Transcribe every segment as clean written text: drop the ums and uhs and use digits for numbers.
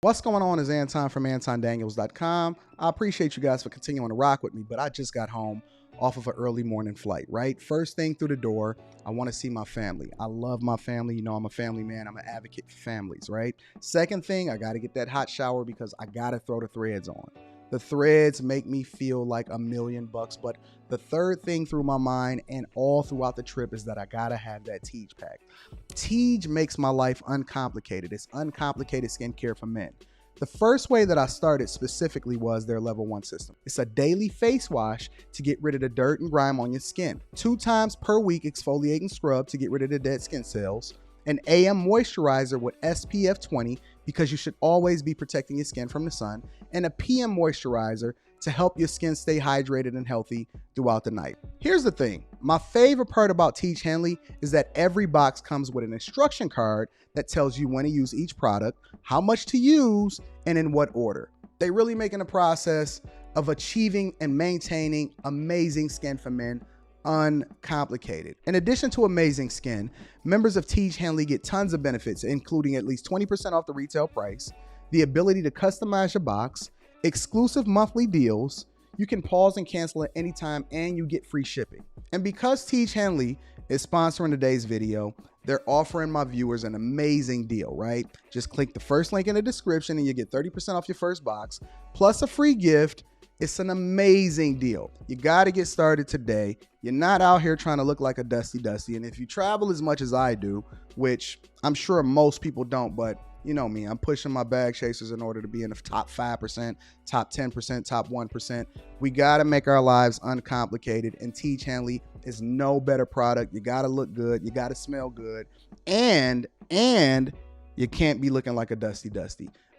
What's going on is Anton from AntonDaniels.com. I appreciate you guys for continuing to rock with me, but I just got home off of an early morning flight, right? First thing through the door, I want to see my family. I love my family. You know, I'm a family man. I'm an advocate for families, right? Second thing, I got to get that hot shower because I got to throw the threads on. The threads make me feel like $1,000,000, but the third thing through my mind and all throughout the trip is that I gotta have that Teej pack. Teej makes my life uncomplicated. It's uncomplicated skincare for men. The first way that I started specifically was their level 1 system. It's a daily face wash to get rid of the dirt and grime on your skin. 2 times per week exfoliating scrub to get rid of the dead skin cells. An AM moisturizer with SPF 20 because you should always be protecting your skin from the sun, and a PM moisturizer to help your skin stay hydrated and healthy throughout the night. Here's the thing. My favorite part about Teej Hanley is that every box comes with an instruction card that tells you when to use each product, how much to use, and in what order. They really making the process of achieving and maintaining amazing skin for men uncomplicated. In addition to amazing skin, members of Teej Hanley get tons of benefits, including at least 20% off the retail price, the ability to customize your box, exclusive monthly deals, you can pause and cancel at any time, and you get free shipping. And because Teej Hanley is sponsoring today's video, they're offering my viewers an amazing deal, right? Just click the first link in the description and you get 30% off your first box, plus a free gift. It's an amazing deal. You got to get started today. You're not out here trying to look like a Dusty. And if you travel as much as I do, which I'm sure most people don't, but you know me, I'm pushing my bag chasers in order to be in the top 5%, top 10%, top 1%. We got to make our lives uncomplicated, and Teej Hanley is no better product. You got to look good. You got to smell good. And you can't be looking like a Dusty.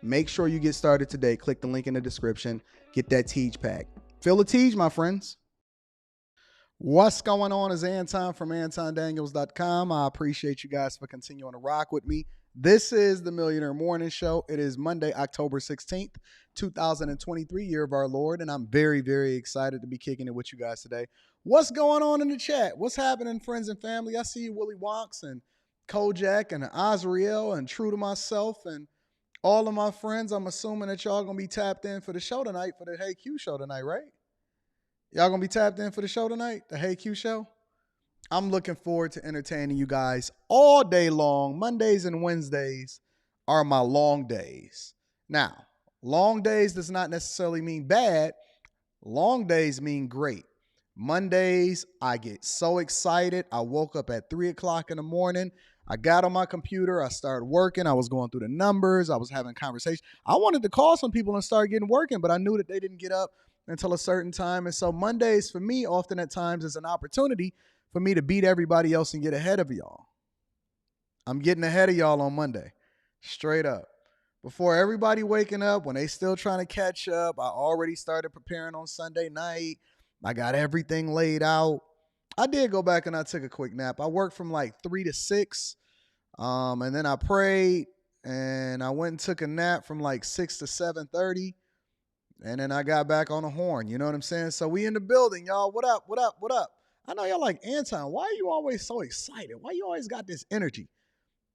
Make sure you get started today. Click the link in the description. Get that Teej pack. Feel the Teej, my friends. What's going on is Anton from AntonDaniels.com. I appreciate you guys for continuing to rock with me. This is the Millionaire Morning Show. It is Monday, October 16th, 2023, year of our Lord, and I'm very, very excited to be kicking it with you guys today. What's going on in the chat? What's happening, friends and family? I see you, Willie Wonks and Kojak and Azriel and True to Myself and all of my friends. I'm assuming that y'all gonna be tapped in for the show tonight, for the Hey Q show tonight, right? Y'all gonna be tapped in for the show tonight, the Hey Q show? I'm looking forward to entertaining you guys all day long. Mondays and Wednesdays are my long days. Now, long days does not necessarily mean bad. Long days mean great. Mondays, I get so excited. I woke up at 3 o'clock in the morning. I got on my computer. I started working. I was going through the numbers. I was having conversations. I wanted to call some people and start getting working, but I knew that they didn't get up until a certain time. And so Mondays for me often at times is an opportunity for me to beat everybody else and get ahead of y'all. I'm getting ahead of y'all on Monday, straight up. Before everybody waking up, when they still trying to catch up, I already started preparing on Sunday night. I got everything laid out. I did go back and I took a quick nap. I worked from like 3 to 6, and then I prayed, and I went and took a nap from like 6 to 7:30, and then I got back on the horn. You know what I'm saying? So we in the building, y'all. What up? What up? What up? I know y'all like, Anton, why are you always so excited? Why you always got this energy?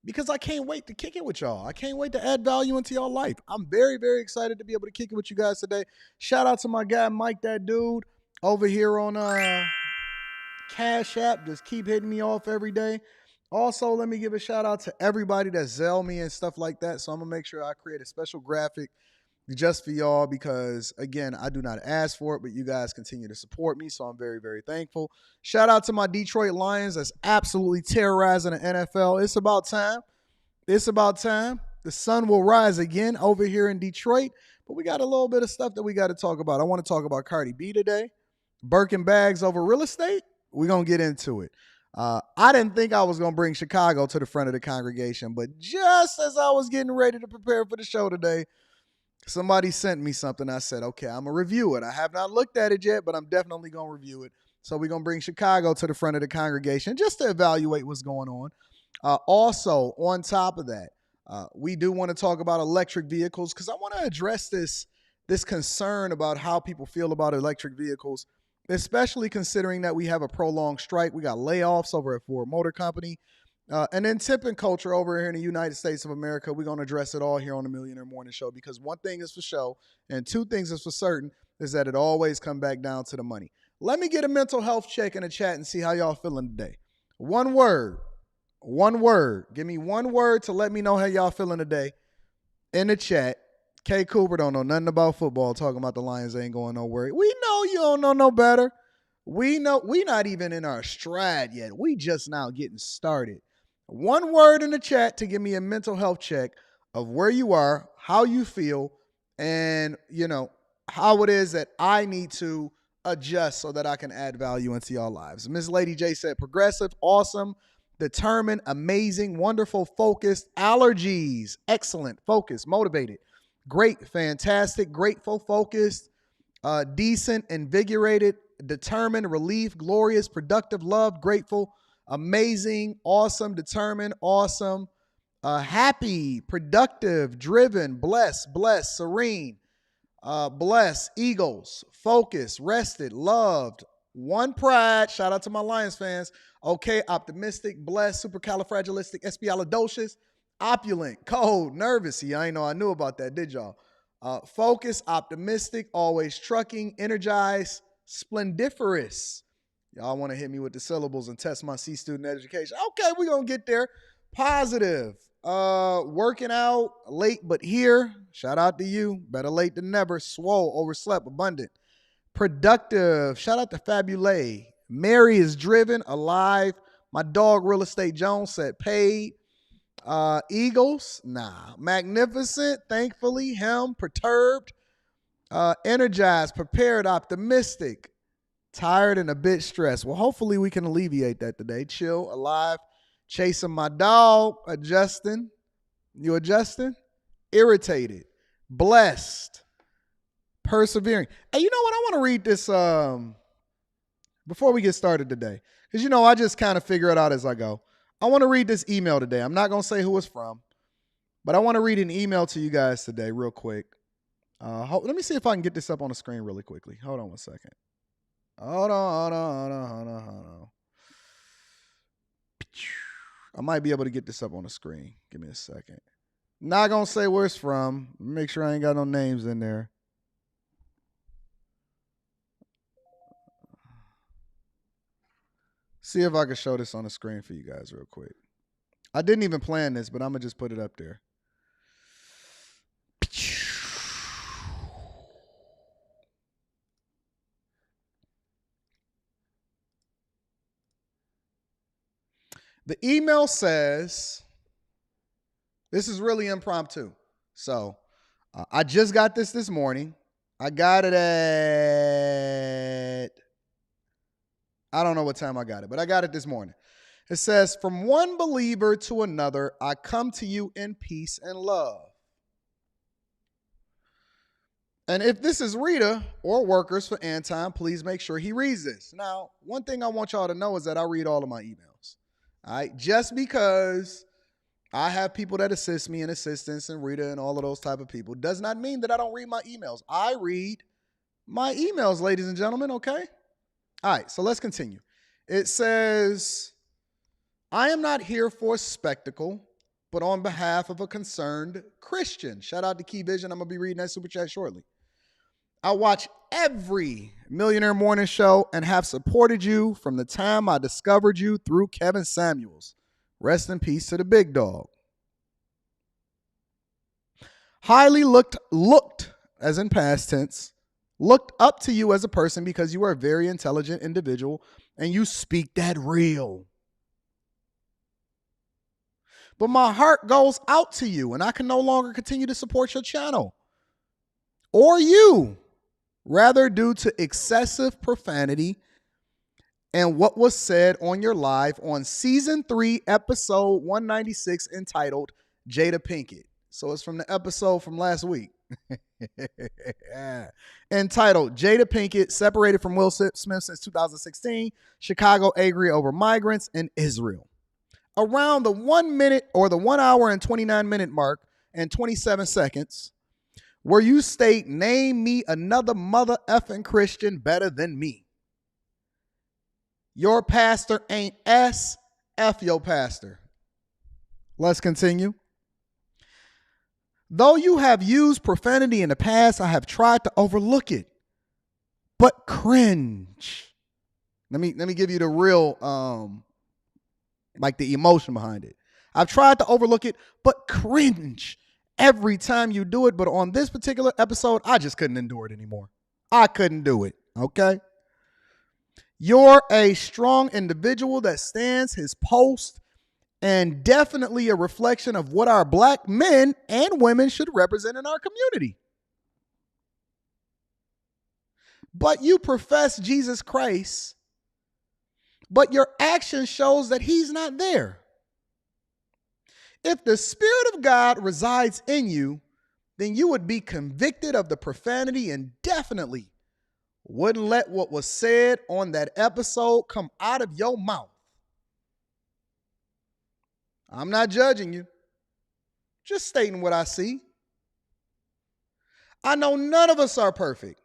Because I can't wait to kick it with y'all. I can't wait to add value into y'all life. I'm very, very excited to be able to kick it with you guys today. Shout out to my guy, Mike, that dude, over here on Cash App. Just keep hitting me off every day. Also, let me give a shout out to everybody that Zell me and stuff like that. So I'm going to make sure I create a special graphic just for y'all because, again, I do not ask for it, but you guys continue to support me, so I'm very, very thankful. Shout out to my Detroit Lions that's absolutely terrorizing the NFL. It's about time. It's about time. The sun will rise again over here in Detroit, but we got a little bit of stuff that we got to talk about. I want to talk about Cardi B today. Birkin Bags over real estate. We're going to get into it. I didn't think I was going to bring Chicago to the front of the congregation, but just as I was getting ready to prepare for the show today, somebody sent me something. I said, okay, I'm going to review it. I have not looked at it yet, but I'm definitely going to review it. So we're going to bring Chicago to the front of the congregation just to evaluate what's going on. Also, on top of that, we do want to talk about electric vehicles because I want to address this concern about how people feel about electric vehicles, especially considering that we have a prolonged strike. We got layoffs over at Ford Motor Company. And then tipping culture over here in the United States of America, we're going to address it all here on the Millionaire Morning Show, because one thing is for sure and two things is for certain is that it always come back down to the money. Let me get a mental health check in the chat and see how y'all feeling today. One word. One word. Give me one word to let me know how y'all feeling today in the chat. K. Cooper don't know nothing about football, talking about the Lions ain't going nowhere. We know you don't know no better. We know we not even in our stride yet. We just now getting started. One word in the chat to give me a mental health check of where you are, how you feel, and how it is that I need to adjust so that I can add value into y'all lives. Miss Lady J said progressive, awesome, determined, amazing, wonderful, focused, allergies, excellent, focused, motivated, great, fantastic, grateful, focused, decent, invigorated, determined, relief, glorious, productive, loved, grateful, amazing, awesome, determined, awesome, happy, productive, driven, blessed, serene, blessed, eagles, focused, rested, loved, one pride. Shout out to my Lions fans. Okay, optimistic, blessed, supercalifragilisticexpialidocious, opulent, cold, nervous. See, I ain't know I knew about that, did y'all? Focused, optimistic, always trucking, energized, splendiferous. Y'all want to hit me with the syllables and test my C student education. Okay, we're going to get there. Positive. Working out, late but here. Shout out to you. Better late than never. Swole, overslept, abundant. Productive. Shout out to Fabulous. Mary is driven, alive. My dog, Real Estate Jones, said paid. Eagles, nah. Magnificent, thankfully. Him, perturbed. Energized, prepared, optimistic. Tired and a bit stressed. Well, hopefully we can alleviate that today. Chill, alive, chasing my dog, adjusting. You adjusting? Irritated, blessed, persevering. Hey, you know what? I want to read this before we get started today. Because, I just kind of figure it out as I go. I want to read this email today. I'm not going to say who it's from, but I want to read an email to you guys today real quick. Let me see if I can get this up on the screen really quickly. Hold on one second. Hold on. I might be able to get this up on the screen. Give me a second. Not going to say where it's from. Make sure I ain't got no names in there. See if I can show this on the screen for you guys real quick. I didn't even plan this, but I'm going to just put it up there. The email says, this is really impromptu. So I just got this morning. I got it at, I don't know what time I got it, but I got it this morning. It says, from one believer to another, I come to you in peace and love. And if this is Rita or workers for Anton, please make sure he reads this. Now, one thing I want y'all to know is that I read all of my emails. All right, just because I have people that assist me and assistants and Rita and all of those type of people does not mean that I don't read my emails. I read my emails, ladies and gentlemen, okay? All right, so let's continue. It says, I am not here for spectacle, but on behalf of a concerned Christian. Shout out to Key Vision. I'm going to be reading that super chat shortly. I watch every Millionaire Morning Show and have supported you from the time I discovered you through Kevin Samuels. Rest in peace to the big dog. Highly looked, as in past tense, looked up to you as a person because you are a very intelligent individual and you speak that real. But my heart goes out to you and I can no longer continue to support your channel or you. Rather due to excessive profanity and what was said on your live on season 3, episode 196, entitled Jada Pinkett. So it's from the episode from last week. Entitled Jada Pinkett, separated from Will Smith since 2016, Chicago angry over migrants in Israel. Around the 1 minute or the 1 hour and 29 minute mark and 27 seconds, where you state, name me another mother effing Christian better than me. Your pastor ain't S, F your pastor. Let's continue. Though you have used profanity in the past, I have tried to overlook it, but cringe. Let me give you the real, like the emotion behind it. I've tried to overlook it, but cringe every time you do it. But on this particular episode, I just couldn't endure it anymore. I couldn't do it. Okay. You're a strong individual that stands his post and definitely a reflection of what our black men and women should represent in our community. But you profess Jesus Christ, but your action shows that he's not there. If the Spirit of God resides in you, then you would be convicted of the profanity and definitely wouldn't let what was said on that episode come out of your mouth. I'm not judging you, just stating what I see. I know none of us are perfect,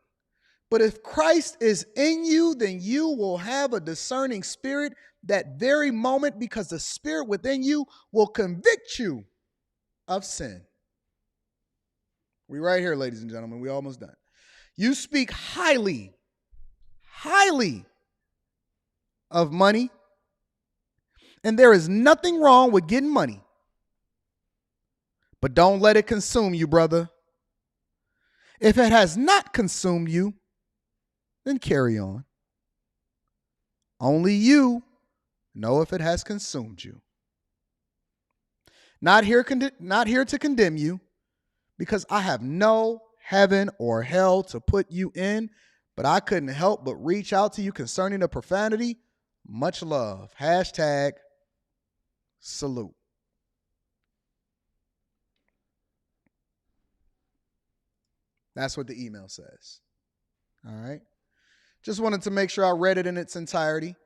but if Christ is in you, then you will have a discerning spirit that very moment, because the Spirit within you will convict you of sin. We right here, ladies and gentlemen. We almost done. You speak highly of money, and there is nothing wrong with getting money. But don't let it consume you, brother. If it has not consumed you, then carry on. Only you know if it has consumed you. Not here to condemn you, because I have no heaven or hell to put you in, but I couldn't help but reach out to you concerning the profanity. Much love. Hashtag salute. That's what the email says. All right. Just wanted to make sure I read it in its entirety.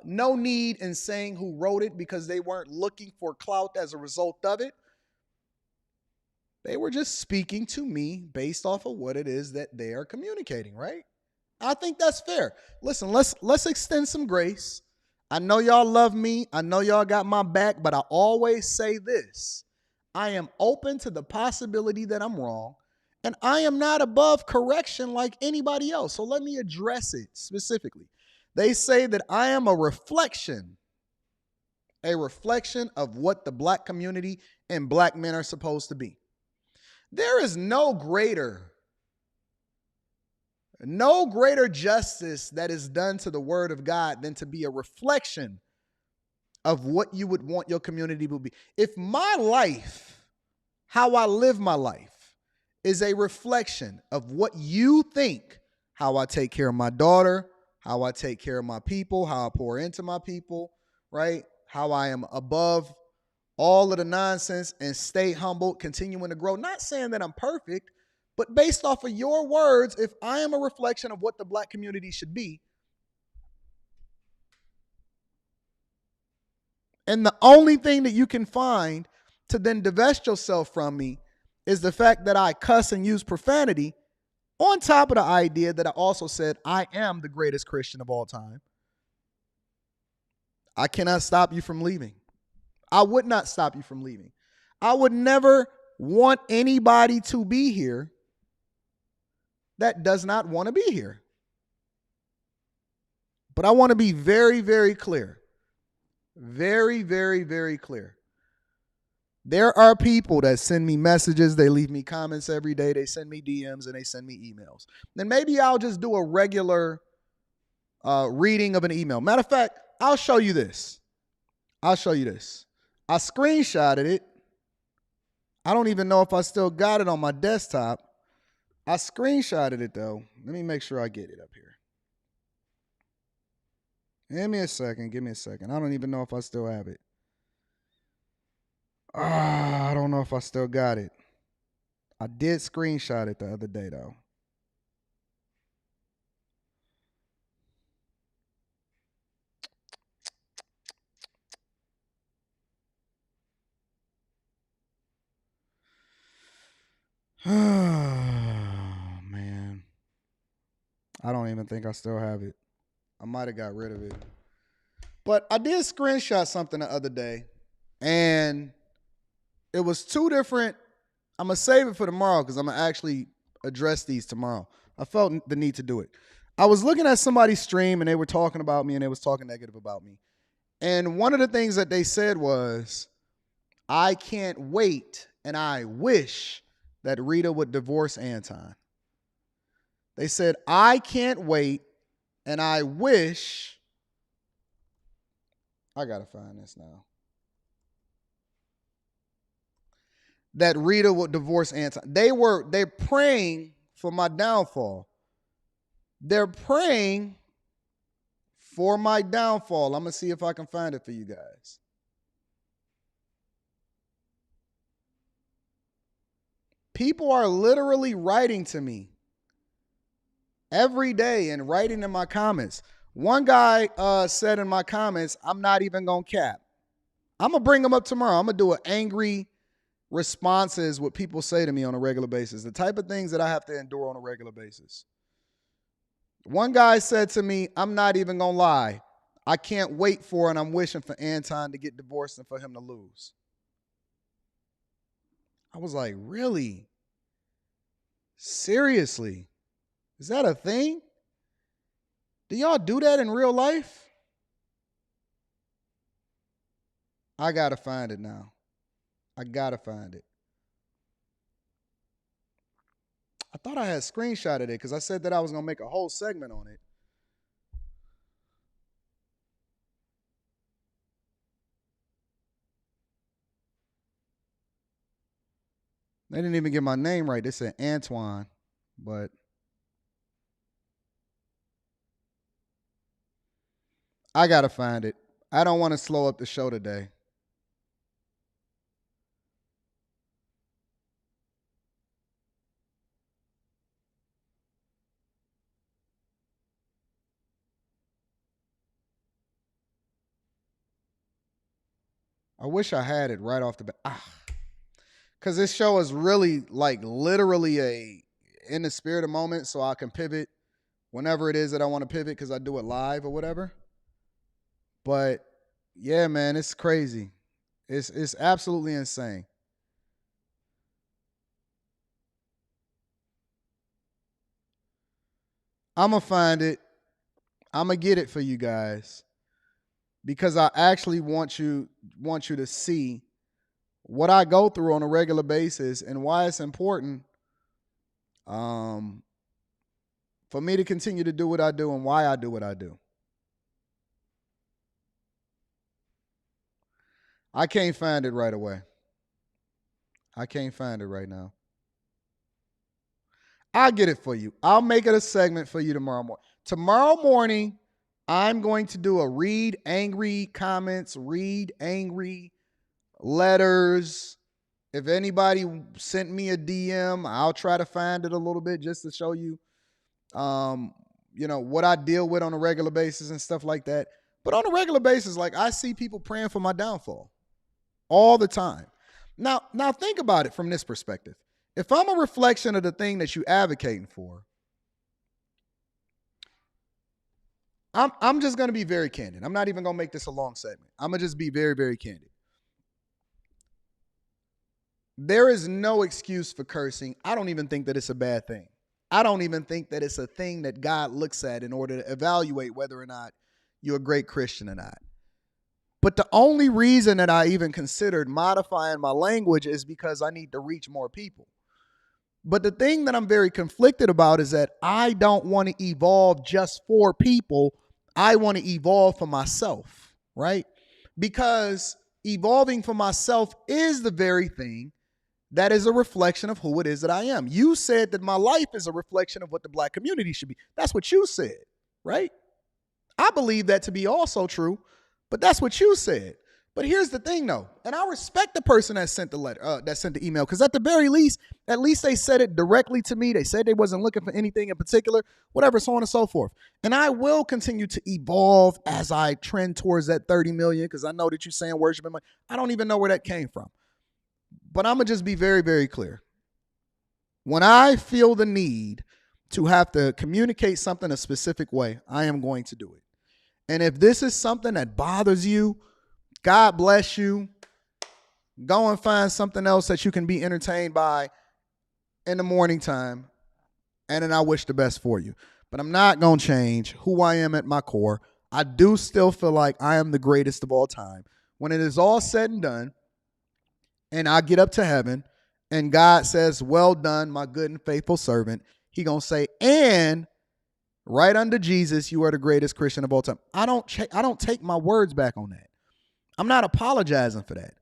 No need in saying who wrote it, because they weren't looking for clout as a result of it. They were just speaking to me based off of what it is that they are communicating, right? I think that's fair. Listen, let's extend some grace. I know y'all love me. I know y'all got my back, but I always say this. I am open to the possibility that I'm wrong, and I am not above correction like anybody else. So let me address it specifically. They say that I am a reflection of what the black community and black men are supposed to be. There is no greater justice that is done to the word of God than to be a reflection of what you would want your community to be. If my life, how I live my life, is a reflection of what you think, how I take care of my daughter, how I take care of my people, how I pour into my people, right? How I am above all of the nonsense and stay humble, continuing to grow. Not saying that I'm perfect, but based off of your words, if I am a reflection of what the black community should be, and the only thing that you can find to then divest yourself from me is the fact that I cuss and use profanity, on top of the idea that I also said I am the greatest Christian of all time, I cannot stop you from leaving. I would not stop you from leaving. I would never want anybody to be here that does not want to be here. But I want to be very, very clear. Very, very, very clear. There are people that send me messages. They leave me comments every day. They send me DMs and they send me emails. Then maybe I'll just do a regular reading of an email. Matter of fact, I'll show you this. I screenshotted it. I don't even know if I still got it on my desktop. I screenshotted it though. Let me make sure I get it up here. Give me a second. I don't even know if I still have it. I don't know if I still got it. I did screenshot it the other day though. Man. I don't even think I still have it. I might have got rid of it. But I did screenshot something the other day. And It was two different. I'm going to save it for tomorrow because I'm going to actually address these tomorrow. I felt the need to do it. I was looking at somebody's stream and they were talking about me and they was talking negative about me. And one of the things that they said was, I can't wait and I wish that Rita would divorce Anton. They said, I can't wait and I wish. I got to find this now. That Rita would divorce Anton. They're praying for my downfall. They're praying for my downfall. I'm going to see if I can find it for you guys. People are literally writing to me every day and writing in my comments. One guy said in my comments, I'm not even going to cap. I'm going to bring them up tomorrow. I'm going to do an angry responses what people say to me on a regular basis, the type of things that I have to endure on a regular basis. One guy said to me, I'm not even going to lie. I can't wait for and I'm wishing for Anton to get divorced and for him to lose. I was like, really? Seriously? Is that a thing? Do y'all do that in real life? I got to find it now. I got to find it. I thought I had screenshotted it because I said that I was going to make a whole segment on it. They didn't even get my name right. They said Antoine, but I got to find it. I don't want to slow up the show today. I wish I had it right off the bat. Because this show is really like literally in the spirit of moment, so I can pivot whenever it is that I want to pivot because I do it live or whatever. But yeah, man, it's crazy. It's absolutely insane. I'm going to find it. I'm going to get it for you guys because I actually want you to see what I go through on a regular basis and why it's important for me to continue to do what I do and why I do what I do. I can't find it right away. I can't find it right now. I'll get it for you. I'll make it a segment for you tomorrow morning. Tomorrow morning, I'm going to do a read angry comments, read angry letters. If anybody sent me a DM, I'll try to find it a little bit just to show you, what I deal with on a regular basis and stuff like that. But on a regular basis, like I see people praying for my downfall all the time. Now think about it from this perspective. If I'm a reflection of the thing that you're advocating for, I'm just going to be very candid. I'm not even going to make this a long segment. I'm going to just be very, very candid. There is no excuse for cursing. I don't even think that it's a bad thing. I don't even think that it's a thing that God looks at in order to evaluate whether or not you're a great Christian or not. But the only reason that I even considered modifying my language is because I need to reach more people. But the thing that I'm very conflicted about is that I don't want to evolve just for people. I want to evolve for myself, right? Because evolving for myself is the very thing that is a reflection of who it is that I am. You said that my life is a reflection of what the Black community should be. That's what you said, right? I believe that to be also true, but that's what you said. But here's the thing, though, and I respect the person that sent the letter, that sent the email, because at the very least, they said it directly to me. They said they wasn't looking for anything in particular, whatever, so on and so forth. And I will continue to evolve as I trend towards that 30 million, because I know that you're saying worshiping. I don't even know where that came from. But I'm going to just be very, very clear. When I feel the need to have to communicate something a specific way, I am going to do it. And if this is something that bothers you, God bless you. Go and find something else that you can be entertained by in the morning time. And then I wish the best for you. But I'm not going to change who I am at my core. I do still feel like I am the greatest of all time. When it is all said and done, and I get up to heaven, and God says, well done, my good and faithful servant, he going to say, and right under Jesus, you are the greatest Christian of all time. I don't take my words back on that. I'm not apologizing for that.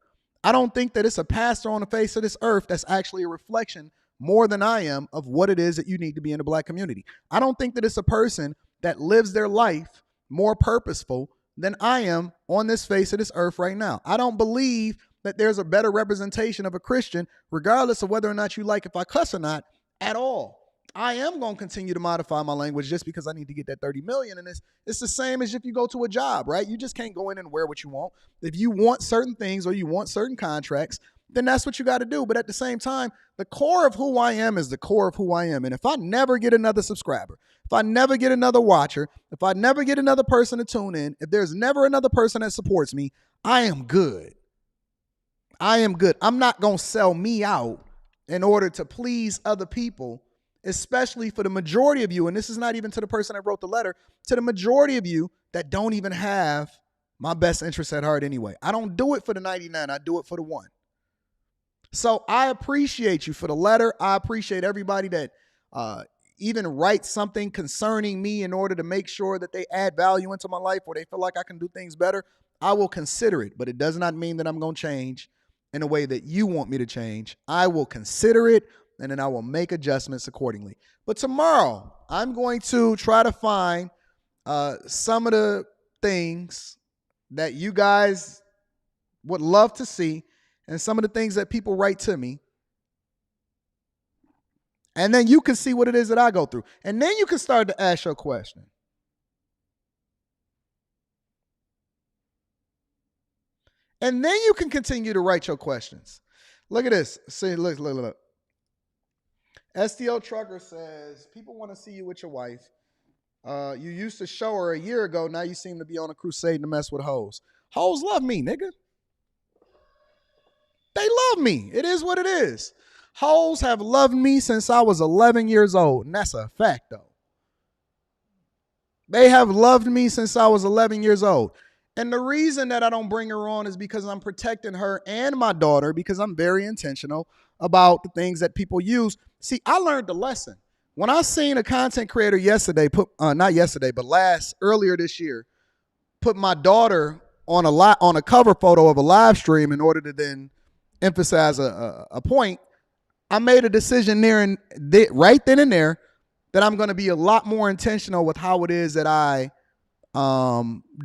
I don't think that it's a pastor on the face of this earth that's actually a reflection more than I am of what it is that you need to be in the black community. I don't think that it's a person that lives their life more purposeful than I am on this face of this earth right now. I don't believe that there's a better representation of a Christian, regardless of whether or not you like if I cuss or not, at all. I am going to continue to modify my language just because I need to get that 30 million. And it's the same as if you go to a job, right? You just can't go in and wear what you want. If you want certain things or you want certain contracts, then that's what you got to do. But at the same time, the core of who I am is the core of who I am. And if I never get another subscriber, if I never get another watcher, if I never get another person to tune in, if there's never another person that supports me, I am good. I am good. I'm not going to sell me out in order to please other people, especially for the majority of you. And this is not even to the person that wrote the letter, to the majority of you that don't even have my best interest at heart anyway. I don't do it for the 99. I do it for the one. So I appreciate you for the letter. I appreciate everybody that even writes something concerning me in order to make sure that they add value into my life or they feel like I can do things better. I will consider it, but it does not mean that I'm going to change in a way that you want me to change. I will consider it, and then I will make adjustments accordingly. But tomorrow, I'm going to try to find some of the things that you guys would love to see and some of the things that people write to me. And then you can see what it is that I go through. And then you can start to ask your question. And then you can continue to write your questions. Look at this. See, look. STL Trucker says, people want to see you with your wife. You used to show her a year ago. Now you seem to be on a crusade to mess with hoes. Hoes love me, nigga. They love me. It is what it is. Hoes have loved me since I was 11 years old. And that's a fact, though. They have loved me since I was 11 years old. And the reason that I don't bring her on is because I'm protecting her and my daughter, because I'm very intentional about the things that people use. See, I learned the lesson. When I seen a content creator yesterday, earlier this year, put my daughter on a cover photo of a live stream in order to then emphasize a point, I made a decision right then and there that I'm going to be a lot more intentional with how it is that I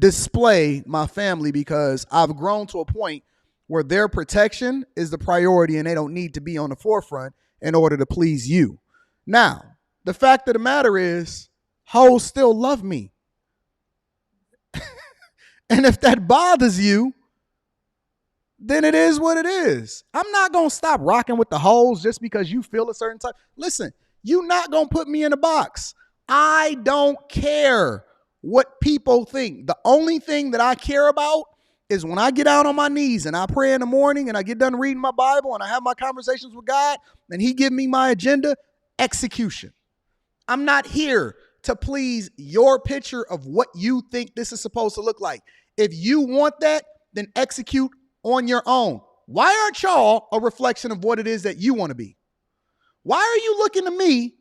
display my family, because I've grown to a point where their protection is the priority and they don't need to be on the forefront in order to please you. Now, the fact of the matter is, hoes still love me. And if that bothers you, then it is what it is. I'm not going to stop rocking with the hoes just because you feel a certain type. Listen, you're not going to put me in a box. I don't care what people think. The only thing that I care about is when I get out on my knees and I pray in the morning and I get done reading my Bible and I have my conversations with God and he give me my agenda, execution. I'm not here to please your picture of what you think this is supposed to look like. If you want that, then execute on your own. Why aren't y'all a reflection of what it is that you want to be? Why are you looking to me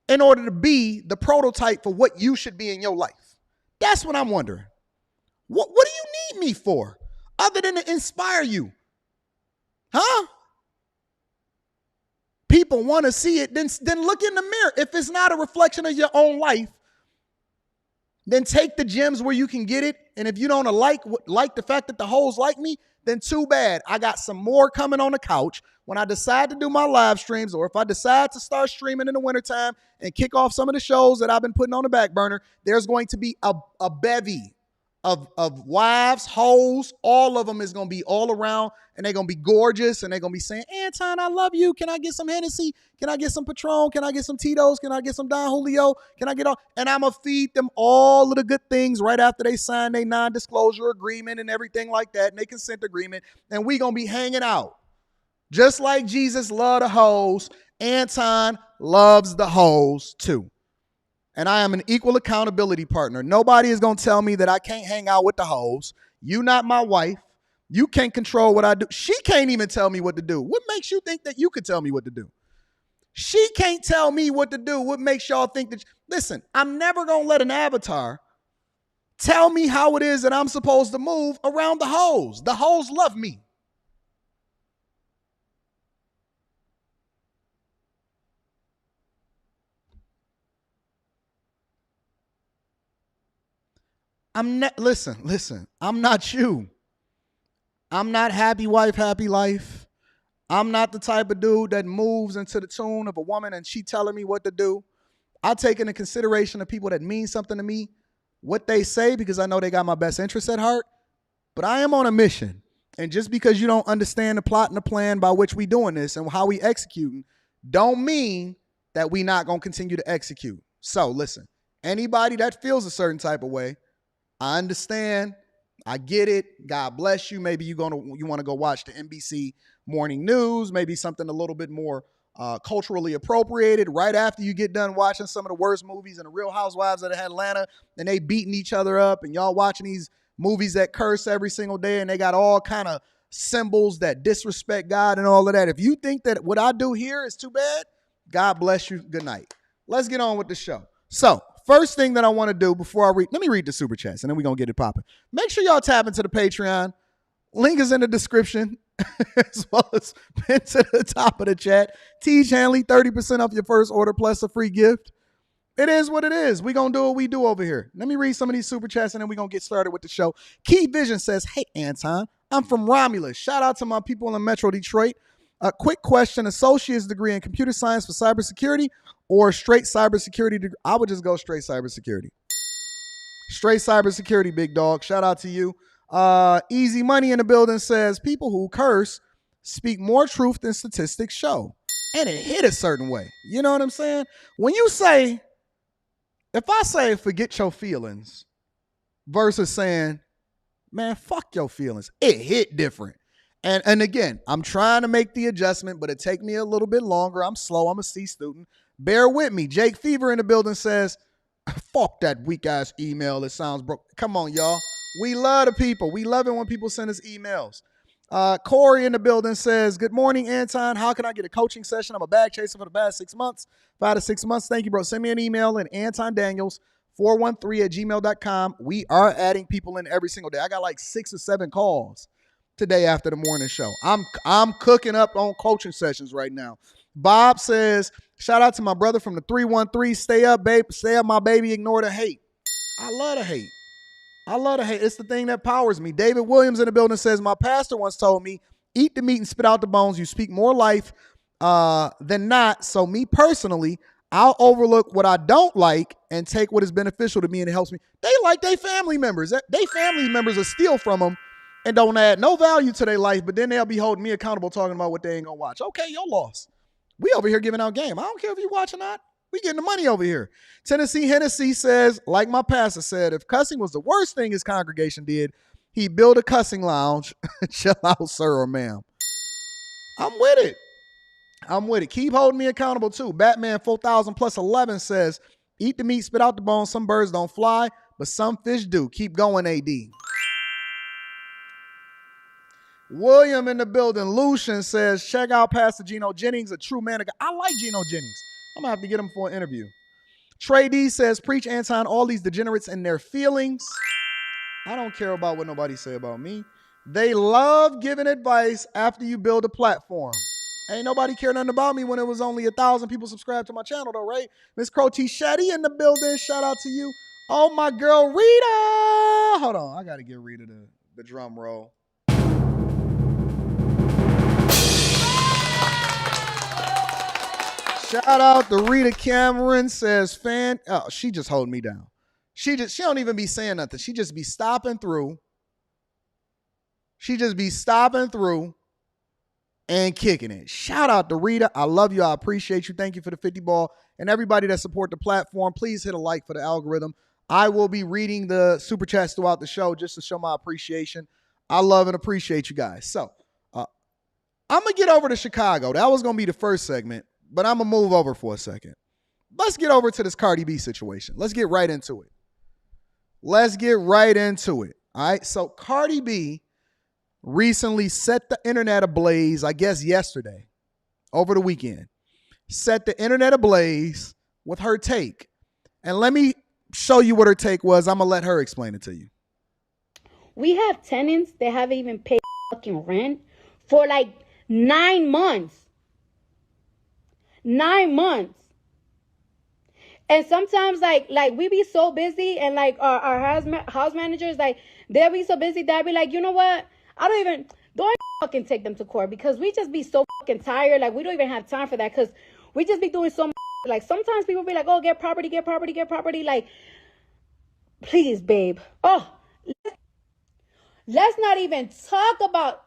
in order to be the prototype for what you should be in your life? That's what I'm wondering. What do you need me for other than to inspire you? Huh? People want to see it, then look in the mirror. If it's not a reflection of your own life, then take the gems where you can get it. And if you don't like the fact that the hoes like me, then too bad. I got some more coming on the couch. When I decide to do my live streams, or if I decide to start streaming in the wintertime and kick off some of the shows that I've been putting on the back burner, there's going to be a bevy of wives, hoes, all of them is going to be all around, and they're going to be gorgeous, and they're going to be saying, Anton, I love you. Can I get some Hennessy? Can I get some Patron? Can I get some Tito's? Can I get some Don Julio? Can I get all? And I'm going to feed them all of the good things right after they sign their non-disclosure agreement and everything like that, and they consent agreement, and we going to be hanging out. Just like Jesus loved the hoes, Anton loves the hoes too. And I am an equal accountability partner. Nobody is going to tell me that I can't hang out with the hoes. You not my wife. You can't control what I do. She can't even tell me what to do. What makes you think that you could tell me what to do? She can't tell me what to do. What makes y'all think that? Listen, I'm never going to let an avatar tell me how it is that I'm supposed to move around the hoes. The hoes love me. Listen, I'm not you. I'm not happy wife, happy life. I'm not the type of dude that moves into the tune of a woman and she telling me what to do. I take into consideration the people that mean something to me, what they say, because I know they got my best interests at heart. But I am on a mission. And just because you don't understand the plot and the plan by which we doing this and how we executing, don't mean that we not going to continue to execute. So listen, anybody that feels a certain type of way, I understand. I get it. God bless you. Maybe you want to go watch the NBC morning news, maybe something a little bit more culturally appropriated right after you get done watching some of the worst movies and the Real Housewives of Atlanta, and they beating each other up, and y'all watching these movies that curse every single day, and they got all kind of symbols that disrespect God and all of that. If you think that what I do here is too bad, God bless you. Good night. Let's get on with the show. So, first thing that I want to do before I let me read the super chats, and then we're going to get it popping. Make sure y'all tap into the Patreon. Link is in the description, as well as pinned to the top of the chat. Teach Hanley, 30% off your first order plus a free gift. It is what it is. We're going to do what we do over here. Let me read some of these super chats, and then we're going to get started with the show. Key Vision says, hey, Anton, I'm from Romulus. Shout out to my people in Metro Detroit. A quick question, associate's degree in computer science for cybersecurity or straight cybersecurity degree? I would just go straight cybersecurity. Straight cybersecurity, big dog. Shout out to you. Easy Money in the building says, people who curse speak more truth than statistics show. And it hit a certain way. You know what I'm saying? When you say, if I say forget your feelings versus saying, man, fuck your feelings, it hit different. And again, I'm trying to make the adjustment, but it take me a little bit longer. I'm slow. I'm a C student. Bear with me. Jake Fever in the building says, fuck that weak ass email. It sounds broke. Come on, y'all. We love the people. We love it when people send us emails. Corey in the building says, good morning, Anton. How can I get a coaching session? I'm a bag chaser for the past 6 months. 5 to 6 months. Thank you, bro. Send me an email at Anton Daniels 413@gmail.com. We are adding people in every single day. I got like 6 or 7 calls today after the morning show. I'm cooking up on coaching sessions right now. Bob says, shout out to my brother from the 313. Stay up, babe. Stay up, my baby. Ignore the hate. I love the hate. I love the hate. It's the thing that powers me. David Williams in the building says, my pastor once told me, eat the meat and spit out the bones. You speak more life than not. So me personally, I'll overlook what I don't like and take what is beneficial to me and it helps me. They like their family members. They family members will steal from them and don't add no value to their life, but then they'll be holding me accountable talking about what they ain't going to watch. Okay, your loss. We over here giving out game. I don't care if you watch or not. We getting the money over here. Tennessee Hennessy says, like my pastor said, if cussing was the worst thing his congregation did, he'd build a cussing lounge. Chill out, sir or ma'am. I'm with it. I'm with it. Keep holding me accountable too. Batman 4000 plus 11 says, eat the meat, spit out the bones. Some birds don't fly, but some fish do. Keep going, AD. William in the building. Lucian says, check out Pastor Geno Jennings, a true man of God. I like Geno Jennings. I'm going to have to get him for an interview. Trey D says, preach, Anton, all these degenerates and their feelings. I don't care about what nobody say about me. They love giving advice after you build a platform. Ain't nobody care nothing about me when it was only 1,000 people subscribed to my channel though, right? Miss Crow T. Shetty in the building. Shout out to you. Oh, my girl, Rita. Hold on. I got to give Rita the drum roll. Shout out to Rita Cameron says, she just holding me down. She don't even be saying nothing. She just be stopping through. She just be stopping through and kicking it. Shout out to Rita. I love you. I appreciate you. Thank you for the 50 ball. And everybody that support the platform, please hit a like for the algorithm. I will be reading the super chats throughout the show just to show my appreciation. I love and appreciate you guys. So I'm going to get over to Chicago. That was going to be the first segment, but I'm going to move over for a second. Let's get over to this Cardi B situation. Let's get right into it. All right. So Cardi B recently set the internet ablaze, I guess yesterday, over the weekend. Set the internet ablaze with her take. And let me show you what her take was. I'm going to let her explain it to you. We have tenants that haven't even paid fucking rent for like 9 months. 9 months. And sometimes like we be so busy, and like our house managers, like they'll be so busy that I be like, you know what? Don't fucking take them to court, because we just be so fucking tired. Like we don't even have time for that, because we just be doing so much. Like sometimes people be like, oh, get property. Like, please, babe. Oh, let's not even talk about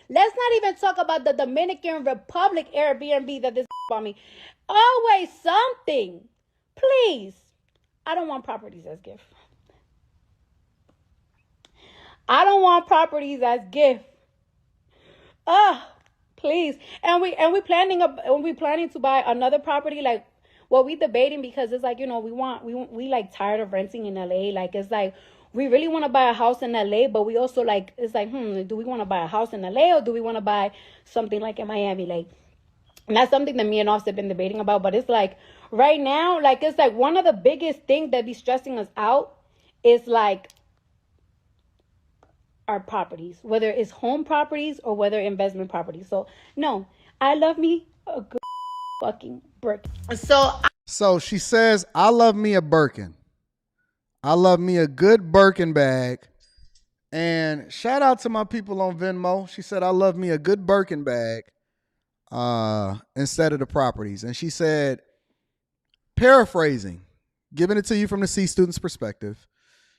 the Dominican Republic Airbnb that this on me. Always something. Please. I don't want properties as gift. Please. And we planning to buy another property. Like, well, we debating, because it's like, you know, we like tired of renting in LA. Like, it's like we really want to buy a house in LA, but we also like, it's like, do we want to buy a house in LA, or do we want to buy something like in Miami? Like, and that's something that me and Offset have been debating about. But it's like right now, like, it's like one of the biggest things that be stressing us out is like our properties, whether it's home properties or whether investment properties. So no, I love me a good fucking Birkin. So she says, I love me a Birkin. I love me a good Birkin bag. And shout out to my people on Venmo. She said, I love me a good Birkin bag instead of the properties. And she said, paraphrasing, giving it to you from the C student's perspective,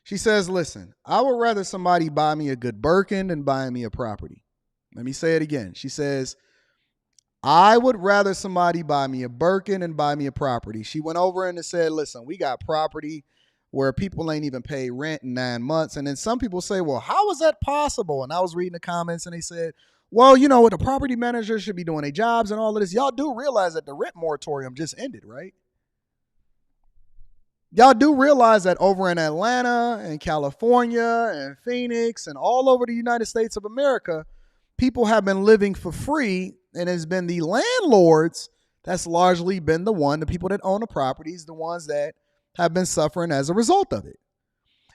she says, listen, I would rather somebody buy me a good Birkin than buy me a property. Let me say it again. She says, I would rather somebody buy me a Birkin and buy me a property. She went over and said, listen, we got property where people ain't even pay rent in 9 months. And then some people say, well, how is that possible? And I was reading the comments and they said, well, you know, the property managers should be doing their jobs and all of this. Y'all do realize that the rent moratorium just ended, right? Y'all do realize that over in Atlanta and California and Phoenix and all over the United States of America, people have been living for free, and it's been the landlords that's largely been the people that own the properties, the ones that have been suffering as a result of it.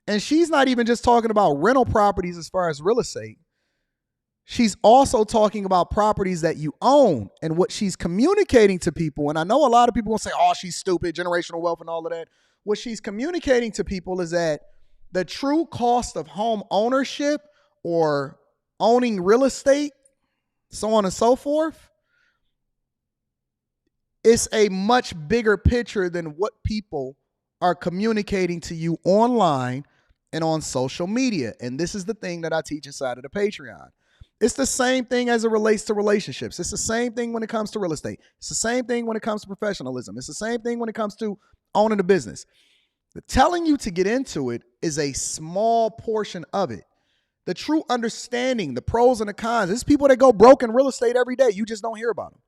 And she's not even just talking about rental properties as far as real estate. She's also talking about properties that you own, and what she's communicating to people. And I know a lot of people will say, oh, she's stupid, generational wealth and all of that. What she's communicating to people is that the true cost of home ownership or owning real estate, so on and so forth, is a much bigger picture than what people are communicating to you online and on social media. And this is the thing that I teach inside of the Patreon. It's the same thing as it relates to relationships. It's the same thing when it comes to real estate. It's the same thing when it comes to professionalism. It's the same thing when it comes to owning a business. Telling you to get into it is a small portion of it. The true understanding, the pros and the cons. There's people that go broke in real estate every day. You just don't hear about them.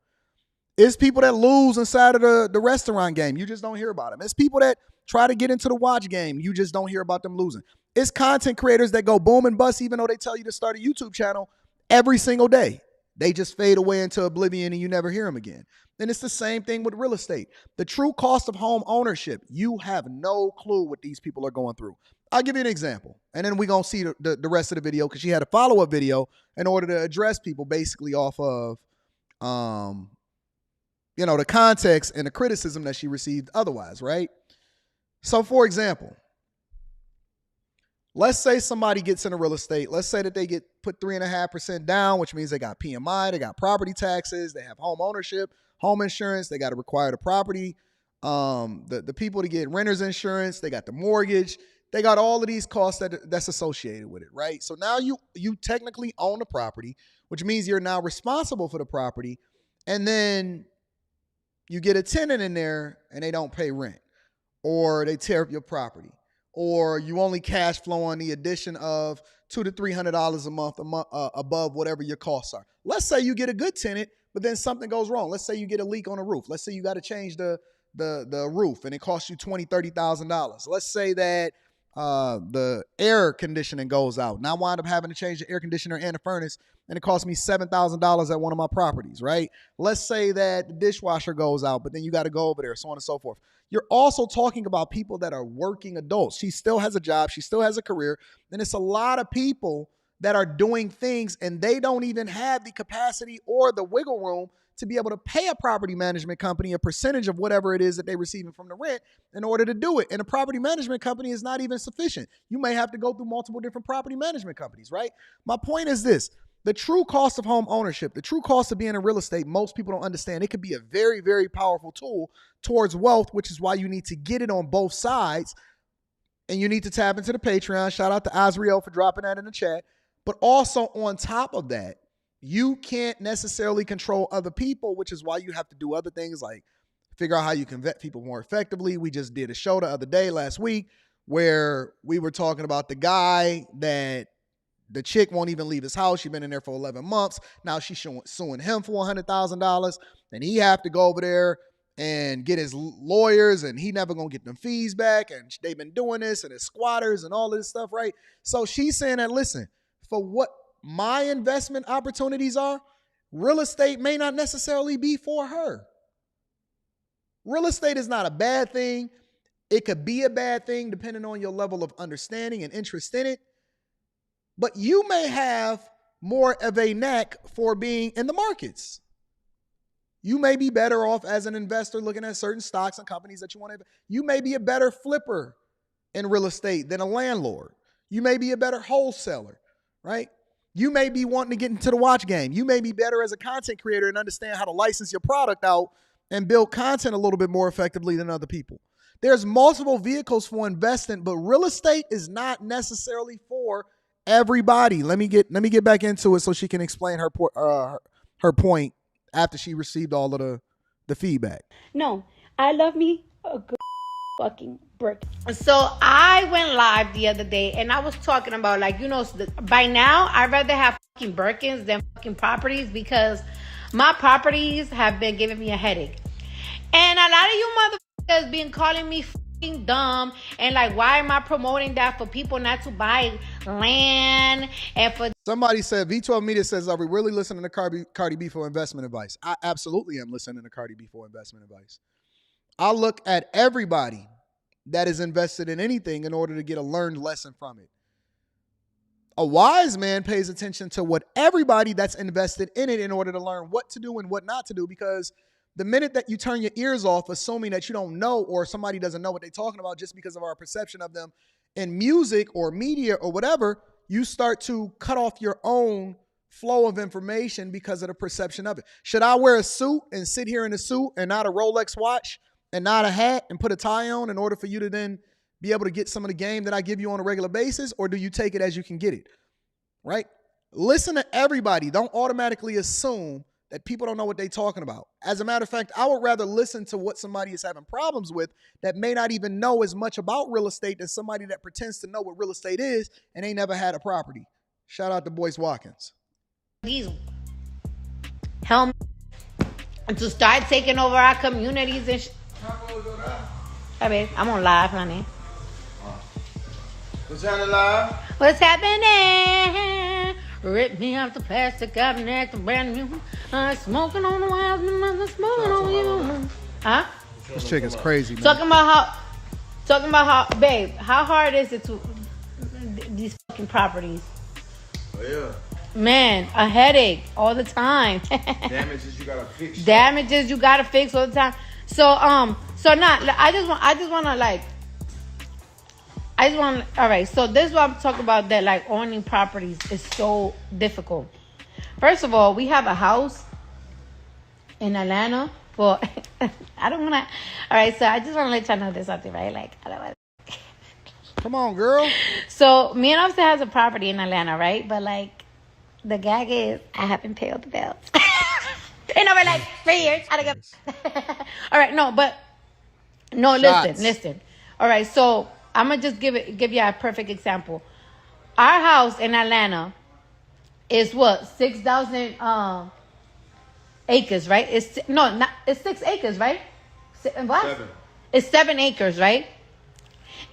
It's people that lose inside of the restaurant game. You just don't hear about them. It's people that try to get into the watch game. You just don't hear about them losing. It's content creators that go boom and bust even though they tell you to start a YouTube channel every single day. They just fade away into oblivion and you never hear them again. And it's the same thing with real estate. The true cost of home ownership, you have no clue what these people are going through. I'll give you an example, and then we're going to see the rest of the video because she had a follow-up video in order to address people basically off of, the context and the criticism that she received otherwise, right? So, for example, let's say somebody gets into real estate. Let's say that they get put 3.5% down, which means they got PMI, they got property taxes, they have home ownership, home insurance, they got to require the property the people to get renter's insurance, they got the mortgage, they got all of these costs that's associated with it, right? So now you technically own the property, which means you're now responsible for the property, and then you get a tenant in there and they don't pay rent, or they tear up your property, or you only cash flow on the addition of $200 to $300 a month above whatever your costs are. Let's say you get a good tenant, but then something goes wrong. Let's say you get a leak on a roof. Let's say you got to change the roof and it costs you $20,000-$30,000. Let's say that the air conditioning goes out. Now I wind up having to change the air conditioner and the furnace, and it costs me $7,000 at one of my properties, right? Let's say that the dishwasher goes out, but then you got to go over there, so on and so forth. You're also talking about people that are working adults. She still has a job. She still has a career. And it's a lot of people that are doing things, and they don't even have the capacity or the wiggle room to be able to pay a property management company a percentage of whatever it is that they're receiving from the rent in order to do it. And a property management company is not even sufficient. You may have to go through multiple different property management companies, right? My point is this. The true cost of home ownership, the true cost of being in real estate, most people don't understand. It could be a very, very powerful tool towards wealth, which is why you need to get it on both sides. And you need to tap into the Patreon. Shout out to Azriel for dropping that in the chat. But also on top of that, you can't necessarily control other people, which is why you have to do other things like figure out how you can vet people more effectively. We just did a show the other day, last week, where we were talking about the guy that the chick won't even leave his house. She's been in there for 11 months. Now she's suing him for $100,000. And he have to go over there and get his lawyers, and he never going to get them fees back. And they've been doing this, and it's squatters and all of this stuff, right? So she's saying that, listen, for what my investment opportunities are, real estate may not necessarily be for her. Real estate is not a bad thing. It could be a bad thing depending on your level of understanding and interest in it. But you may have more of a knack for being in the markets. You may be better off as an investor looking at certain stocks and companies that you want to. You may be a better flipper in real estate than a landlord. You may be a better wholesaler, right? You may be wanting to get into the watch game. You may be better as a content creator and understand how to license your product out and build content a little bit more effectively than other people. There's multiple vehicles for investing, but real estate is not necessarily for everybody. Let me get back into it so she can explain her point after she received all of the feedback. No, I love me a good fucking brick. So I went live the other day and I was talking about, like, you know, by now I'd rather have fucking Birkins than fucking properties, because my properties have been giving me a headache. And a lot of you motherfuckers been calling me fucking dumb and like, why am I promoting that for people not to buy land? And for somebody said, V12 Media says, are we really listening to Cardi B for investment advice? I absolutely am listening to Cardi B for investment advice. I look at everybody that is invested in anything in order to get a learned lesson from it. A wise man pays attention to what everybody that's invested in it in order to learn what to do and what not to do, because the minute that you turn your ears off, assuming that you don't know or somebody doesn't know what they're talking about just because of our perception of them in music or media or whatever, you start to cut off your own flow of information because of the perception of it. Should I wear a suit and sit here in a suit and not a Rolex watch and not a hat and put a tie on in order for you to then be able to get some of the game that I give you on a regular basis? Or do you take it as you can get it, right? Listen to everybody. Don't automatically assume that people don't know what they're talking about. As a matter of fact, I would rather listen to what somebody is having problems with that may not even know as much about real estate than somebody that pretends to know what real estate is and ain't never had a property. Shout out to Boyce Watkins. These helmets to start taking over our communities and Hey, babe, I'm on live, honey. What's happening live? What's happening? Rip me off the plastic cabinet, the brand new. Smoking on the wild, smoking on you. Huh? This chick is crazy, man. Talking about how, babe, how hard is it to these fucking properties? Oh yeah. Man, a headache all the time. Damages you gotta fix. Damages you gotta fix all the time. So not. All right. So this is what I'm talking about. That like owning properties is so difficult. First of all, we have a house in Atlanta Well, I don't want to. All right, so I just want to let y'all know there's something, right? Like, I don't want. Come on, girl. So me and Offset has a property in Atlanta, right? But like, the gag is I haven't paid the bills. And over like 3 years. I don't go. All right, no, but no, Shots. listen. All right, so I'm gonna just give you a perfect example. Our house in Atlanta is what 6,000 acres, right? It's 6 acres, right? What? 7. It's 7 acres, right?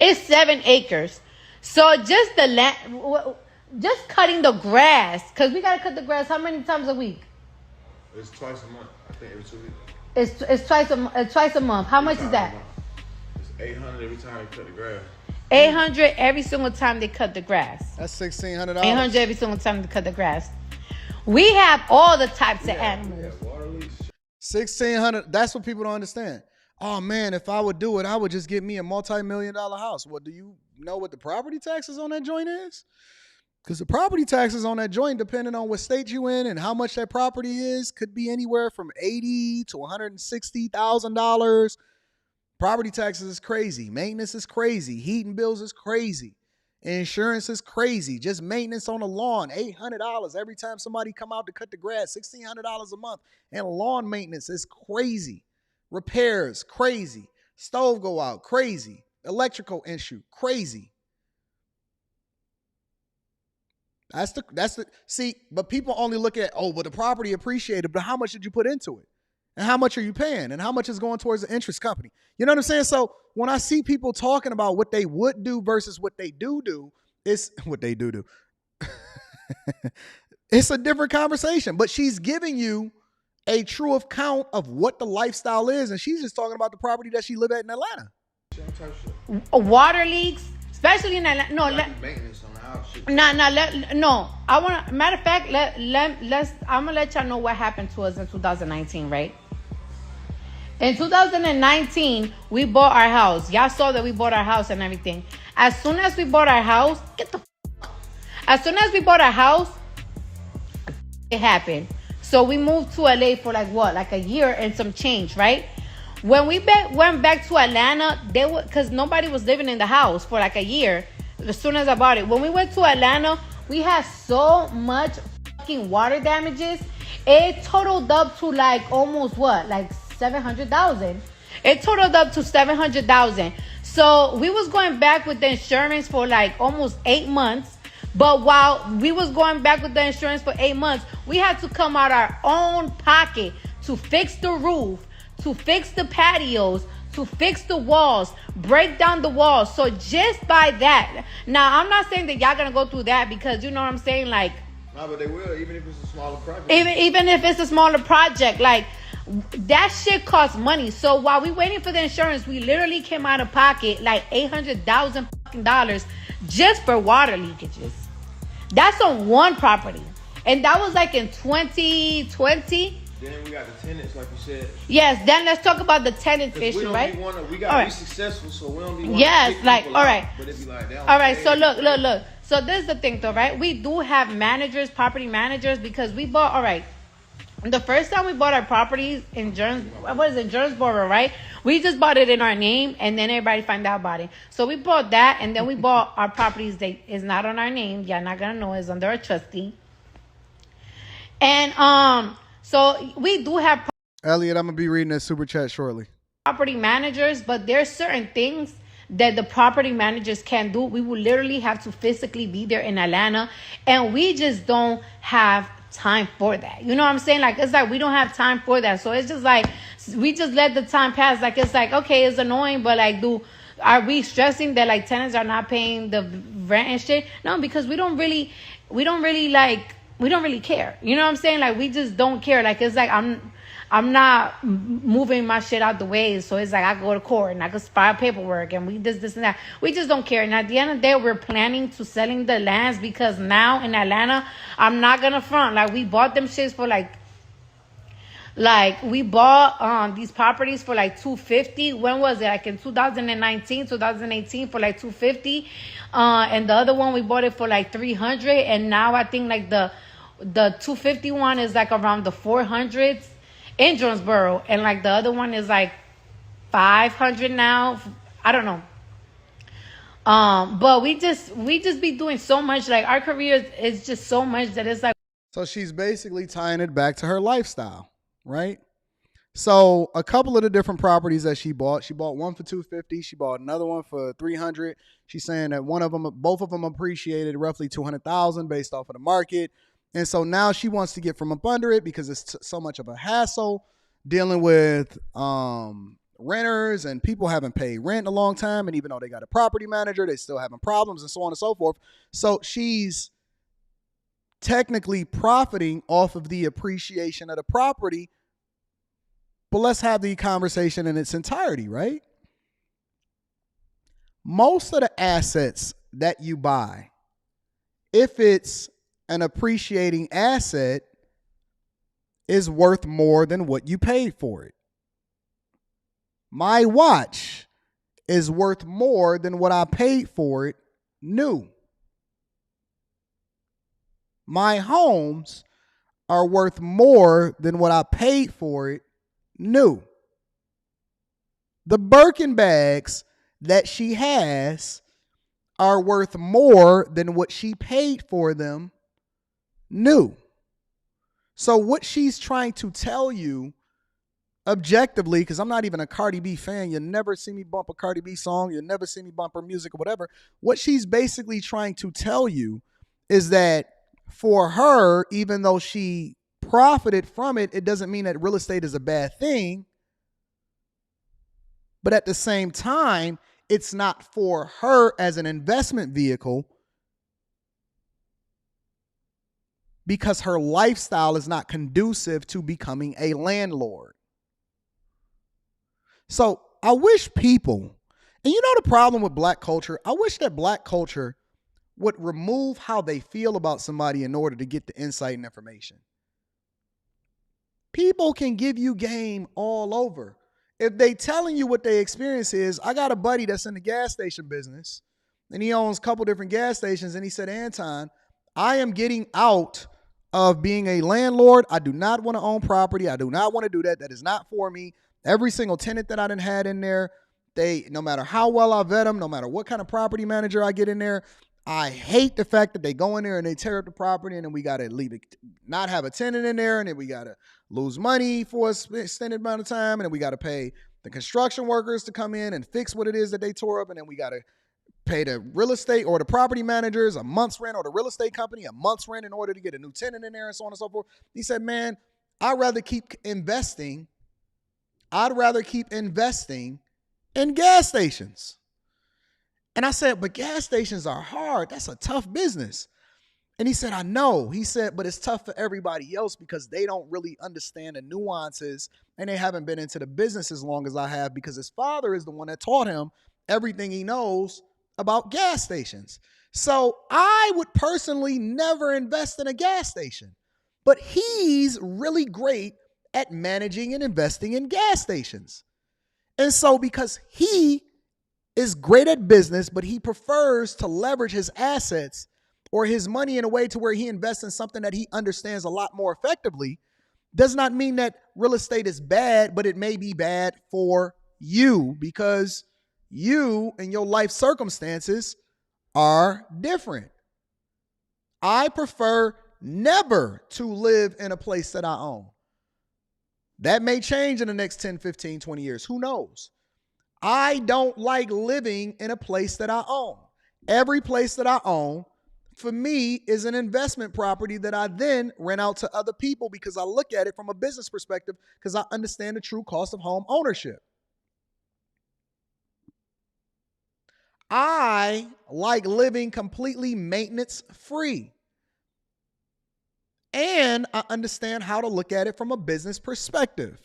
It's 7 acres. So just the land, just cutting the grass, because we gotta cut the grass how many times a week? It's twice a month. I think every 2 weeks. It's twice a month. How much is that? It's 800 every time you cut the grass. 800 every single time they cut the grass. That's $1,600. 800 every single time they cut the grass. We have all the types of animals. Yeah, water leaks. $1,600. That's what people don't understand. Oh man, if I would do it, I would just get me a multi-million-dollar house. Well, do you know what the property taxes on that joint is? Because the property taxes on that joint, depending on what state you in and how much that property is, could be anywhere from $80,000 to $160,000. Property taxes is crazy. Maintenance is crazy. Heating bills is crazy. Insurance is crazy. Just maintenance on a lawn, $800 every time somebody come out to cut the grass, $1,600 a month. And lawn maintenance is crazy. Repairs, crazy. Stove go out, crazy. Electrical issue, crazy. That's the see, but people only look at, oh, but the property appreciated, but how much did you put into it? And how much are you paying? And how much is going towards the interest company? You know what I'm saying? So when I see people talking about what they would do versus what they do, it's what they do. It's a different conversation, but she's giving you a true account of what the lifestyle is. And she's just talking about the property that she live at in Atlanta. Water leaks, especially in Atlanta. No, Maintenance on the house. I want to, matter of fact, I'm going to let y'all know what happened to us in 2019, right? In 2019, we bought our house. Y'all saw that we bought our house and everything. As soon as we bought our house, as soon as we bought our house, it happened. So we moved to LA for like a year and some change, right? When we went back to Atlanta, because nobody was living in the house for like a year. As soon as I bought it, when we went to Atlanta, we had so much fucking water damages. It totaled up to like almost like 700,000. It totaled up to 700,000. So we was going back with the insurance for like almost 8 months. But while we was going back with the insurance for 8 months, we had to come out our own pocket to fix the roof, to fix the patios, to fix the walls, break down the walls. So just by that, now I'm not saying that y'all gonna go through that, because you know what I'm saying, like, no, but they will, even if it's a smaller project. Even if it's a smaller project, like, that shit costs money. So while we waiting for the insurance, we literally came out of pocket like $800,000 just for water leakages. That's on one property, and that was like in 2020. Then we got the tenants, like you said. Yes, then let's talk about the tenant issue, right? We gotta be successful, so we don't be wanting yes, to like, all right. But it be like that. All right, so look. So this is the thing though, right? We do have managers, property managers, because we bought, all right, the first time we bought our properties in Jonesboro, right? We just bought it in our name, and then everybody found out about it. So we bought that, and then we bought our properties that is not on our name. Y'all not gonna know, it's under a trustee. And so we do have Elliot, I'm gonna be reading that super chat shortly. Property managers, but there's certain things that the property managers can do. We will literally have to physically be there in Atlanta, and we just don't have time for that. You know what I'm saying? Like, it's like we don't have time for that. So it's just like we just let the time pass. Like, it's like, okay, it's annoying, but like, are we stressing that like tenants are not paying the rent and shit? No, because we don't really care. You know what I'm saying? Like, we just don't care. Like, it's like I'm not moving my shit out the way. So it's like I go to court and I could file paperwork and we this and that. We just don't care. And at the end of the day, we're planning to selling the lands, because now in Atlanta, I'm not going to front. Like, we bought them shits for like we bought these properties for like $250. When was it? Like in 2019, 2018 for like $250. And the other one, we bought it for like $300. And now I think like the $250 one is like around the $400s. in Jonesboro, and like the other one is like 500 now. I don't know. But we just be doing so much. Like our career is just so much that it's like. So she's basically tying it back to her lifestyle, right? So a couple of the different properties that she bought one for 250. She bought another one for 300. She's saying that both of them appreciated roughly 200,000 based off of the market. And so now she wants to get from up under it because it's so much of a hassle dealing with renters and people haven't paid rent in a long time. And even though they got a property manager, they still having problems and so on and so forth. So she's technically profiting off of the appreciation of the property. But let's have the conversation in its entirety, right? Most of the assets that you buy, if it's an appreciating asset, is worth more than what you paid for it. My watch is worth more than what I paid for it new. My homes are worth more than what I paid for it new. The Birkin bags that she has are worth more than what she paid for them new. So what she's trying to tell you objectively, because I'm not even a Cardi B fan, you'll never see me bump a Cardi B song, you'll never see me bump her music or whatever. What she's basically trying to tell you is that for her, even though she profited from it, it doesn't mean that real estate is a bad thing. But at the same time, it's not for her as an investment vehicle because her lifestyle is not conducive to becoming a landlord. So I wish people, and you know the problem with black culture, I wish that black culture would remove how they feel about somebody in order to get the insight and information. People can give you game all over. If they telling you what their experience is, I got a buddy that's in the gas station business, and he owns a couple different gas stations, and he said, Anton, I am getting out of being a landlord. I do not want to own property. I do not want to do that. That is not for me. Every single tenant that I done had in there, no matter how well I vet them, no matter what kind of property manager I get in there, I hate the fact that they go in there and they tear up the property and then we got to leave it, not have a tenant in there, and then we got to lose money for an extended amount of time, and then we got to pay the construction workers to come in and fix what it is that they tore up, and then we got to pay the real estate or the property managers a month's rent or the real estate company a month's rent in order to get a new tenant in there and so on and so forth. He said, man, I'd rather keep investing in gas stations. And I said, but gas stations are hard. That's a tough business. And he said, I know. He said, but it's tough for everybody else because they don't really understand the nuances and they haven't been into the business as long as I have because his father is the one that taught him everything he knows about gas stations. So I would personally never invest in a gas station, but he's really great at managing and investing in gas stations. And so because he is great at business, but he prefers to leverage his assets or his money in a way to where he invests in something that he understands a lot more effectively, does not mean that real estate is bad, but it may be bad for you because you and your life circumstances are different. I prefer never to live in a place that I own. That may change in the next 10, 15, 20 years. Who knows? I don't like living in a place that I own. Every place that I own, for me, is an investment property that I then rent out to other people because I look at it from a business perspective because I understand the true cost of home ownership. I like living completely maintenance free. And I understand how to look at it from a business perspective.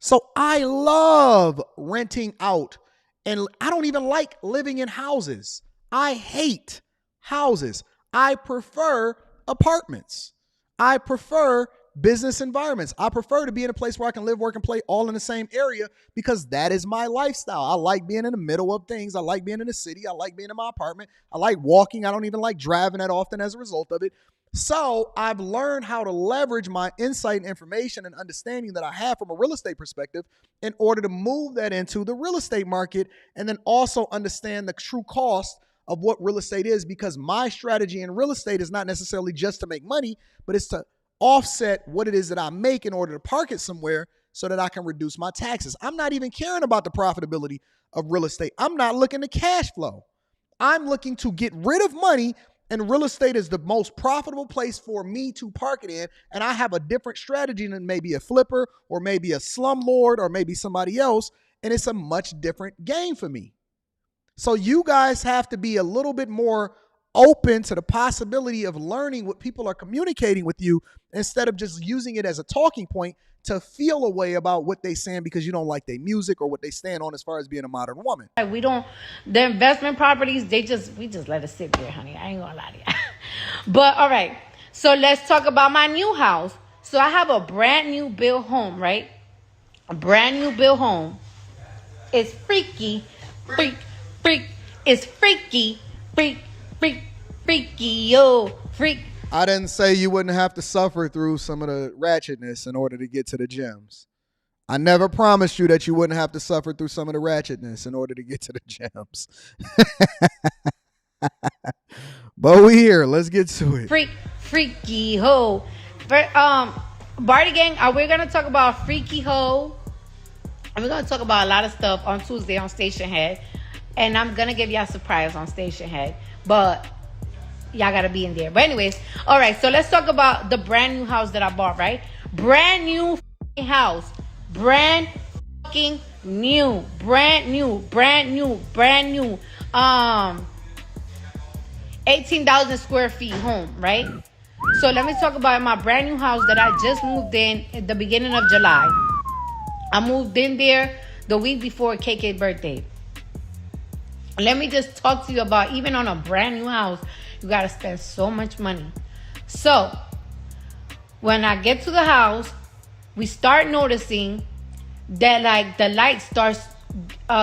So I love renting out, and I don't even like living in houses. I hate houses. I prefer apartments. I prefer business environments. I prefer to be in a place where I can live, work, and play all in the same area because that is my lifestyle. I like being in the middle of things. I like being in the city. I like being in my apartment. I like walking. I don't even like driving that often as a result of it. So I've learned how to leverage my insight and information and understanding that I have from a real estate perspective in order to move that into the real estate market, and then also understand the true cost of what real estate is, because my strategy in real estate is not necessarily just to make money, but it's to offset what it is that I make in order to park it somewhere so that I can reduce my taxes. I'm not even caring about the profitability of real estate. I'm not looking to cash flow. I'm looking to get rid of money, and real estate is the most profitable place for me to park it in. And I have a different strategy than maybe a flipper or maybe a slumlord or maybe somebody else. And it's a much different game for me. So you guys have to be a little bit more open to the possibility of learning what people are communicating with you, instead of just using it as a talking point to feel a way about what they saying because you don't like their music or what they stand on as far as being a modern woman. We don't, the investment properties, we just let it sit there, honey. I ain't gonna lie to you. But all right, so let's talk about my new house. So I have a brand new built home, right? A brand new built home. It's freaky, freak. It's freaky, freaky, yo, freak. I didn't say you wouldn't have to suffer through some of the ratchetness in order to get to the gems. I never promised you that you wouldn't have to suffer through some of the ratchetness in order to get to the gems. But we here. Let's get to it. Freaky hoe. Barty Gang, we're going to talk about Freaky hoe. And we're going to talk about a lot of stuff on Tuesday on Station Head. And I'm going to give y'all a surprise on Station Head. But y'all got to be in there. But anyways, all right. So let's talk about the brand new house that I bought, right? Brand new house. Brand fucking new. Brand new. 18,000 square feet home, right? So let me talk about my brand new house that I just moved in at the beginning of July. I moved in there the week before KK's birthday. Let me just talk to you about, even on a brand new house, you got to spend so much money. So when I get to the house, we start noticing that like the lights start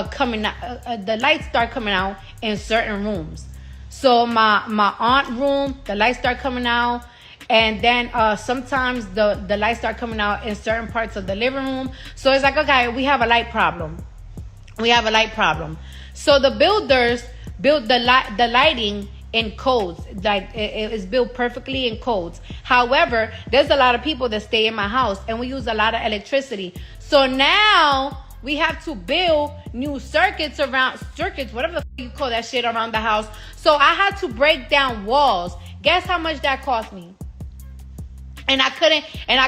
coming out in certain rooms. So my aunt room, the lights start coming out. And then sometimes the lights start coming out in certain parts of the living room. So it's like, okay, we have a light problem. So the builders built the lighting in codes. Like it is built perfectly in codes. However, there's a lot of people that stay in my house and we use a lot of electricity. So now we have to build new circuits, whatever the you call that shit, around the house. So I had to break down walls. Guess how much that cost me? And I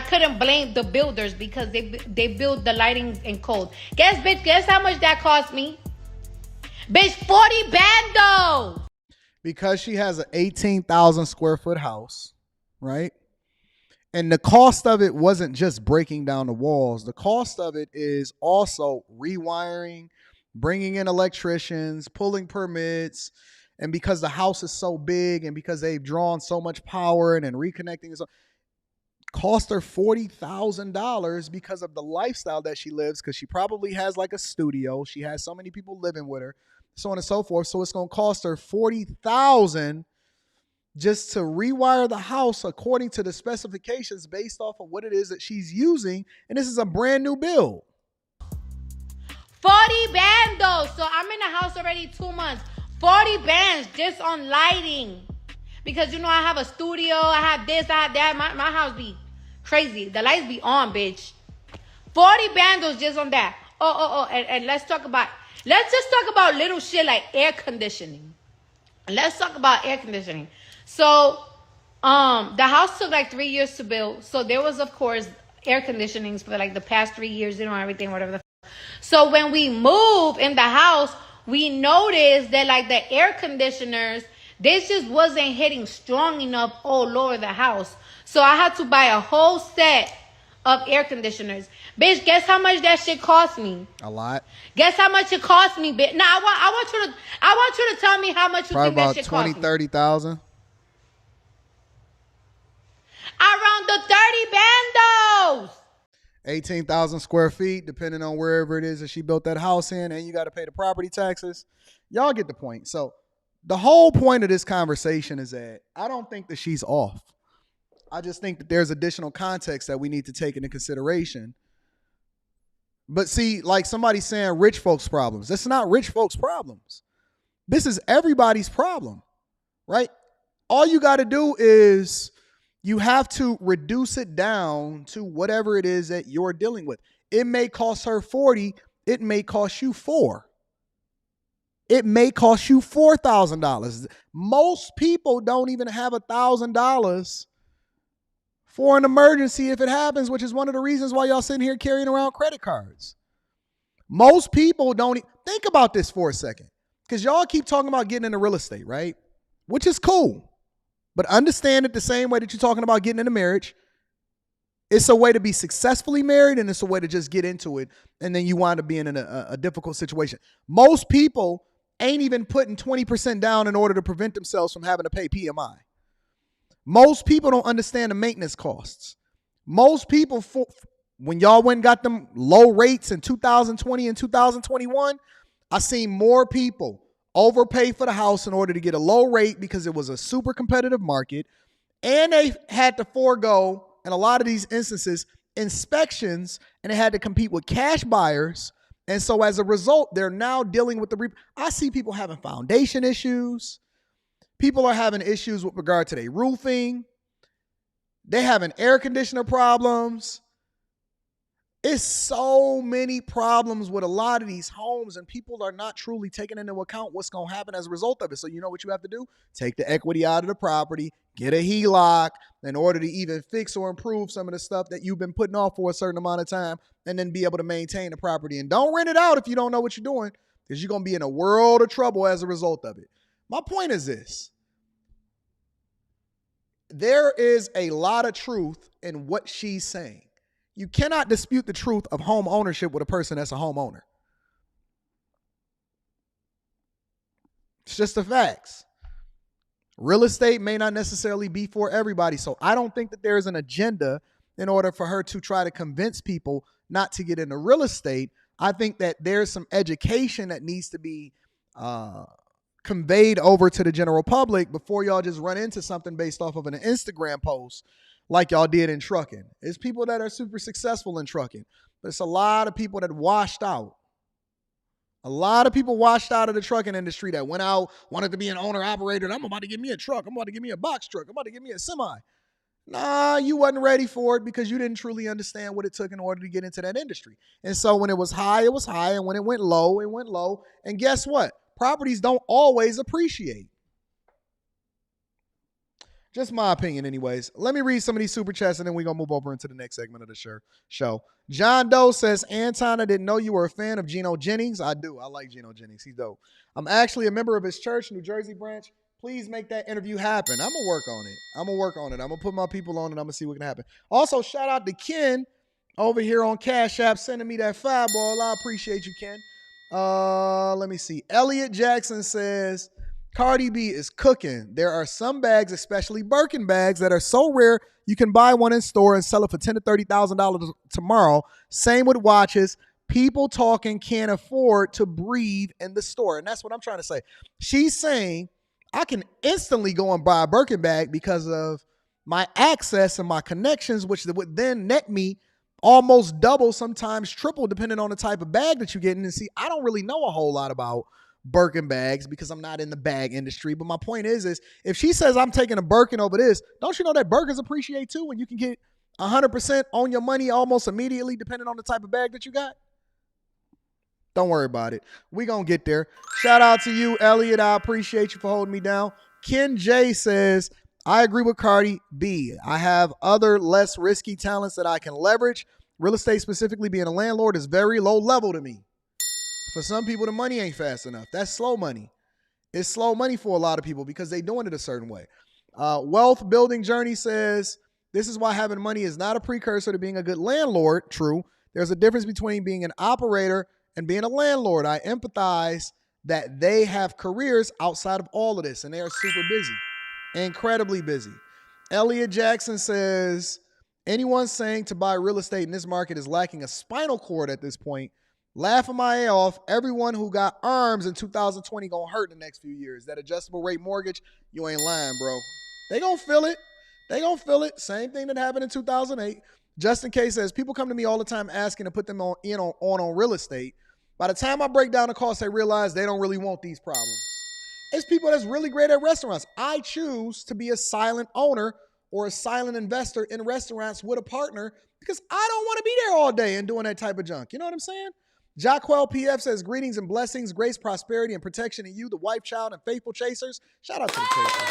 couldn't blame the builders because they build the lighting in code. Guess how much that cost me? Bitch, 40 bandos. Because she has an 18,000 square foot house, right? And the cost of it wasn't just breaking down the walls. The cost of it is also rewiring, bringing in electricians, pulling permits. And because the house is so big and because they've drawn so much power and then reconnecting, so cost her $40,000 because of the lifestyle that she lives, because she probably has like a studio. She has so many people living with her, so on and so forth. So it's going to cost her $40,000 just to rewire the house according to the specifications based off of what it is that she's using. And this is a brand new build. 40 bandos. So I'm in the house already 2 months. 40 bands just on lighting. Because, you know, I have a studio. I have this, I have that. My house be crazy. The lights be on, bitch. 40 bandos just on that. And let's just talk about little shit like air conditioning. Let's talk about air conditioning. So, the house took like 3 years to build. So there was, of course, air conditionings for like the past 3 years, you know, everything, whatever the So when we moved in the house, we noticed that like the air conditioners, this just wasn't hitting strong enough all over the house. So I had to buy a whole set of air conditioners. Bitch, guess how much that shit cost me? A lot. Guess how much it cost me, bitch? Now I want you to tell me how much you Probably think that about shit 20, cost me. 30,000. Around the 30 bandos. 18,000 square feet, depending on wherever it is that she built that house in, and you got to pay the property taxes. Y'all get the point. So the whole point of this conversation is that I don't think that she's off. I just think that there's additional context that we need to take into consideration. But see, like somebody saying rich folks' problems. That's not rich folks' problems. This is everybody's problem, right? All you got to do is you have to reduce it down to whatever it is that you're dealing with. It may cost her 40. It may cost you $4. It may cost you $4,000. Most people don't even have $1,000 for an emergency if it happens, which is one of the reasons why y'all sitting here carrying around credit cards. Most people don't think about this for a second, because y'all keep talking about getting into real estate, right? Which is cool. But understand it the same way that you're talking about getting into marriage. It's a way to be successfully married, and it's a way to just get into it, and then you wind up being in a difficult situation. Most people ain't even putting 20% down in order to prevent themselves from having to pay PMI. Most people don't understand the maintenance costs. Most people, when y'all went and got them low rates in 2020 and 2021, I seen more people overpay for the house in order to get a low rate because it was a super competitive market, and they had to forego, in a lot of these instances, inspections, and they had to compete with cash buyers. And so as a result, they're now dealing with I see people having foundation issues. People are having issues with regard to their roofing. They having air conditioner problems. It's so many problems with a lot of these homes, and people are not truly taking into account what's going to happen as a result of it. So you know what you have to do? Take the equity out of the property, get a HELOC in order to even fix or improve some of the stuff that you've been putting off for a certain amount of time, and then be able to maintain the property. And don't rent it out if you don't know what you're doing, because you're going to be in a world of trouble as a result of it. My point is this. There is a lot of truth in what she's saying. You cannot dispute the truth of home ownership with a person that's a homeowner. It's just the facts. Real estate may not necessarily be for everybody. So I don't think that there's an agenda in order for her to try to convince people not to get into real estate. I think that there's some education that needs to be conveyed over to the general public before y'all just run into something based off of an Instagram post like y'all did in trucking. It's people that are super successful in trucking, but it's a lot of people that washed out. A lot of people washed out of the trucking industry that went out, wanted to be an owner operator. And I'm about to get me a truck. I'm about to get me a box truck. I'm about to get me a semi. Nah, you wasn't ready for it because you didn't truly understand what it took in order to get into that industry. And so when it was high, it was high. And when it went low, it went low. And guess what? Properties don't always appreciate. Just my opinion anyways. Let me read some of these super chats and then we're going to move over into the next segment of the show. John Doe says, Anton, I didn't know you were a fan of Geno Jennings. I do. I like Geno Jennings. He's dope. I'm actually a member of his church, New Jersey branch. Please make that interview happen. I'm going to work on it. I'm going to put my people on and I'm going to see what can happen. Also, shout out to Ken over here on Cash App sending me that fireball. I appreciate you, Ken. Let me see. Elliot Jackson says, Cardi B is cooking. There are some bags, especially Birkin bags, that are so rare you can buy one in store and sell it for $10,000 to $30,000 tomorrow. Same with watches. People talking can't afford to breathe in the store. And that's what I'm trying to say. She's saying I can instantly go and buy a Birkin bag because of my access and my connections, which would then net me almost double, sometimes triple, depending on the type of bag that you get. And see, I don't really know a whole lot about Birkin bags because I'm not in the bag industry. But my point is if she says I'm taking a Birkin over this, don't you know that Birkins appreciate too when you can get 100% on your money almost immediately depending on the type of bag that you got? Don't worry about it. We gonna get there. Shout out to you, Elliot. I appreciate you for holding me down. Ken J says, I agree with Cardi B. I have other less risky talents that I can leverage. Real estate, specifically being a landlord, is very low level to me. For some people, the money ain't fast enough. That's slow money. It's slow money for a lot of people because they're doing it a certain way. Wealth Building Journey says, this is why having money is not a precursor to being a good landlord. True. There's a difference between being an operator and being a landlord. I empathize that they have careers outside of all of this, and they are super busy, incredibly busy. Elliot Jackson says, anyone saying to buy real estate in this market is lacking a spinal cord at this point. Laughing my ass off. Everyone who got arms in 2020 gonna hurt in the next few years. That adjustable rate mortgage, you ain't lying, bro. They gonna feel it. They gonna feel it. Same thing that happened in 2008. Just in case says, people come to me all the time asking to put them on real estate. By the time I break down the cost, they realize they don't really want these problems. It's people that's really great at restaurants. I choose to be a silent owner or a silent investor in restaurants with a partner because I don't want to be there all day and doing that type of junk. You know what I'm saying? Jacquel PF says, greetings and blessings, grace, prosperity, and protection in you, the wife, child, and faithful chasers. Shout out to the chasers.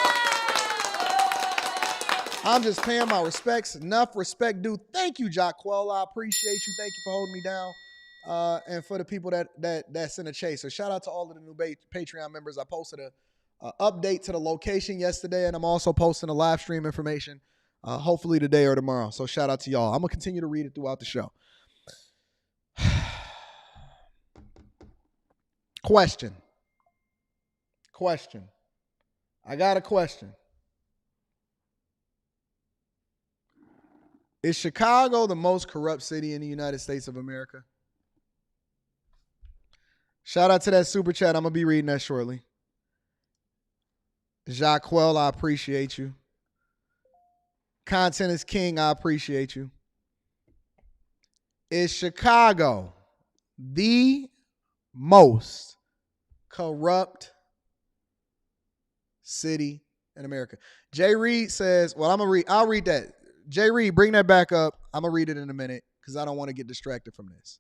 I'm just paying my respects. Enough respect due. Thank you, Jacquel. I appreciate you. Thank you for holding me down. And for the people that's in the chaser. Shout out to all of the new Patreon members. I posted a update to the location yesterday, and I'm also posting a live stream information hopefully today or tomorrow. So shout out to y'all. I'm going to continue to read it throughout the show. Question. I got a question. Is Chicago the most corrupt city in the United States of America? Shout out to that super chat. I'm going to be reading that shortly. Jacquel, I appreciate you. Content is king. I appreciate you. Is Chicago the most corrupt city in America? Jay Reed says, well, I'll read that. Jay Reed, bring that back up. I'm going to read it in a minute because I don't want to get distracted from this.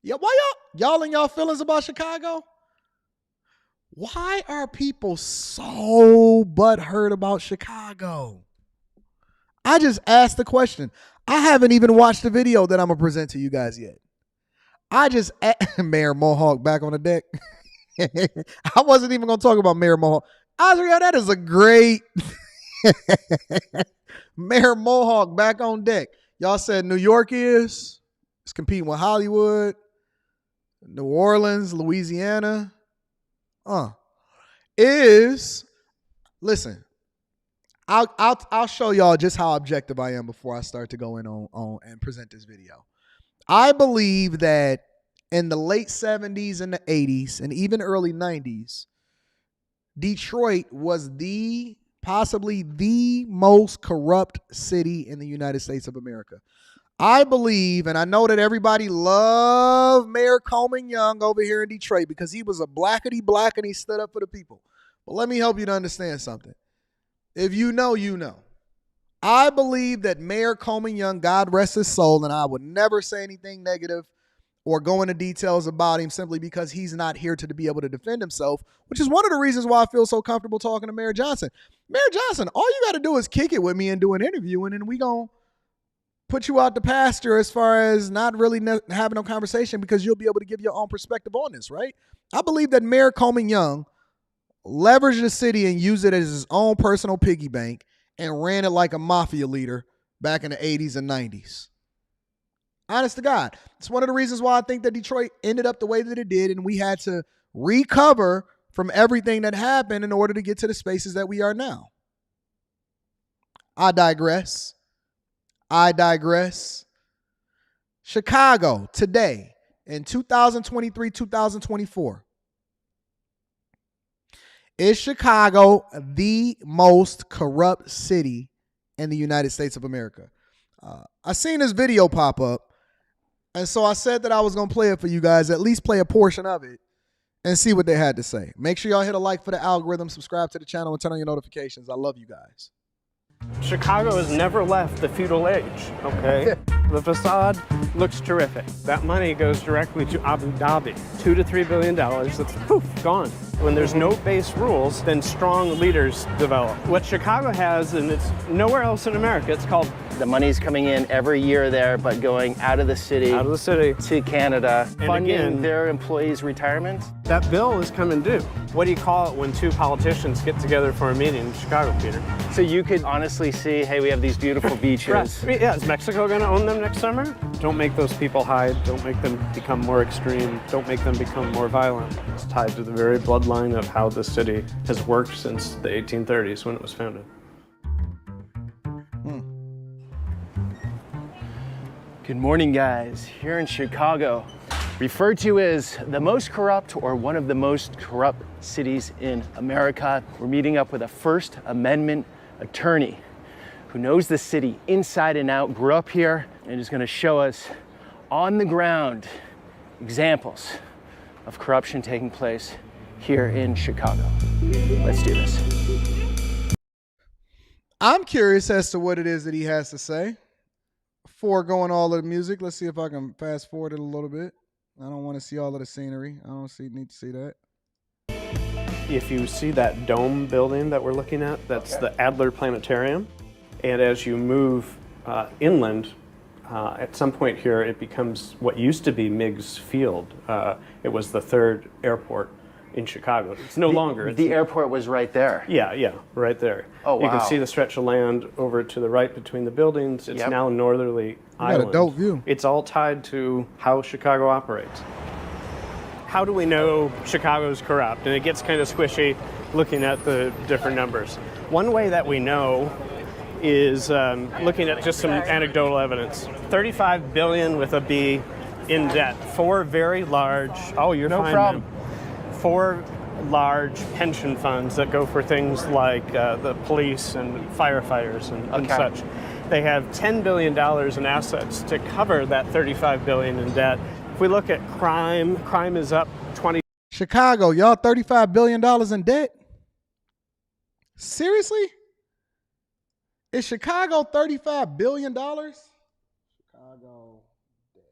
Yeah, why y'all in y'all feelings about Chicago? Why are people so butthurt about Chicago? I just asked the question. I haven't even watched the video that I'm going to present to you guys yet. Mayor Mohawk back on the deck. I wasn't even going to talk about Mayor Mohawk. Osrio, that is a great Mayor Mohawk back on deck. Y'all said New York is competing with Hollywood, New Orleans, Louisiana. Listen, I'll show y'all just how objective I am before I start to go in on and present this video. I believe that in the late 70s and the 80s and even early 90s, Detroit was possibly the most corrupt city in the United States of America. I believe, and I know that everybody loved Mayor Coleman Young over here in Detroit because he was a blackety black and he stood up for the people. But let me help you to understand something. If you know, you know. I believe that Mayor Coleman Young, God rest his soul, and I would never say anything negative or go into details about him simply because he's not here to be able to defend himself, which is one of the reasons why I feel so comfortable talking to Mayor Johnson. Mayor Johnson, all you got to do is kick it with me and do an interview, and then we going to put you out the pasture as far as not really having no conversation because you'll be able to give your own perspective on this, right? I believe that Mayor Coleman Young leveraged the city and used it as his own personal piggy bank and ran it like a mafia leader back in the 80s and 90s. Honest to God. It's one of the reasons why I think that Detroit ended up the way that it did, and we had to recover from everything that happened in order to get to the spaces that we are now. I digress. Chicago today in 2023, 2024. Is Chicago the most corrupt city in the United States of America? I seen this video pop up, and so I said that I was going to play it for you guys, at least play a portion of it, and see what they had to say. Make sure y'all hit a like for the algorithm, subscribe to the channel, and turn on your notifications. I love you guys. Chicago has never left the feudal age, okay? The facade looks terrific. That money goes directly to Abu Dhabi. $2 to $3 billion, that's poof, gone. When there's no base rules, then strong leaders develop. What Chicago has, and it's nowhere else in America, it's called... The money's coming in every year there, but going out of the city to Canada, and funding again, their employees' retirement. That bill is coming due. What do you call it when two politicians get together for a meeting in Chicago, Peter? So you could honestly see, hey, we have these beautiful beaches. Right. Yeah, is Mexico going to own them next summer? Don't make those people hide. Don't make them become more extreme. Don't make them become more violent. It's tied to the very bloodline of how this city has worked since the 1830s when it was founded. Good morning, guys. Here in Chicago, referred to as the most corrupt or one of the most corrupt cities in America. We're meeting up with a First Amendment attorney who knows the city inside and out, grew up here, and is gonna show us on the ground examples of corruption taking place here in Chicago. Let's do this. I'm curious as to what it is that he has to say. Foregoing all of the music, let's see if I can fast forward it a little bit. I don't want to see all of the scenery. I don't need to see that. If you see that dome building that we're looking at, that's the Adler Planetarium. And as you move inland, at some point here, it becomes what used to be Meigs Field. It was the third airport in Chicago. It's no longer. The airport was right there. Yeah, right there. Oh, wow. You can see the stretch of land over to the right between the buildings. It's now northerly island. Got a dope view. It's all tied to how Chicago operates. How do we know Chicago's corrupt? And it gets kind of squishy looking at the different numbers. One way that we know is looking at just some anecdotal evidence. 35 billion with a B in debt. Four very large, no problem. Man. 4 large pension funds that go for things like the police and firefighters and such. They have $10 billion in assets to cover that 35 billion in debt. If we look at crime is up 20. Chicago, y'all $35 billion in debt? Seriously? Is Chicago $35 billion? Chicago debt.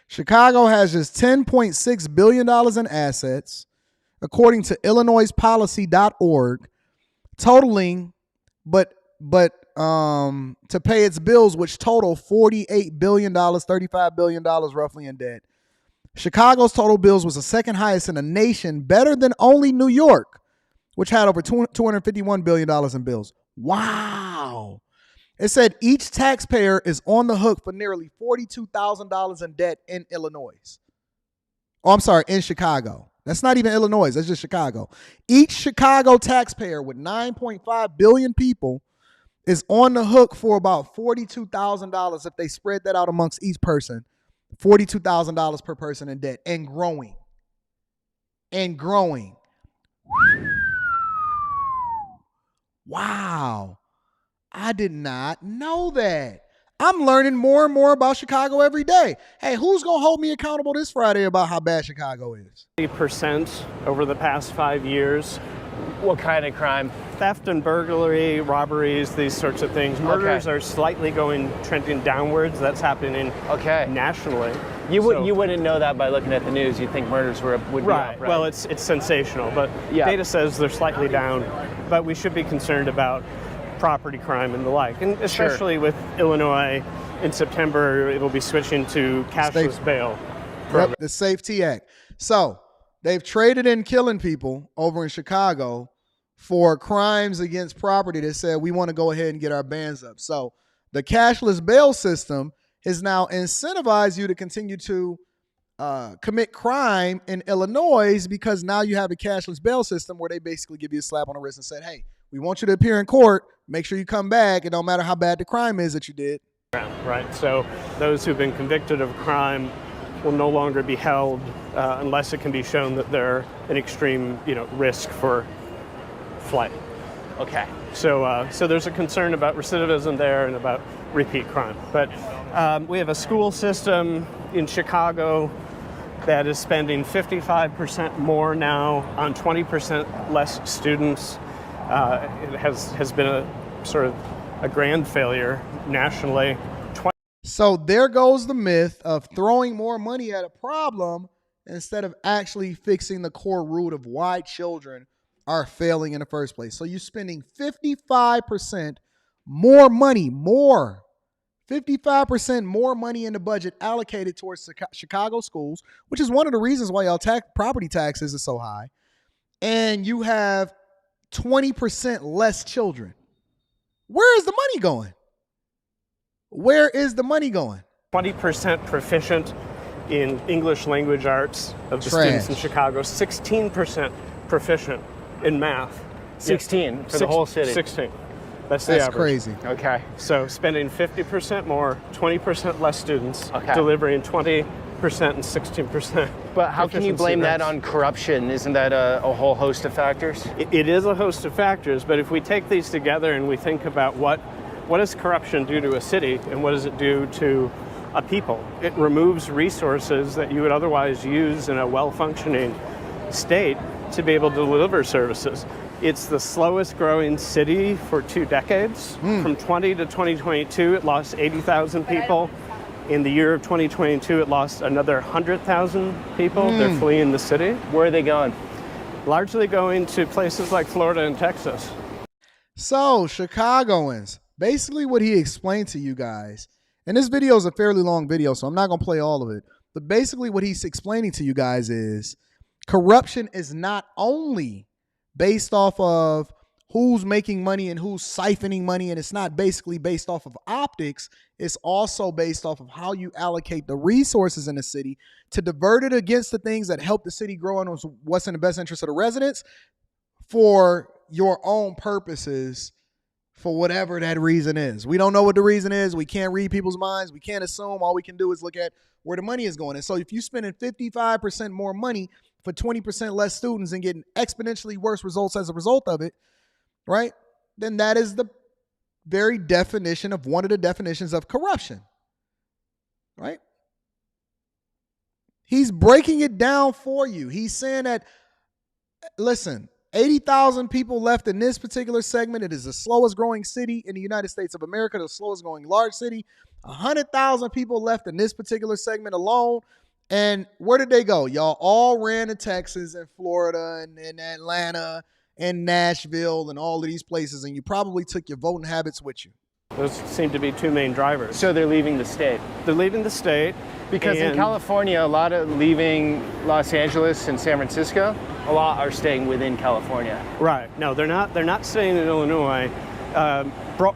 Chicago has just $10.6 billion in assets, according to IllinoisPolicy.org, totaling, but to pay its bills, which total $48 billion, $35 billion roughly in debt. Chicago's total bills was the second highest in the nation, better than only New York, which had over $251 billion in bills. Wow. It said each taxpayer is on the hook for nearly $42,000 in debt in Illinois. Oh, I'm sorry, in Chicago. That's not even Illinois. That's just Chicago. Each Chicago taxpayer with 9.5 billion people is on the hook for about $42,000 if they spread that out amongst each person. $42,000 per person in debt and growing. And growing. Wow. I did not know that. I'm learning more and more about Chicago every day. Hey, who's going to hold me accountable this Friday about how bad Chicago is? 30% over the past 5 years. What kind of crime? Theft and burglary, robberies, these sorts of things. Murders are slightly trending downwards. That's happening nationally. You wouldn't know that by looking at the news. You'd think murders would be up, right? Well, it's sensational, but data says they're slightly down. But we should be concerned about property crime and the like, and especially with Illinois. In September, it'll be switching to cashless bail. Yep, the Safety Act. So they've traded in killing people over in Chicago for crimes against property that said we want to go ahead and get our bans up. So the cashless bail system has now incentivized you to continue to commit crime in Illinois, because now you have a cashless bail system where they basically give you a slap on the wrist and said, hey, we want you to appear in court. Make sure you come back. It don't matter how bad the crime is that you did. Right. So those who've been convicted of crime will no longer be held unless it can be shown that they're an extreme, risk for flight. Okay. So there's a concern about recidivism there and about repeat crime. But we have a school system in Chicago that is spending 55% more now on 20% less students. It has been a sort of a grand failure nationally. So there goes the myth of throwing more money at a problem instead of actually fixing the core root of why children are failing in the first place. So you're spending 55% more money, 55% more money in the budget allocated towards Chicago schools, which is one of the reasons why y'all property taxes are so high. And you have 20% less children. Where is the money going? Where is the money going? 20% proficient in English language arts of the students in Chicago. 16% proficient in math. 16 for the whole city. 16. That's the That's average. crazy. Okay. So spending 50% more, 20% less students, Okay. delivering 20% and 16%. But how can you efficiency blame that rates. on corruption? Isn't that a whole host of factors? It is a host of factors, but if we take these together and we think about what does corruption do to a city and what does it do to a people? It removes resources that you would otherwise use in a well-functioning state to be able to deliver services. It's the slowest growing city for 2 decades. From 20 to 2022, it lost 80,000 people. In the year of 2022, it lost another 100,000 people. They're fleeing the city. Where are they going? Largely going to places like Florida and Texas. So, Chicagoans, basically what he explained to you guys, and this video is a fairly long video, so I'm not going to play all of it, but basically what he's explaining to you guys is corruption is not only based off of who's making money and who's siphoning money, and it's not basically based off of optics, it's also based off of how you allocate the resources in the city to divert it against the things that help the city grow and what's in the best interest of the residents for your own purposes, for whatever that reason is. We don't know what the reason is. We can't read people's minds. We can't assume. All we can do is look at where the money is going. And so if you're spending 55% more money for 20% less students and getting exponentially worse results as a result of it, right, then that is the very definition of one of the definitions of corruption, right? He's breaking it down for you. He's saying that, listen, 80,000 people left in this particular segment. It is the slowest growing city in the United States of America, the slowest growing large city. 100,000 people left in this particular segment alone. And where did they go? Y'all all ran to Texas and Florida and Atlanta and Nashville and all of these places, and you probably took your voting habits with you. Those seem to be 2 main drivers. So they're leaving the state. They're leaving the state. Because in California, a lot of leaving Los Angeles and San Francisco, a lot are staying within California. Right. No, they're not. They're not staying in Illinois.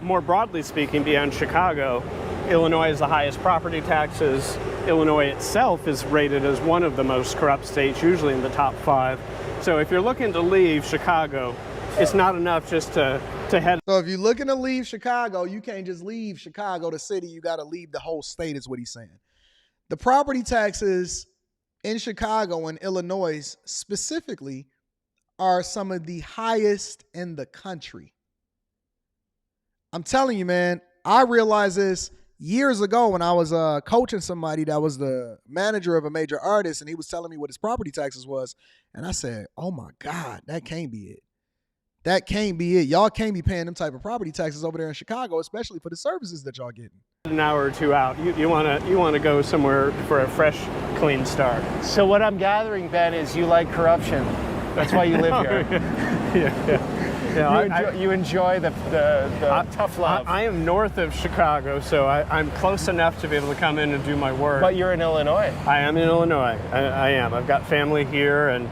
More broadly speaking, beyond Chicago, Illinois has the highest property taxes. Illinois itself is rated as one of the most corrupt states, usually in the top 5. So if you're looking to leave Chicago, it's not enough just to head. So if you're looking to leave Chicago, you can't just leave Chicago, the city. You got to leave the whole state, is what he's saying. The property taxes in Chicago and Illinois specifically are some of the highest in the country. I'm telling you, man, I realized this years ago when I was coaching somebody that was the manager of a major artist, and he was telling me what his property taxes was. And I said, oh my God, that can't be it. That can't be it. Y'all can't be paying them type of property taxes over there in Chicago, especially for the services that y'all getting. An hour or 2 out. You want to go somewhere for a fresh, clean start. So what I'm gathering, Ben, is you like corruption. That's why you live here. You enjoy the tough love. I am north of Chicago, so I'm close enough to be able to come in and do my work. But you're in Illinois. I am in Illinois. I am. I've got family here, and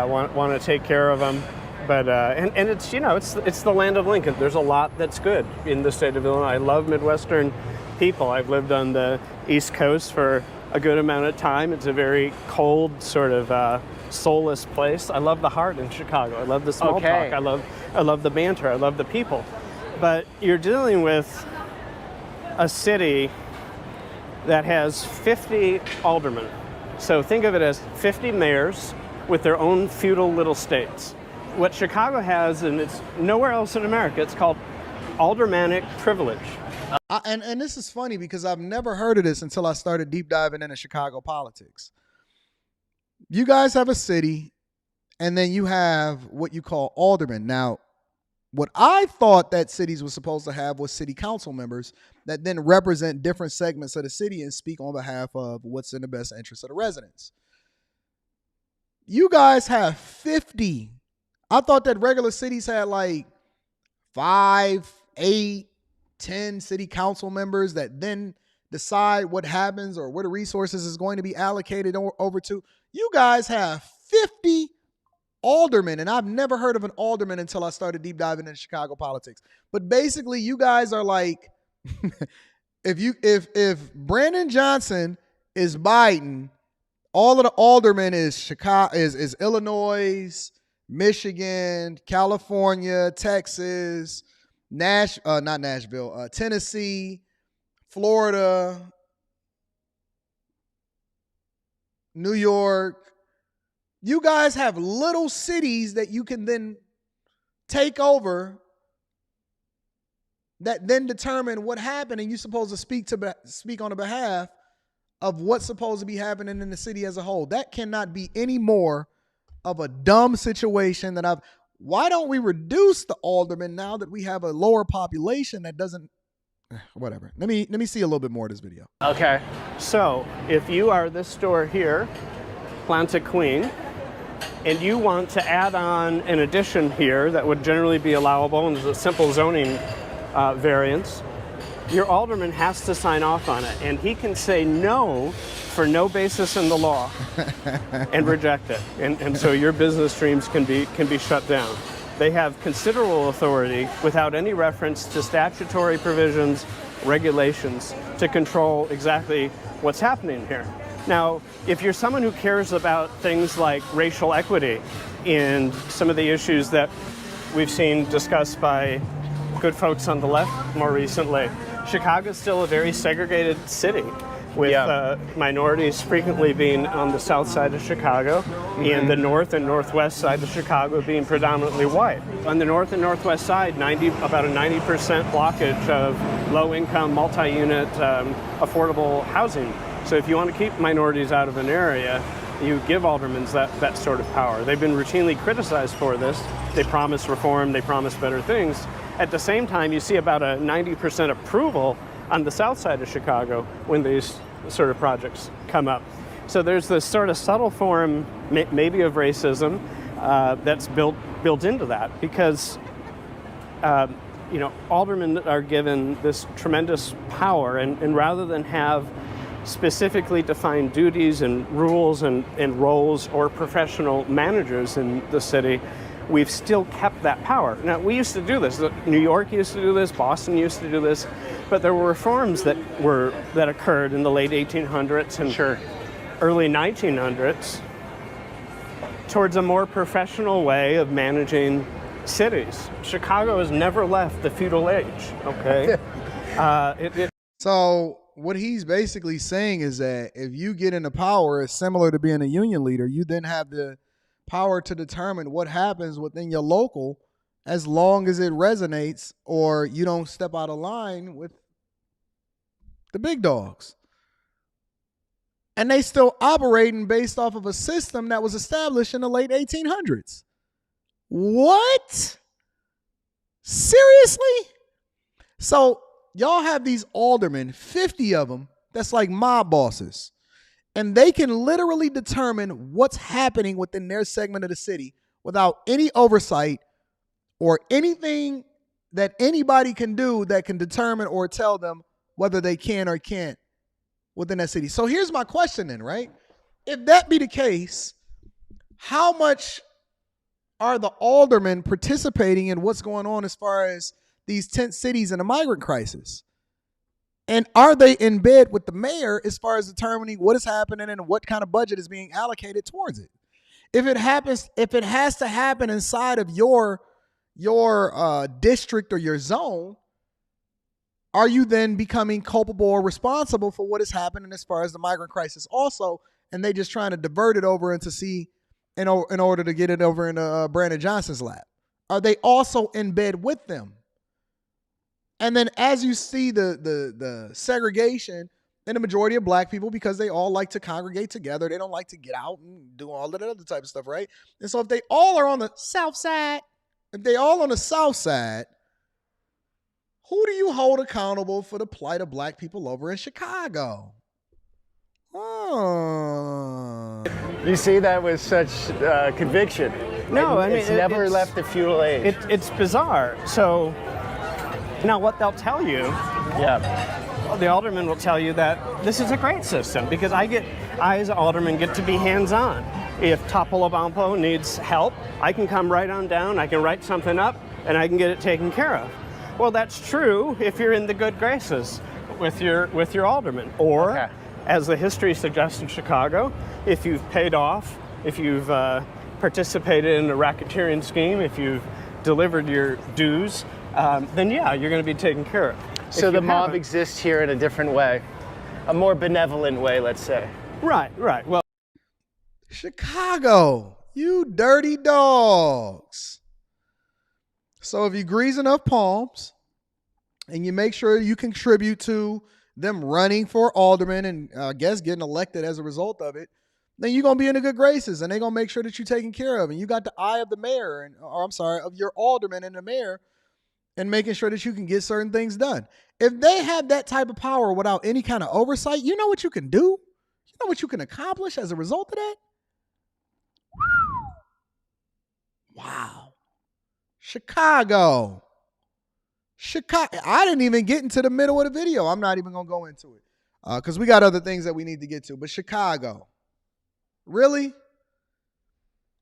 want to take care of them. But and it's it's the land of Lincoln. There's a lot that's good in the state of Illinois. I love Midwestern people. I've lived on the East Coast for a good amount of time. It's a very cold, sort of soulless place. I love the heart in Chicago. I love the small talk. I love the banter. I love the people. But you're dealing with a city that has 50 aldermen. So think of it as 50 mayors with their own feudal little states. What Chicago has, and it's nowhere else in America, it's called aldermanic privilege. And this is funny because I've never heard of this until I started deep diving into Chicago politics. You guys have a city, and then you have what you call aldermen. Now, what I thought that cities were supposed to have was city council members that then represent different segments of the city and speak on behalf of what's in the best interest of the residents. You guys have 50. I thought that regular cities had like 5, 8, 10 city council members that then decide what happens or where the resources is going to be allocated over to. You guys have 50 aldermen, and I've never heard of an alderman until I started deep diving into Chicago politics. But basically, you guys are like, if Brandon Johnson is Biden, all of the aldermen is Chicago, is Illinois, Michigan, California, Texas, not Nashville, Tennessee, Florida, New York. You guys have little cities that you can then take over that then determine what happened, and you're supposed to speak on the behalf of what's supposed to be happening in the city as a whole. That cannot be any more of a dumb situation that why don't we reduce the aldermen now that we have a lower population that doesn't, whatever. Let me see a little bit more of this video. Okay. So if you are this store here, Planta Queen, and you want to add on an addition here that would generally be allowable and is a simple zoning variance, your alderman has to sign off on it, and he can say no for no basis in the law and reject it. And so your business streams can be shut down. They have considerable authority without any reference to statutory provisions, regulations to control exactly what's happening here. Now, if you're someone who cares about things like racial equity and some of the issues that we've seen discussed by good folks on the left more recently, Chicago's still a very segregated city, with minorities frequently being on the south side of Chicago and the north and northwest side of Chicago being predominantly white. On the north and northwest side, about a 90% blockage of low-income, multi-unit, affordable housing. So if you want to keep minorities out of an area, you give aldermen that sort of power. They've been routinely criticized for this. They promise reform, they promise better things. At the same time, you see about a 90% approval on the south side of Chicago when these sort of projects come up. So there's this sort of subtle form, maybe of racism, that's built into that, because aldermen are given this tremendous power, and rather than have specifically defined duties and rules and roles or professional managers in the city, we've still kept that power. Now, we used to do this. New York used to do this. Boston used to do this. But there were reforms that occurred in the late 1800s and early 1900s towards a more professional way of managing cities. Chicago has never left the feudal age, okay? So what he's basically saying is that if you get into power, it's similar to being a union leader. You then have the power to determine what happens within your local, as long as it resonates or you don't step out of line with the big dogs. And they still operating based off of a system that was established in the late 1800s. What? Seriously? So y'all have these aldermen, 50 of them, that's like mob bosses. And they can literally determine what's happening within their segment of the city without any oversight or anything that anybody can do that can determine or tell them whether they can or can't within that city. So here's my question then, right? If that be the case, how much are the aldermen participating in what's going on as far as these tent cities and the migrant crisis? And are they in bed with the mayor as far as determining what is happening and what kind of budget is being allocated towards it? If it has to happen inside of your district or your zone, are you then becoming culpable or responsible for what is happening as far as the migrant crisis also? And they just trying to divert it over in order to get it over into Brandon Johnson's lap. Are they also in bed with them? And then as you see the segregation in the majority of black people, because they all like to congregate together, they don't like to get out and do all that other type of stuff, right? And so if they all are on the south side, who do you hold accountable for the plight of black people over in Chicago? Oh. You see that with such conviction. No, I mean, it's never left the feudal age. It's bizarre. So now what they'll tell you, the alderman will tell you that this is a great system because I as an alderman get to be hands-on. If Topolobampo needs help, I can come right on down, I can write something up, and I can get it taken care of. Well, that's true if you're in the good graces with your alderman. Or, as the history suggests in Chicago, if you've paid off, if you've participated in a racketeering scheme, if you've delivered your dues then yeah, you're going to be taken care of. So the mob exists here in a different way, a more benevolent way, let's say. Right. Well, Chicago, you dirty dogs. So if you grease enough palms and you make sure you contribute to them running for alderman and I guess getting elected as a result of it, then you're going to be in the good graces and they're going to make sure that you're taken care of. And you got the eye of the mayor, of your alderman and the mayor, and making sure that you can get certain things done. If they have that type of power without any kind of oversight, you know what you can do? You know what you can accomplish as a result of that? Wow. Chicago. I didn't even get into the middle of the video. I'm not even going to go into it because we got other things that we need to get to. But Chicago. Really?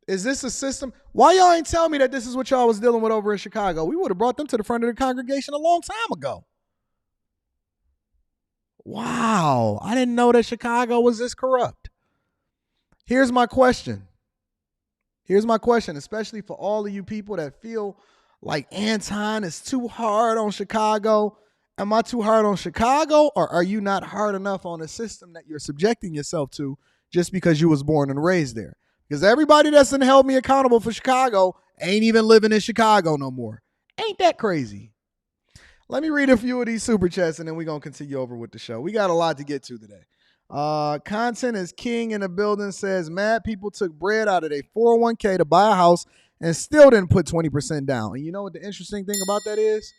Is this a system? Why y'all ain't tell me that this is what y'all was dealing with over in Chicago? We would have brought them to the front of the congregation a long time ago. Wow. I didn't know that Chicago was this corrupt. Here's my question, especially for all of you people that feel like Anton is too hard on Chicago. Am I too hard on Chicago, or are you not hard enough on the system that you're subjecting yourself to just because you was born and raised there? Because everybody that's held me accountable for Chicago ain't even living in Chicago no more. Ain't that crazy? Let me read a few of these super chats and then we're going to continue over with the show. We got a lot to get to today. Content is king in the building says mad people took bread out of their 401k to buy a house and still didn't put 20% down. And you know what the interesting thing about that is?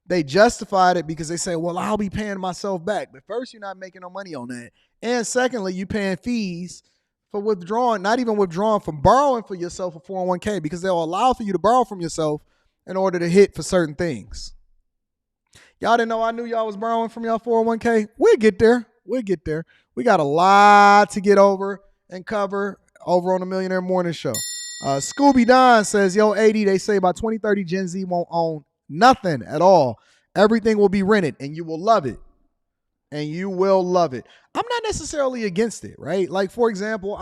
They justified it because they say, well, I'll be paying myself back. But first, you're not making no money on that. And secondly, you paying fees for withdrawing, not even withdrawing, from borrowing for yourself a 401k because they'll allow for you to borrow from yourself in order to hit for certain things. Y'all didn't know I knew y'all was borrowing from y'all 401k? We'll get there. We got a lot to get over and cover over on the Millionaire Morning Show. Scooby Don says, yo, 80, they say by 2030, Gen Z won't own nothing at all. Everything will be rented and you will love it. I'm not necessarily against it, right? Like, for example,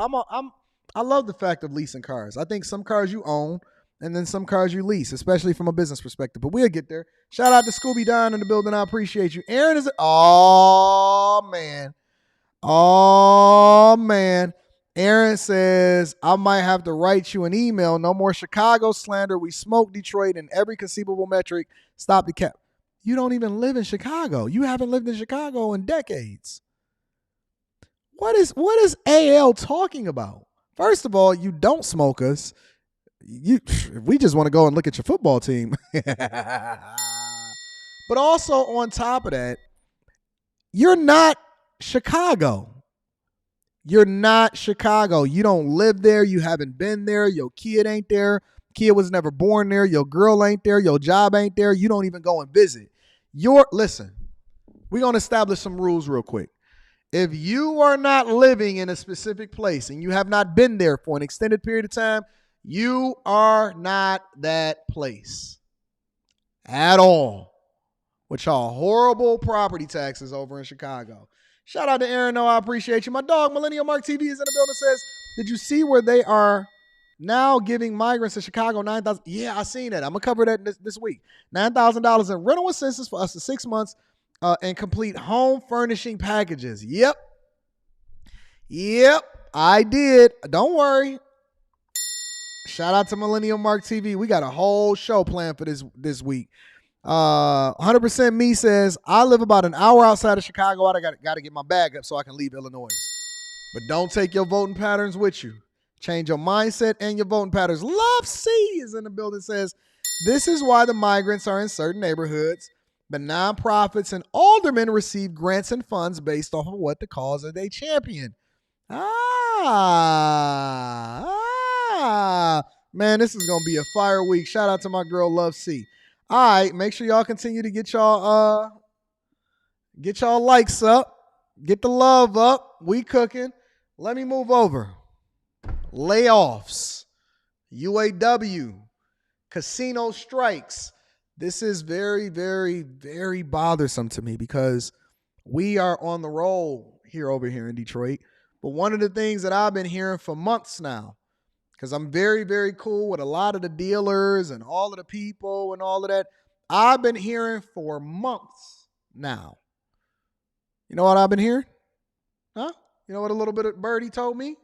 I love the fact of leasing cars. I think some cars you own and then some cars you lease, especially from a business perspective. But we'll get there. Shout out to Scooby Don in the building. I appreciate you. Aaron is, oh man. Aaron says, I might have to write you an email. No more Chicago slander. We smoke Detroit in every conceivable metric. Stop the cap. You don't even live in Chicago. You haven't lived in Chicago in decades. What is AL talking about? First of all, you don't smoke us. We just want to go and look at your football team. But also on top of that, you're not Chicago. You don't live there. You haven't been there. Your kid ain't there. Kid was never born there. Your girl ain't there. Your job ain't there. You don't even go and visit. Listen, we're going to establish some rules real quick. If you are not living in a specific place and you have not been there for an extended period of time, you are not that place at all. With y'all horrible property taxes over in Chicago. Shout out to Aaron. No, I appreciate you. My dog, Millennial Mark TV, is in the building. Says, did you see where they are now giving migrants in Chicago $9,000? Yeah, I seen that. I'm going to cover that this week. $9,000 in rental assistance for us to 6 months and complete home furnishing packages. Yep, I did. Don't worry. Shout out to Millennial Mark TV. We got a whole show planned for this week. 100% me says, I live about an hour outside of Chicago. I got to get my bag up so I can leave Illinois. But don't take your voting patterns with you. Change your mindset and your voting patterns. Love C is in the building. Says, this is why the migrants are in certain neighborhoods. The nonprofits and aldermen receive grants and funds based off of what the cause they champion. Man, this is going to be a fire week. Shout out to my girl, Love C. All right, make sure y'all continue to get y'all likes up, get the love up. We cooking. Let me move over. Layoffs, UAW, casino strikes. This is very, very, very bothersome to me because we are on the roll over here in Detroit. But one of the things that I've been hearing for months now, because I'm very, very cool with a lot of the dealers and all of the people and all of that, I've been hearing for months now. You know what I've been hearing? Huh? You know what a little bit of birdie told me?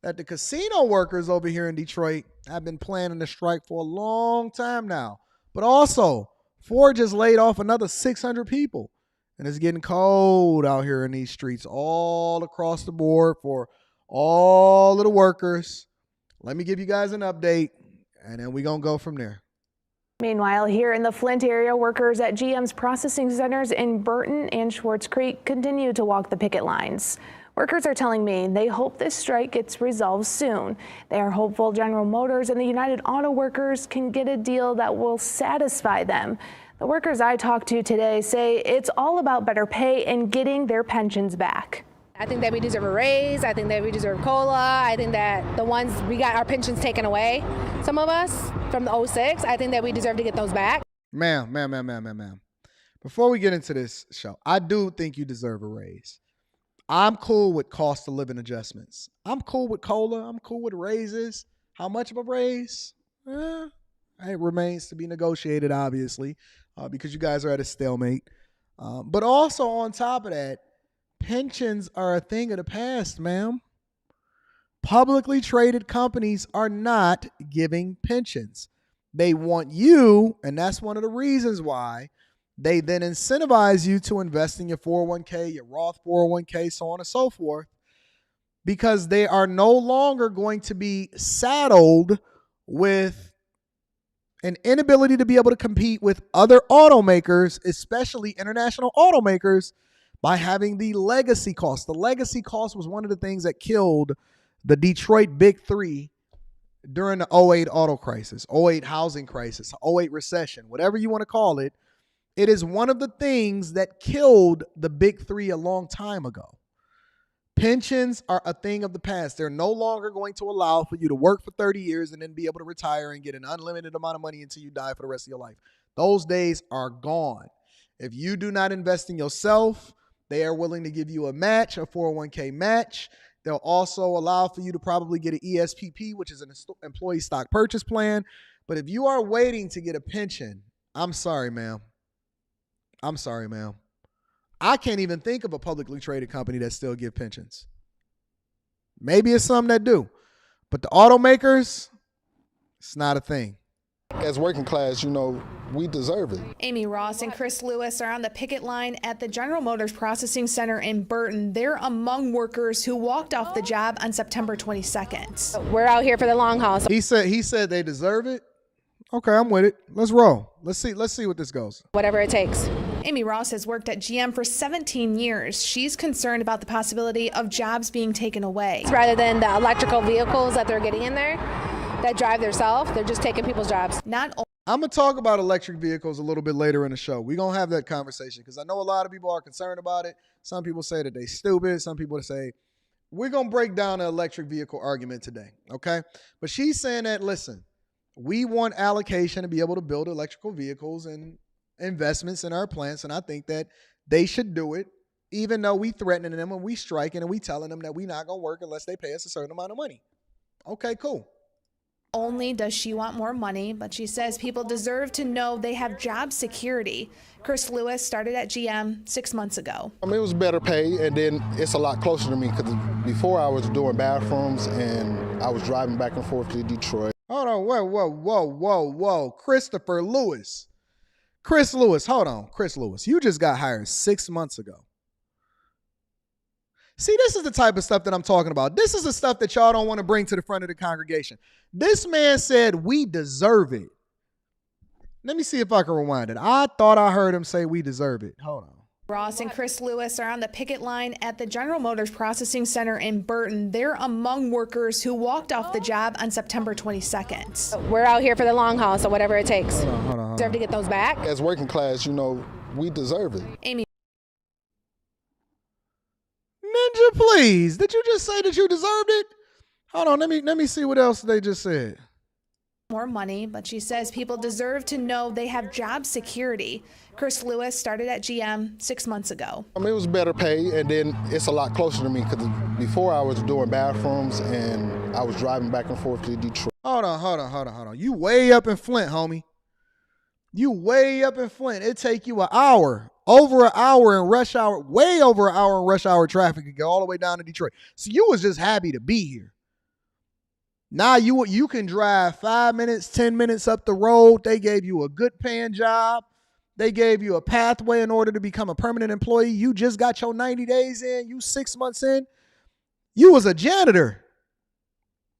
That the casino workers over here in Detroit have been planning to strike for a long time now. But also, Ford just laid off another 600 people. And it's getting cold out here in these streets all across the board for all of the workers. Let me give you guys an update, and then we're going to go from there. Meanwhile, here in the Flint area, workers at GM's processing centers in Burton and Schwartz Creek continue to walk the picket lines. Workers are telling me they hope this strike gets resolved soon. They are hopeful General Motors and the United Auto Workers can get a deal that will satisfy them. The workers I talked to today say it's all about better pay and getting their pensions back. I think that we deserve a raise. I think that we deserve COLA. I think that the ones we got our pensions taken away, some of us from the 06, I think that we deserve to get those back. Ma'am. Before we get into this show, I do think you deserve a raise. I'm cool with cost of living adjustments. I'm cool with COLA. I'm cool with raises. How much of a raise? It remains to be negotiated, obviously, because you guys are at a stalemate. But also on top of that, pensions are a thing of the past, ma'am. Publicly traded companies are not giving pensions. They want you, and that's one of the reasons why they then incentivize you to invest in your 401k, your Roth 401k, so on and so forth, because they are no longer going to be saddled with an inability to be able to compete with other automakers, especially international automakers, by having the legacy cost. The legacy cost was one of the things that killed the Detroit Big Three during the 08 auto crisis, 08 housing crisis, 08 recession, whatever you want to call it. It is one of the things that killed the Big Three a long time ago. Pensions are a thing of the past. They're no longer going to allow for you to work for 30 years and then be able to retire and get an unlimited amount of money until you die for the rest of your life. Those days are gone. If you do not invest in yourself, they are willing to give you a match, a 401k match. They'll also allow for you to probably get an ESPP, which is an employee stock purchase plan. But if you are waiting to get a pension, I'm sorry, ma'am. I can't even think of a publicly traded company that still give pensions. Maybe it's some that do. But the automakers, it's not a thing. As working class, we deserve it. Amy Ross and Chris Lewis are on the picket line at the General Motors Processing Center in Burton. They're among workers who walked off the job on September 22nd. We're out here for the long haul. He said they deserve it. Okay, I'm with it. Let's roll. Let's see what this goes. Whatever it takes. Amy Ross has worked at GM for 17 years. She's concerned about the possibility of jobs being taken away. Rather than the electrical vehicles that they're getting in there that drive themselves, they're just taking people's jobs. I'm going to talk about electric vehicles a little bit later in the show. We're going to have that conversation because I know a lot of people are concerned about it. Some people say that they're stupid. Some people say, we're going to break down the electric vehicle argument today, okay? But she's saying that, listen, we want allocation to be able to build electrical vehicles and investments in our plants, and I think that they should do it, even though we threatening them and we striking and we telling them that we're not going to work unless they pay us a certain amount of money. Okay, cool. Only does she want more money, but she says people deserve to know they have job security. Chris Lewis started at GM 6 months ago. It was better pay, and then it's a lot closer to me because before I was doing bathrooms and I was driving back and forth to Detroit. Hold on, whoa. Christopher Lewis. Chris Lewis, hold on. Chris Lewis, you just got hired 6 months ago. See, this is the type of stuff that I'm talking about. This is the stuff that y'all don't want to bring to the front of the congregation. This man said, we deserve it. Let me see if I can rewind it. I thought I heard him say we deserve it. Hold on. Ross and Chris Lewis are on the picket line at the General Motors Processing Center in Burton. They're among workers who walked off the job on September 22nd. We're out here for the long haul, so whatever it takes. Hold on. Deserve to get those back. As working class, we deserve it. Amy. Ninja, please. Did you just say that you deserved it? Hold on, let me see what else they just said. More money, but she says people deserve to know they have job security. Chris Lewis started at GM 6 months ago. It was better pay, and then it's a lot closer to me because before I was doing bathrooms and I was driving back and forth to Detroit. Hold on. You way up in Flint, homie. You way up in Flint. It take you an hour, over an hour in rush hour, way over an hour in rush hour traffic to go all the way down to Detroit. So you was just happy to be here. Now you can drive 5 minutes, 10 minutes up the road. They gave you a good paying job. They gave you a pathway in order to become a permanent employee. You just got your 90 days in. You 6 months in. You was a janitor.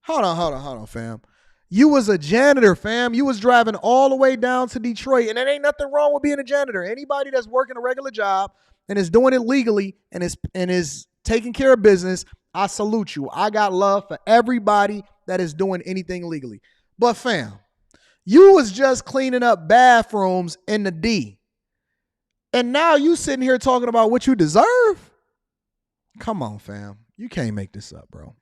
Hold on, fam. You was a janitor, fam. You was driving all the way down to Detroit, and there ain't nothing wrong with being a janitor. Anybody that's working a regular job and is doing it legally and is taking care of business, I salute you. I got love for everybody that is doing anything legally. But fam, you was just cleaning up bathrooms in the D. And now you sitting here talking about what you deserve? Come on, fam. You can't make this up, bro.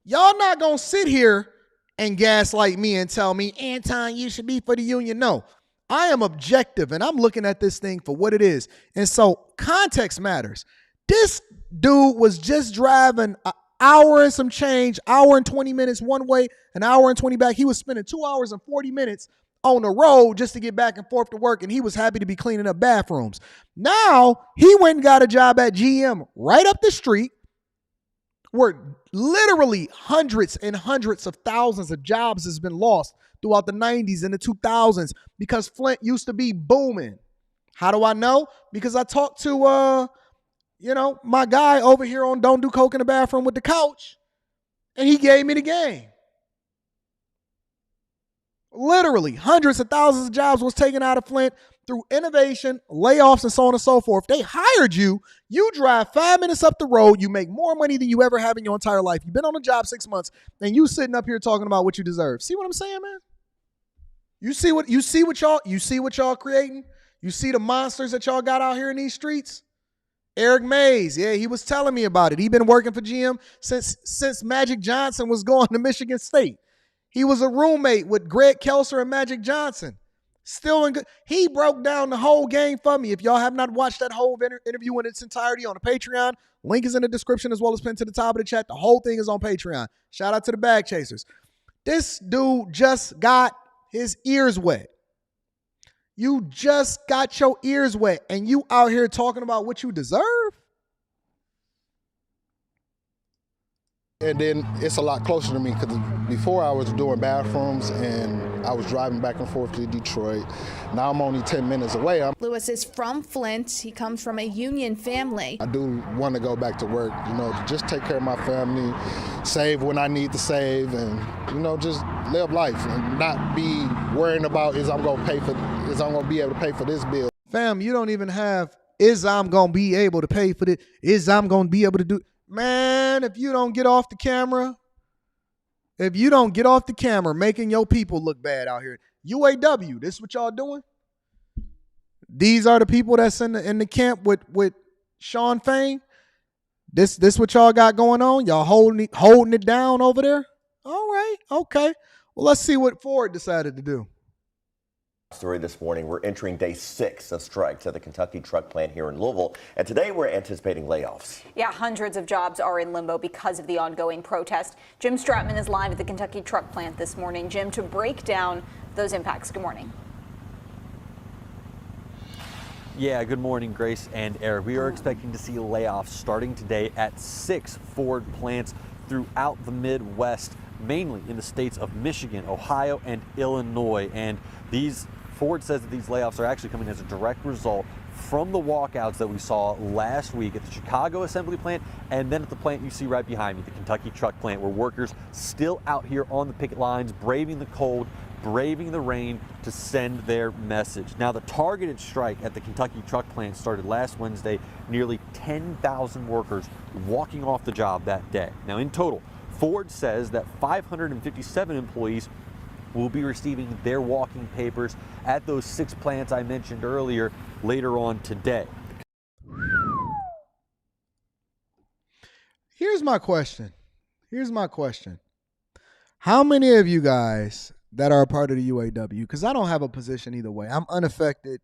Y'all not going to sit here and gaslight me and tell me, Anton, you should be for the union. No, I am objective and I'm looking at this thing for what it is. And so context matters. This dude was just driving an hour and some change, hour and 20 minutes one way, an hour and 20 back. He was spending 2 hours and 40 minutes on the road just to get back and forth to work, and he was happy to be cleaning up bathrooms. Now he went and got a job at GM right up the street, where literally hundreds and hundreds of thousands of jobs has been lost throughout the 90s and the 2000s because Flint used to be booming. How do I know? Because I talked to, my guy over here on Don't Do Coke in the Bathroom with the Couch, and he gave me the game. Literally hundreds of thousands of jobs was taken out of Flint through innovation, layoffs, and so on and so forth. They hired you. You drive 5 minutes up the road. You make more money than you ever have in your entire life. You've been on the job 6 months, and you sitting up here talking about what you deserve. See what I'm saying, man? You see what y'all creating? You see the monsters that y'all got out here in these streets? Eric Mays, yeah, he was telling me about it. He been working for GM since Magic Johnson was going to Michigan State. He was a roommate with Greg Kelser and Magic Johnson. Still in good. He broke down the whole game for me. If y'all have not watched that whole interview in its entirety on the Patreon, link is in the description as well as pinned to the top of the chat. The whole thing is on Patreon. Shout out to the Bag Chasers. This dude just got his ears wet. You just got your ears wet, and you out here talking about what you deserve? And then it's a lot closer to me because before I was doing bathrooms and I was driving back and forth to Detroit. Now I'm only 10 minutes away. Lewis is from Flint. He comes from a union family. I do want to go back to work, to just take care of my family, save when I need to save, and, just live life and not be worrying about is I'm going to be able to pay for this bill. Fam, you don't even have, is I'm going to be able to pay for this, is I'm going to be able to do. Man, if you don't get off the camera making your people look bad out here, UAW, this what y'all doing? These are the people that's in the camp with Sean Fain. This what y'all got going on? Y'all holding it down over there? All right, okay. Well, let's see what Ford decided to do. Story this morning, we're entering day 6 of strikes at the Kentucky truck plant here in Louisville, and today we're anticipating layoffs. Yeah, hundreds of jobs are in limbo because of the ongoing protest. Jim Stratman is live at the Kentucky truck plant this morning. Jim, to break down those impacts. Good morning. Yeah, good morning, Grace and Eric. We are expecting to see layoffs starting today at 6 Ford plants throughout the Midwest, mainly in the states of Michigan, Ohio, and Illinois. And Ford says that these layoffs are actually coming as a direct result from the walkouts that we saw last week at the Chicago assembly plant and then at the plant you see right behind me, the Kentucky truck plant, where workers still out here on the picket lines, braving the cold, braving the rain to send their message. Now, the targeted strike at the Kentucky truck plant started last Wednesday, nearly 10,000 workers walking off the job that day. Now, in total, Ford says that 557 employees will be receiving their walking papers at those 6 plants I mentioned earlier later on today. Here's my question. How many of you guys that are a part of the UAW, because I don't have a position either way, I'm unaffected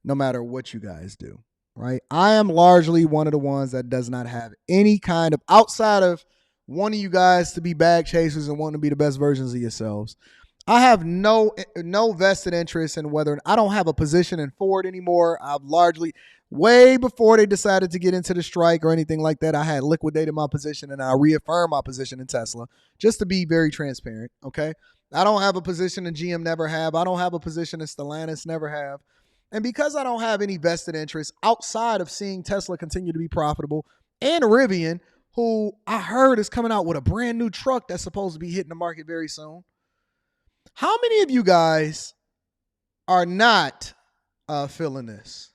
no matter what you guys do, right? I am largely one of the ones that does not have any kind of, outside of wanting you guys to be bag chasers and wanting to be the best versions of yourselves, I have no vested interest in whether I don't have a position in Ford anymore. I've largely, way before they decided to get into the strike or anything like that, I had liquidated my position and I reaffirmed my position in Tesla, just to be very transparent, okay? I don't have a position in GM, never have. I don't have a position in Stellantis, never have. And because I don't have any vested interest outside of seeing Tesla continue to be profitable, and Rivian, who I heard is coming out with a brand new truck that's supposed to be hitting the market very soon. How many of you guys are not feeling this?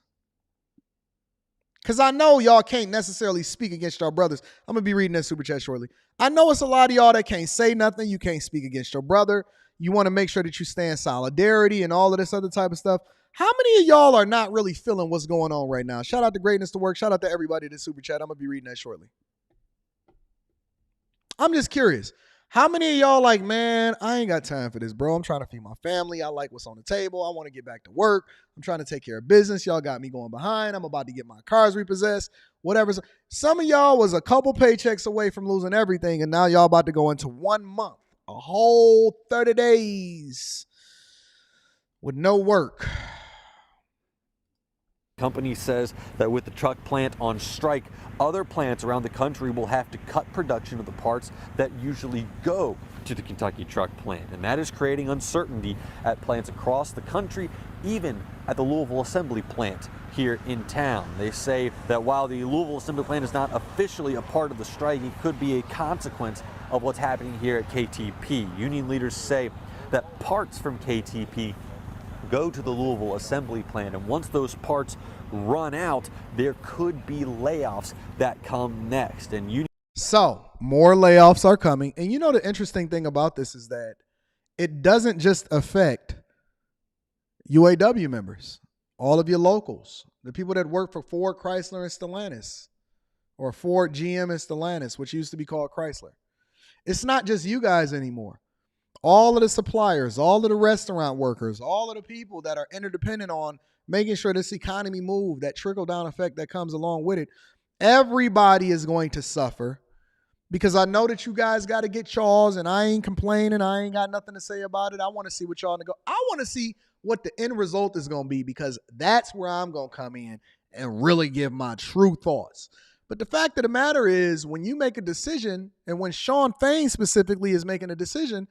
Because I know y'all can't necessarily speak against your brothers. I'm going to be reading that super chat shortly. I know it's a lot of y'all that can't say nothing. You can't speak against your brother. You want to make sure that you stay in solidarity and all of this other type of stuff. How many of y'all are not really feeling what's going on right now? Shout out to Greatness to Work. Shout out to everybody that super chat. I'm going to be reading that shortly. I'm just curious. How many of y'all like, man, I ain't got time for this, bro. I'm trying to feed my family. I like what's on the table. I want to get back to work. I'm trying to take care of business. Y'all got me going behind. I'm about to get my cars repossessed, whatever. Some of y'all was a couple paychecks away from losing everything, and now y'all about to go into 1 month, a whole 30 days with no work. Company says that with the truck plant on strike, other plants around the country will have to cut production of the parts that usually go to the Kentucky truck plant. And that is creating uncertainty at plants across the country, even at the Louisville assembly plant here in town. They say that while the Louisville assembly plant is not officially a part of the strike, it could be a consequence of what's happening here at KTP. Union leaders say that parts from KTP go to the Louisville assembly plant, and once those parts run out, there could be layoffs that come next. And so more layoffs are coming. And you know, the interesting thing about this is that it doesn't just affect UAW members, all of your locals, the people that work for Ford, Chrysler, and Stellantis, or Ford, GM, and Stellantis, which used to be called Chrysler. It's not just you guys anymore. All of the suppliers, all of the restaurant workers, all of the people that are interdependent on making sure this economy moves, that trickle-down effect that comes along with it, everybody is going to suffer, because I know that you guys got to get y'all's, and I ain't complaining. I ain't got nothing to say about it. I want to see what y'all go. I want to see what the end result is going to be, because that's where I'm going to come in and really give my true thoughts. But the fact of the matter is, when you make a decision, and when Sean Fain specifically is making a decision,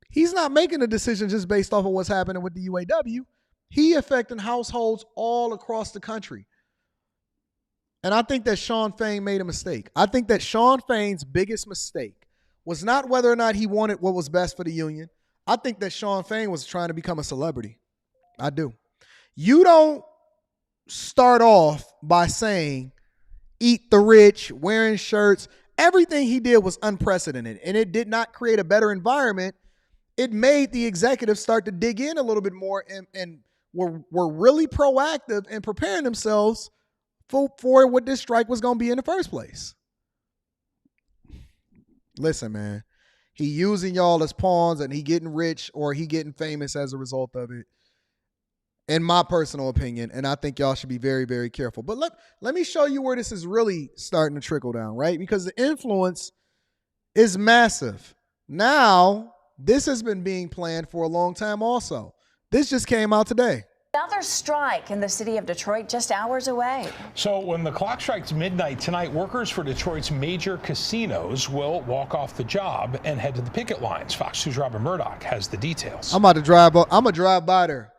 he's not making a decision just based off of what's happening with the UAW. He affecting households all across the country. And I think that Sean Fain made a mistake. I think that Sean Fain's biggest mistake was not whether or not he wanted what was best for the union. I think that Sean Fain was trying to become a celebrity. I do. You don't start off by saying, eat the rich, wearing shirts. Everything he did was unprecedented, and it did not create a better environment. It made the executives start to dig in a little bit more and were really proactive in preparing themselves for what this strike was going to be in the first place. Listen, man, he using y'all as pawns, and he getting rich or he getting famous as a result of it, in my personal opinion, and I think y'all should be very, very careful. But let me show you where this is really starting to trickle down, right? Because the influence is massive. Now, this has been being planned for a long time also. This just came out today. Another strike in the city of Detroit just hours away. So when the clock strikes midnight tonight, workers for Detroit's major casinos will walk off the job and head to the picket lines. Fox News' Robin Murdoch has the details. I'm going to drive by there.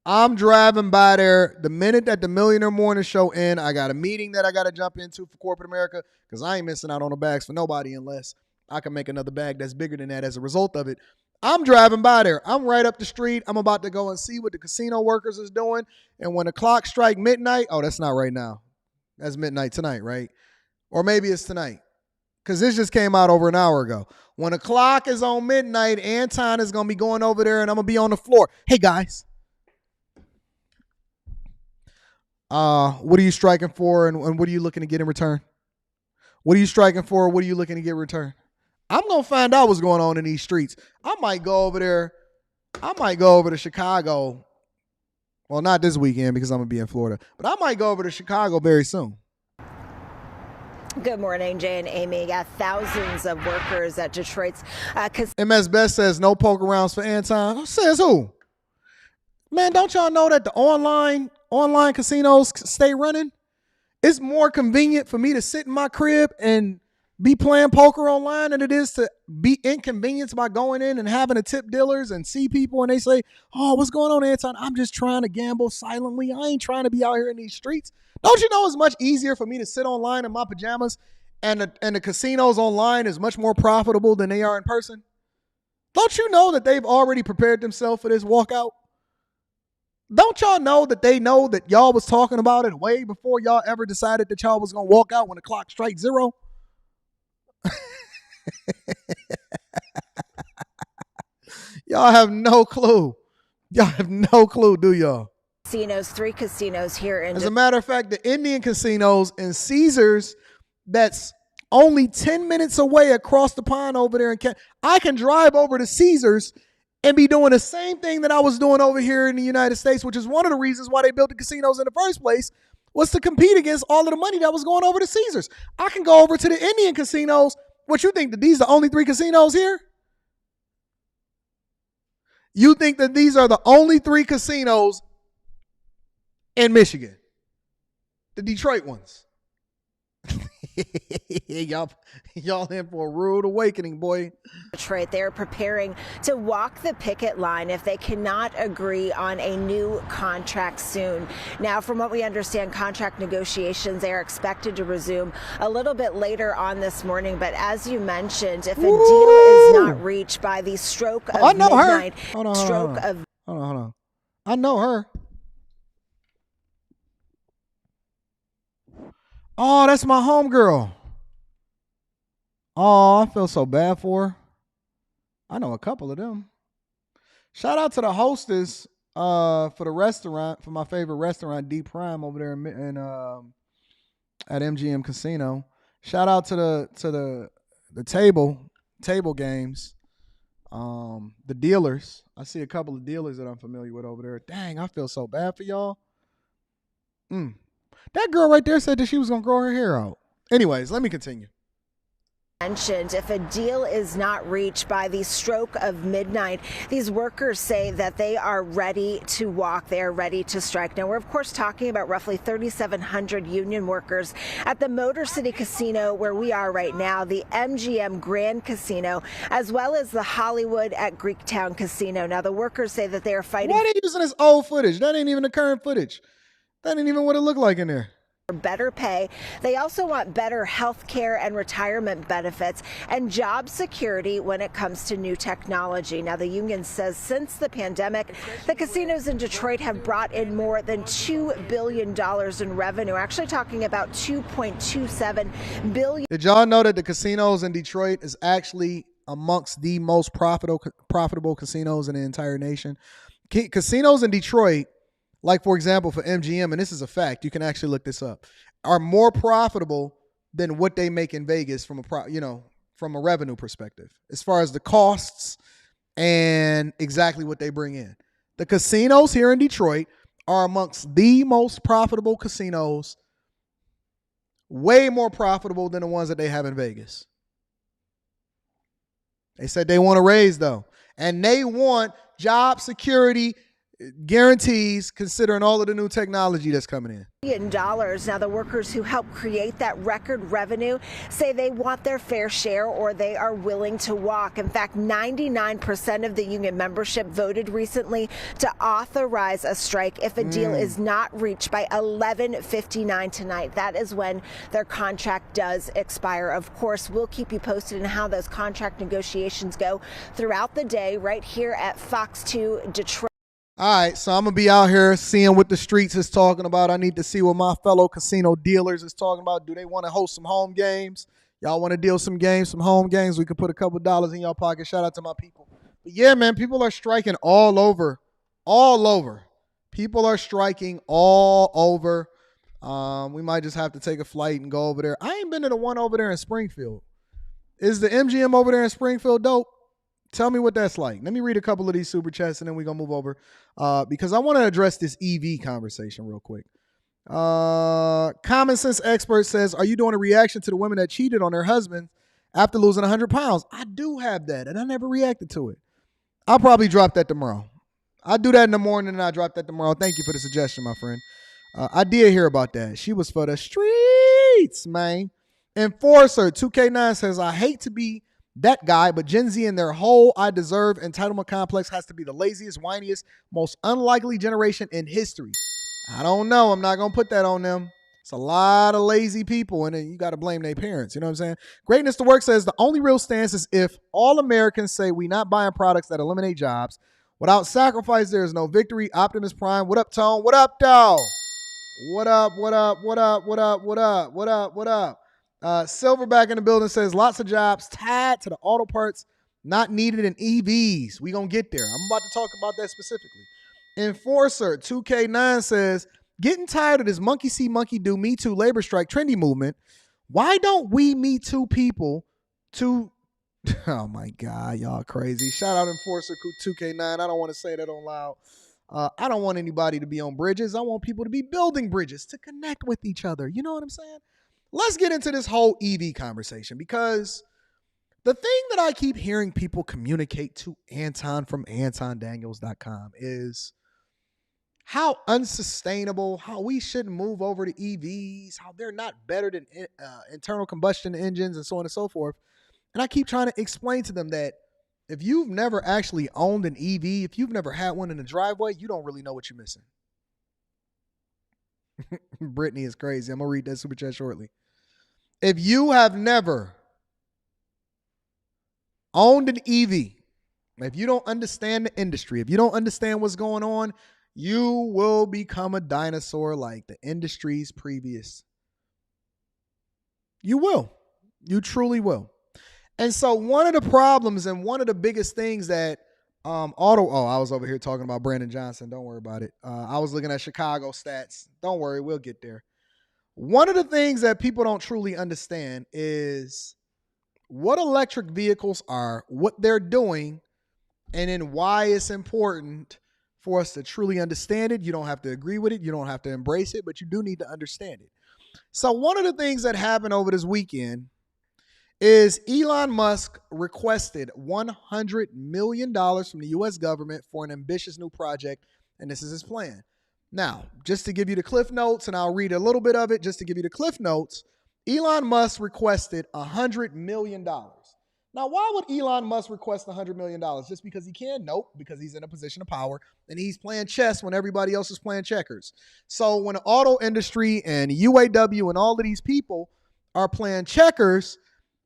I'm driving by there the minute that the Millionaire Morning Show ends. I got a meeting that I got to jump into for corporate America, because I ain't missing out on the bags for nobody unless I can make another bag that's bigger than that as a result of it. I'm driving by there. I'm right up the street. I'm about to go and see what the casino workers is doing. And when the clock strike midnight, oh, that's not right now. That's midnight tonight, right? Or maybe it's tonight, because this just came out over an hour ago. When the clock is on midnight, Anton is going to be going over there, and I'm going to be on the floor. Hey, guys. What are you striking for, and what are you looking to get in return? What are you striking for? What are you looking to get in return? I'm going to find out what's going on in these streets. I might go over there. I might go over to Chicago. Well, not this weekend because I'm going to be in Florida. But I might go over to Chicago very soon. Good morning, Jay and Amy. Thousands of workers at Detroit's MS Best says no poker rounds for Anton. Says who? Man, don't y'all know that the online casinos stay running? It's more convenient for me to sit in my crib and be playing poker online than it is to be inconvenienced by going in and having to tip dealers and see people and they say, oh, what's going on, Anton? I'm just trying to gamble silently. I ain't trying to be out here in these streets. Don't you know it's much easier for me to sit online in my pajamas and the casinos online is much more profitable than they are in person? Don't you know that they've already prepared themselves for this walkout? Don't y'all know that they know that y'all was talking about it way before y'all ever decided that y'all was going to walk out when the clock strikes 0? Y'all have no clue. Y'all have no clue, do y'all? Casinos, 3 casinos here in. As a matter of fact, the Indian casinos and Caesars, that's only 10 minutes away across the pond over there in I can drive over to Caesars and be doing the same thing that I was doing over here in the United States, which is one of the reasons why they built the casinos in the first place, was to compete against all of the money that was going over to Caesars. I can go over to the Indian casinos. What you think, that these are the only 3 casinos here? You think that these are the only 3 casinos in Michigan? The Detroit ones. Y'all in for a rude awakening, boy. Detroit, they're preparing to walk the picket line if they cannot agree on a new contract soon. Now, from what we understand, contract negotiations, they are expected to resume a little bit later on this morning. But as you mentioned, if a deal is not reached by the stroke of midnight, Hold on. I know her. Oh, that's my homegirl. Oh, I feel so bad for her. I know a couple of them. Shout out to the hostess for the restaurant, for my favorite restaurant, D Prime over there in at MGM Casino. Shout out to the table games. The dealers. I see a couple of dealers that I'm familiar with over there. Dang, I feel so bad for y'all. That girl right there said that she was going to grow her hair out. Anyways, let me continue. Mentioned, if a deal is not reached by the stroke of midnight, these workers say that they are ready to walk. They are ready to strike. Now, we're, of course, talking about roughly 3,700 union workers at the Motor City Casino where we are right now, the MGM Grand Casino, as well as the Hollywood at Greektown Casino. Now, the workers say that they are fighting. Why are they using this old footage? That ain't even the current footage. That ain't even what it looked like in there. Better pay. They also want better health care and retirement benefits and job security when it comes to new technology. Now, the union says since the pandemic, the casinos in Detroit have brought in more than $2 billion in revenue, actually talking about $2.27 billion. Did y'all know that the casinos in Detroit is actually amongst the most profitable casinos in the entire nation? Casinos in Detroit, like, for example, for MGM, and this is a fact, you can actually look this up, are more profitable than what they make in Vegas from a revenue perspective, as far as the costs and exactly what they bring in. The casinos here in Detroit are amongst the most profitable casinos, way more profitable than the ones that they have in Vegas. They said they want to raise, though, and they want job security guarantees, considering all of the new technology that's coming in. $1 Now, the workers who helped create that record revenue say they want their fair share or they are willing to walk. In fact, 99% of the union membership voted recently to authorize a strike if a deal is not reached by 11:59 tonight. That is when their contract does expire. Of course, we'll keep you posted on how those contract negotiations go throughout the day right here at Fox 2 Detroit. All right, so I'm going to be out here seeing what the streets is talking about. I need to see what my fellow casino dealers is talking about. Do they want to host some home games? Y'all want to deal some games, some home games? We could put a couple dollars in y'all pocket. Shout out to my people. But yeah, man, people are striking all over. All over. People are striking all over. We might just have to take a flight and go over there. I ain't been to the one over there in Springfield. Is the MGM over there in Springfield dope? Tell me what that's like. Let me read a couple of these super chats and then we're going to move over because I want to address this EV conversation real quick. Common sense expert says, are you doing a reaction to the women that cheated on their husband after losing 100 pounds? I do have that, and I never reacted to it. I'll probably drop that tomorrow. I'll do that in the morning, and I'll drop that tomorrow. Thank you for the suggestion, my friend. I did hear about that. She was for the streets, man. Enforcer 2K9 says, I hate to be that guy, but Gen Z and their whole I deserve entitlement complex has to be the laziest, whiniest, most unlikely generation in history. I don't know. I'm not going to put that on them. It's a lot of lazy people, and then you got to blame their parents. You know what I'm saying? Greatness to Work says, the only real stance is if all Americans say we not buying products that eliminate jobs. Without sacrifice, there is no victory. Optimus Prime. What up, Tone? What up, dog? What up, what up, what up, what up, what up, what up, what up? Silverback in the building says, lots of jobs tied to the auto parts not needed in EVs. We going to get there. I'm about to talk about that specifically. Enforcer 2K9 says, getting tired of this monkey see, monkey do, Me Too, labor strike, trendy movement. Why don't we Me Too people to... Oh, my God, y'all crazy. Shout out Enforcer 2K9. I don't want to say that on loud. I don't want anybody to be on bridges. I want people to be building bridges to connect with each other. You know what I'm saying? Let's get into this whole EV conversation, because the thing that I keep hearing people communicate to Anton from AntonDaniels.com is how unsustainable, how we shouldn't move over to EVs, how they're not better than internal combustion engines and so on and so forth. And I keep trying to explain to them that if you've never actually owned an EV, if you've never had one in the driveway, you don't really know what you're missing. Brittany is crazy. I'm going to read that super chat shortly. If you have never owned an EV, if you don't understand the industry, if you don't understand what's going on, you will become a dinosaur like the industries previous. You will. You truly will. And so one of the problems and one of the biggest things that I was over here talking about Brandon Johnson. Don't worry about it. I was looking at Chicago stats. Don't worry, we'll get there. One of the things that people don't truly understand is what electric vehicles are, what they're doing, and then why it's important for us to truly understand it. You don't have to agree with it. You don't have to embrace it, but you do need to understand it. So one of the things that happened over this weekend is Elon Musk requested $100 million from the U.S. government for an ambitious new project, and this is his plan. Now, just to give you the cliff notes, and I'll read a little bit of it, just to give you the cliff notes, Elon Musk requested $100 million. Now, why would Elon Musk request $100 million? Just because he can? Nope, because he's in a position of power, and he's playing chess when everybody else is playing checkers. So when the auto industry and UAW and all of these people are playing checkers,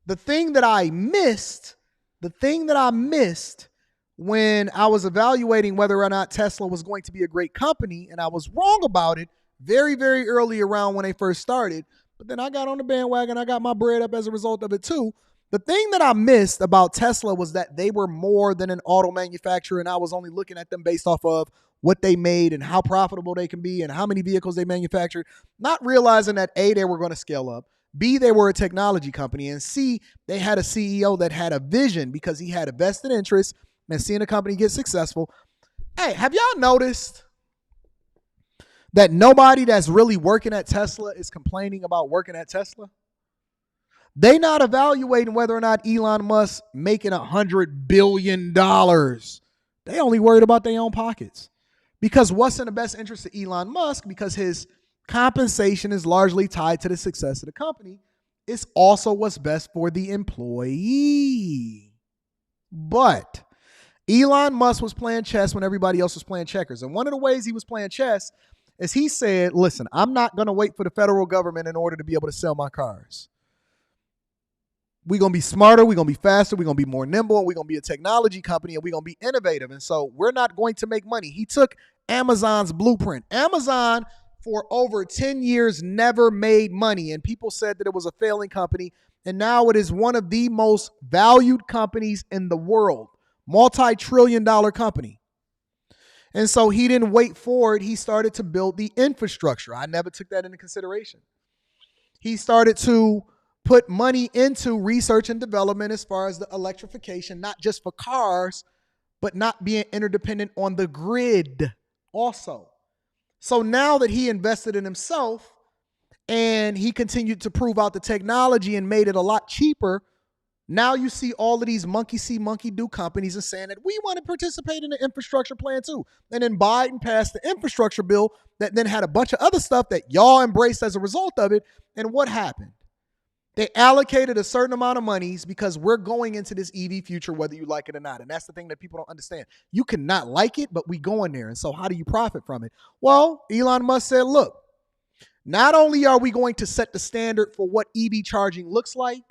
the thing that I missed when I was evaluating whether or not Tesla was going to be a great company, and I was wrong about it very, very early around when they first started, but then I got on the bandwagon, I got my bread up as a result of it too. The thing that I missed about Tesla was that they were more than an auto manufacturer, and I was only looking at them based off of what they made and how profitable they can be and how many vehicles they manufactured, not realizing that A, they were going to scale up, B, they were a technology company, and C, they had a CEO that had a vision because he had a vested interest in seeing a company get successful. Hey, have y'all noticed that nobody that's really working at Tesla is complaining about working at Tesla? They not evaluating whether or not Elon Musk making $100 billion. They only worried about their own pockets. Because what's in the best interest of Elon Musk, because his compensation is largely tied to the success of the company, it's also what's best for the employee. But Elon Musk was playing chess when everybody else was playing checkers. And one of the ways he was playing chess is he said, listen, I'm not going to wait for the federal government in order to be able to sell my cars. We're going to be smarter, we're going to be faster, we're going to be more nimble, and we're going to be a technology company, and we're going to be innovative. And so we're not going to make money. He took Amazon's blueprint. Amazon, for over 10 years, never made money, and people said that it was a failing company, and now it is one of the most valued companies in the world, multi-trillion-dollar company. And so he didn't wait for it. He started to build the infrastructure. I never took that into consideration. He started to put money into research and development as far as the electrification, not just for cars, but not being interdependent on the grid also. So now that he invested in himself and he continued to prove out the technology and made it a lot cheaper, now you see all of these monkey see, monkey do companies are saying that we want to participate in the infrastructure plan too. And then Biden passed the infrastructure bill that then had a bunch of other stuff that y'all embraced as a result of it. And what happened? They allocated a certain amount of monies because we're going into this EV future, whether you like it or not. And that's the thing that people don't understand. You cannot like it, but we go in there. And so how do you profit from it? Well, Elon Musk said, look, not only are we going to set the standard for what EV charging looks like,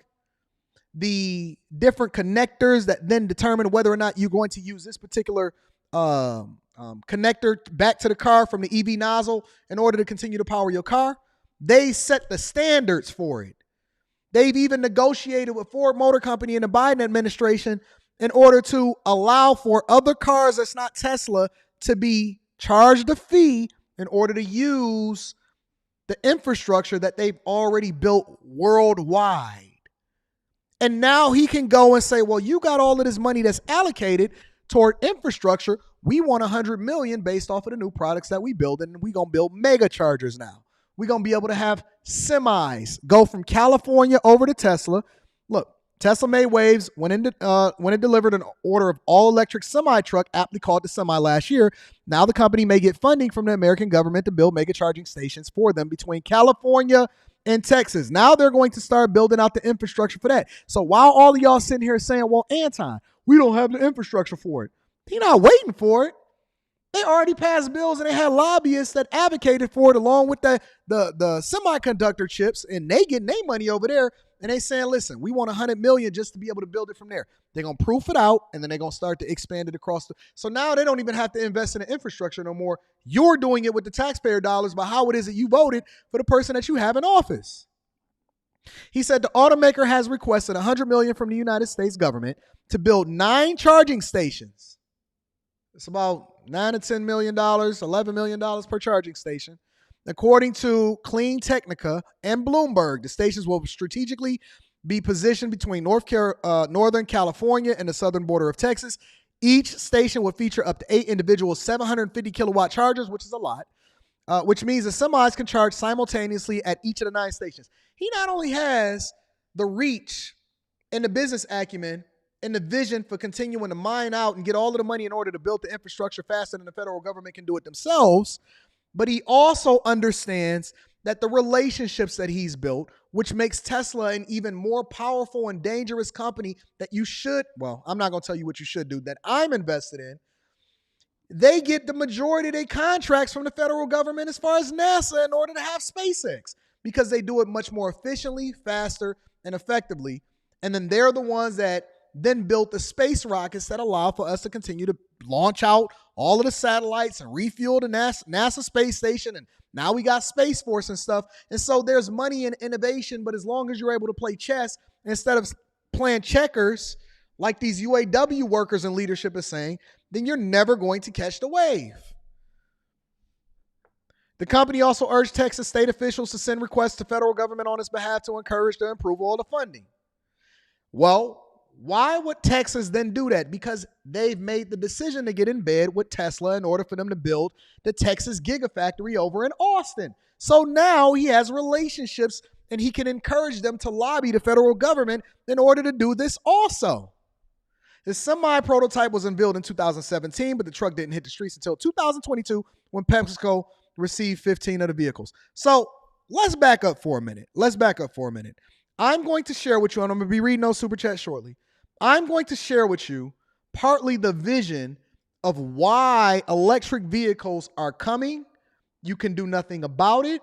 the different connectors that then determine whether or not you're going to use this particular connector back to the car from the EV nozzle in order to continue to power your car. They set the standards for it. They've even negotiated with Ford Motor Company and the Biden administration in order to allow for other cars that's not Tesla to be charged a fee in order to use the infrastructure that they've already built worldwide. And now he can go and say, well, you got all of this money that's allocated toward infrastructure. We want $100 million based off of the new products that we build. And we're going to build mega chargers now. We're going to be able to have semis go from California over to Tesla. Look, Tesla made waves when it delivered an order of all-electric semi-truck, aptly called the Semi, last year. Now the company may get funding from the American government to build mega charging stations for them between California and Texas. Now they're going to start building out the infrastructure for that. So while all of y'all sitting here saying, well, Anton, we don't have the infrastructure for it. You're not waiting for it. They already passed bills and they had lobbyists that advocated for it along with the semiconductor chips, and they getting their money over there. And they saying, listen, we want $100 million just to be able to build it from there. They're going to proof it out, and then they're going to start to expand it across. So now they don't even have to invest in the infrastructure no more. You're doing it with the taxpayer dollars by how it is that you voted for the person that you have in office. He said the automaker has requested $100 million from the United States government to build 9 charging stations. It's about $9 to $10 million, $11 million per charging station. According to Clean Technica and Bloomberg, the stations will strategically be positioned between Northern California and the southern border of Texas. Each station will feature up to 8 individual 750 kilowatt chargers, which is a lot, which means the semis can charge simultaneously at each of the 9 stations. He not only has the reach and the business acumen and the vision for continuing to mine out and get all of the money in order to build the infrastructure faster than the federal government can do it themselves, but he also understands that the relationships that he's built, which makes Tesla an even more powerful and dangerous company that you should, well, I'm not going to tell you what you should do, that I'm invested in. They get the majority of their contracts from the federal government as far as NASA in order to have SpaceX, because they do it much more efficiently, faster, and effectively. And then they're the ones that then built the space rockets that allow for us to continue to launch out all of the satellites and refuel the NASA space station. And now we got Space Force and stuff. And so there's money in innovation, but as long as you're able to play chess instead of playing checkers like these UAW workers in leadership is saying, then you're never going to catch the wave. The company also urged Texas state officials to send requests to federal government on its behalf to encourage the approval of the funding. Well, why would Texas then do that? Because they've made the decision to get in bed with Tesla in order for them to build the Texas Gigafactory over in Austin. So now he has relationships and he can encourage them to lobby the federal government in order to do this also. The semi prototype was unveiled in 2017, but the truck didn't hit the streets until 2022 when PepsiCo received 15 of the vehicles. So let's back up for a minute. I'm going to share with you, and I'm going to be reading those super chats shortly. I'm going to share with you partly the vision of why electric vehicles are coming. You can do nothing about it,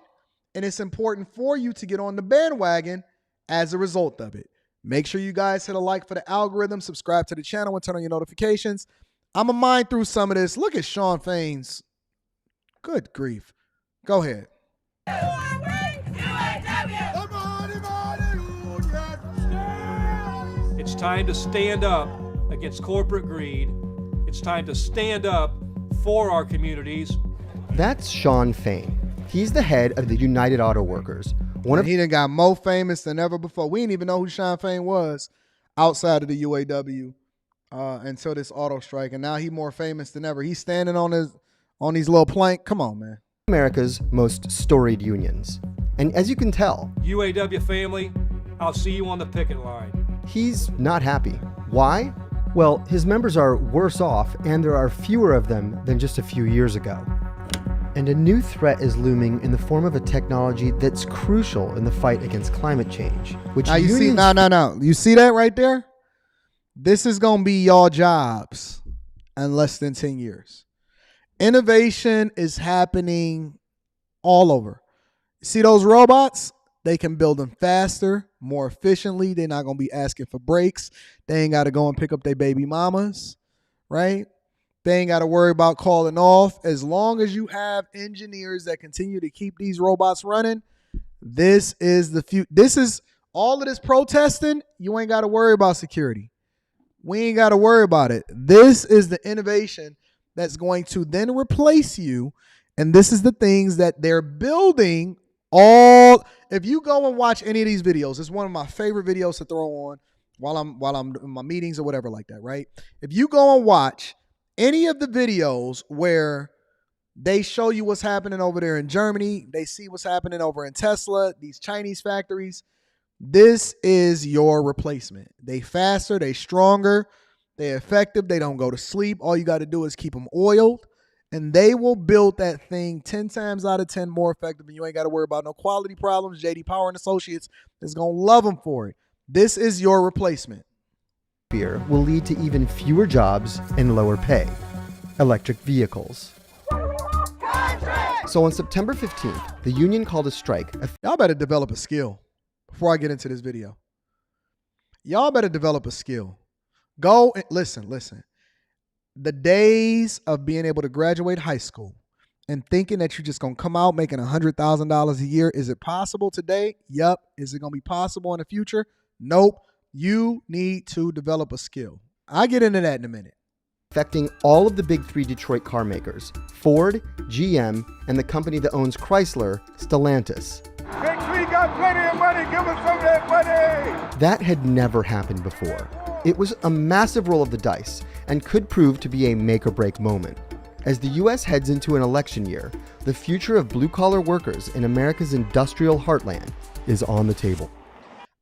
and it's important for you to get on the bandwagon as a result of it. Make sure you guys hit a like for the algorithm, subscribe to the channel, and turn on your notifications. I'm going to mine through some of this. Look at Sean Fain's. Good grief. Go ahead. It's time to stand up against corporate greed. It's time to stand up for our communities. That's Sean Fain. He's the head of the United Auto Workers. He done got more famous than ever before. We didn't even know who Sean Fain was outside of the UAW until this auto strike, and now he's more famous than ever. He's standing on these little plank. Come on, man. America's most storied unions. And as you can tell, UAW family, I'll see you on the picket line. he's not happy. Why? Well, his members are worse off, and there are fewer of them than just a few years ago. And a new threat is looming in the form of a technology that's crucial in the fight against climate change. Which Now you see, unions... no. You see that right there? This is going to be y'all jobs in less than 10 years. Innovation is happening all over. See those robots? They can build them faster, more efficiently. They're not going to be asking for breaks. They ain't got to go and pick up their baby mamas, right? They ain't got to worry about calling off. As long as you have engineers that continue to keep these robots running, this is the future. This is all of this protesting. You ain't got to worry about security. We ain't got to worry about it. This is the innovation that's going to then replace you. And this is the things that they're building all. If you go and watch any of these videos, it's one of my favorite videos to throw on while I'm in my meetings or whatever like that, right? If you go and watch any of the videos where they show you what's happening over there in Germany, they see what's happening over in Tesla, these Chinese factories, this is your replacement. They faster, they stronger, they effective, they don't go to sleep. All you got to do is keep them oiled, and they will build that thing 10 times out of 10 more effective, and you ain't got to worry about no quality problems. JD Power and Associates is going to love them for it. This is your replacement. will lead to even fewer jobs and lower pay. Electric vehicles. So on September 15th, the union called a strike. Y'all better develop a skill before I get into this video. Y'all better develop a skill. Go and listen. The days of being able to graduate high school and thinking that you're just going to come out making $100,000 a year, is it possible today? Yup. Is it going to be possible in the future? Nope. You need to develop a skill. I'll get into that in a minute. Affecting all of the big three Detroit car makers, Ford, GM, and the company that owns Chrysler, Stellantis. Big Three got plenty of money. Give us some of that money. That had never happened before. It was a massive roll of the dice and could prove to be a make or break moment. As the U.S. heads into an election year, the future of blue-collar workers in America's industrial heartland is on the table.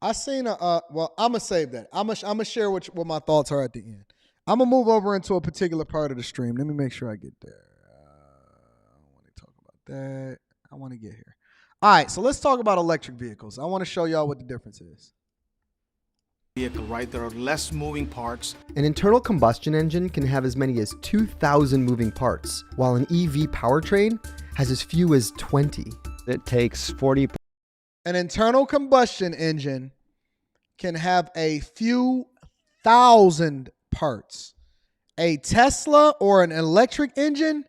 I seen well, I'm going to save that. I'm going to share what my thoughts are at the end. I'm going to move over into a particular part of the stream. Let me make sure I get there. I want to talk about that. I want to get here. All right, so let's talk about electric vehicles. I want to show y'all what the difference is. Vehicle, right? There are less moving parts. An internal combustion engine can have as many as 2,000 moving parts, while an EV powertrain has as few as 20. It takes 40. An internal combustion engine can have a few thousand parts. A Tesla or an electric engine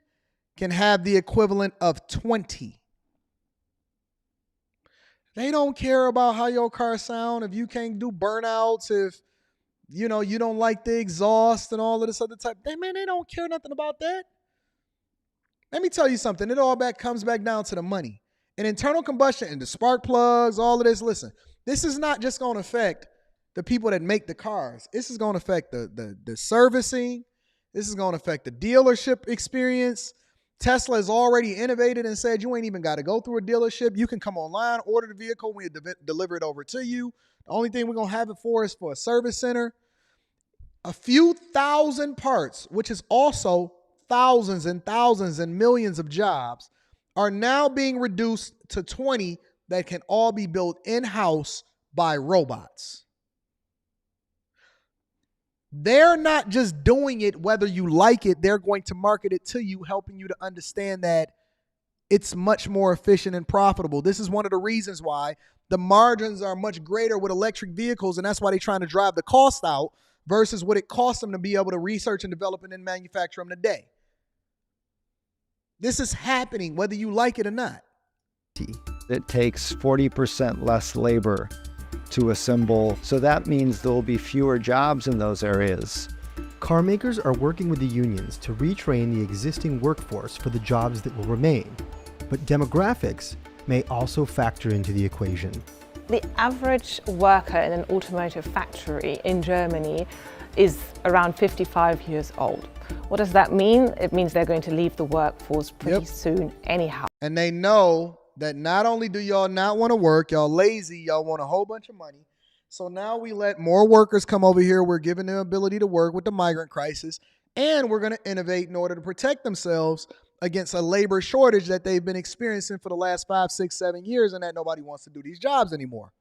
can have the equivalent of 20. They don't care about how your car sound, if you can't do burnouts, if you don't like the exhaust and all of this other type. They don't care nothing about that. Let me tell you something. It all comes back down to the money. And internal combustion and the spark plugs, all of this, listen, this is not just going to affect the people that make the cars. This is going to affect the servicing. This is going to affect the dealership experience. Tesla has already innovated and said you ain't even got to go through a dealership. You can come online, order the vehicle, we deliver it over to you. The only thing we're going to have it for is for a service center. A few thousand parts, which is also thousands and thousands and millions of jobs, are now being reduced to 20 that can all be built in-house by robots. They're not just doing it whether you like it. They're going to market it to you, helping you to understand that it's much more efficient and profitable. This is one of the reasons why the margins are much greater with electric vehicles, and that's why they're trying to drive the cost out versus what it costs them to be able to research and develop and then manufacture them today. This is happening whether you like it or not. It takes 40% less labor to assemble, so that means there will be fewer jobs in those areas. Car makers are working with the unions to retrain the existing workforce for the jobs that will remain, but demographics may also factor into the equation. The average worker in an automotive factory in Germany is around 55 years old. What does that mean? It means they're going to leave the workforce pretty soon anyhow. And they know that not only do y'all not want to work, y'all lazy, y'all want a whole bunch of money. So now we let more workers come over here. We're giving them ability to work with the migrant crisis, and we're going to innovate in order to protect themselves against a labor shortage that they've been experiencing for the last 5, 6, 7 years, and that nobody wants to do these jobs anymore.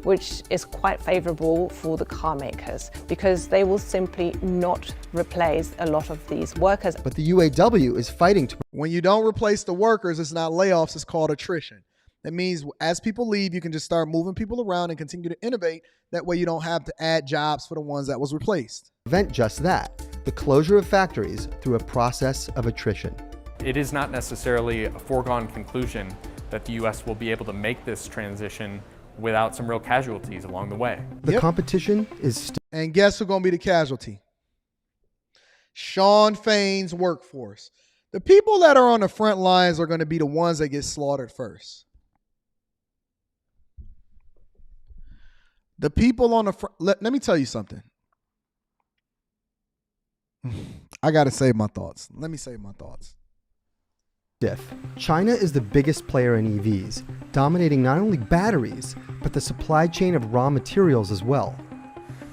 Which is quite favorable for the car makers because they will simply not replace a lot of these workers. But the UAW is fighting to. When you don't replace the workers, it's not layoffs, it's called attrition. That means as people leave, you can just start moving people around and continue to innovate. That way you don't have to add jobs for the ones that was replaced. Prevent just that, the closure of factories through a process of attrition. It is not necessarily a foregone conclusion that the U.S. will be able to make this transition without some real casualties along the way. The competition is and guess who's going to be the casualty? Sean Fain's workforce. The people that are on the front lines are going to be the ones that get slaughtered first. The people on the front, let me tell you something. I got to save my thoughts. Let me save my thoughts. China is the biggest player in EVs, dominating not only batteries, but the supply chain of raw materials as well.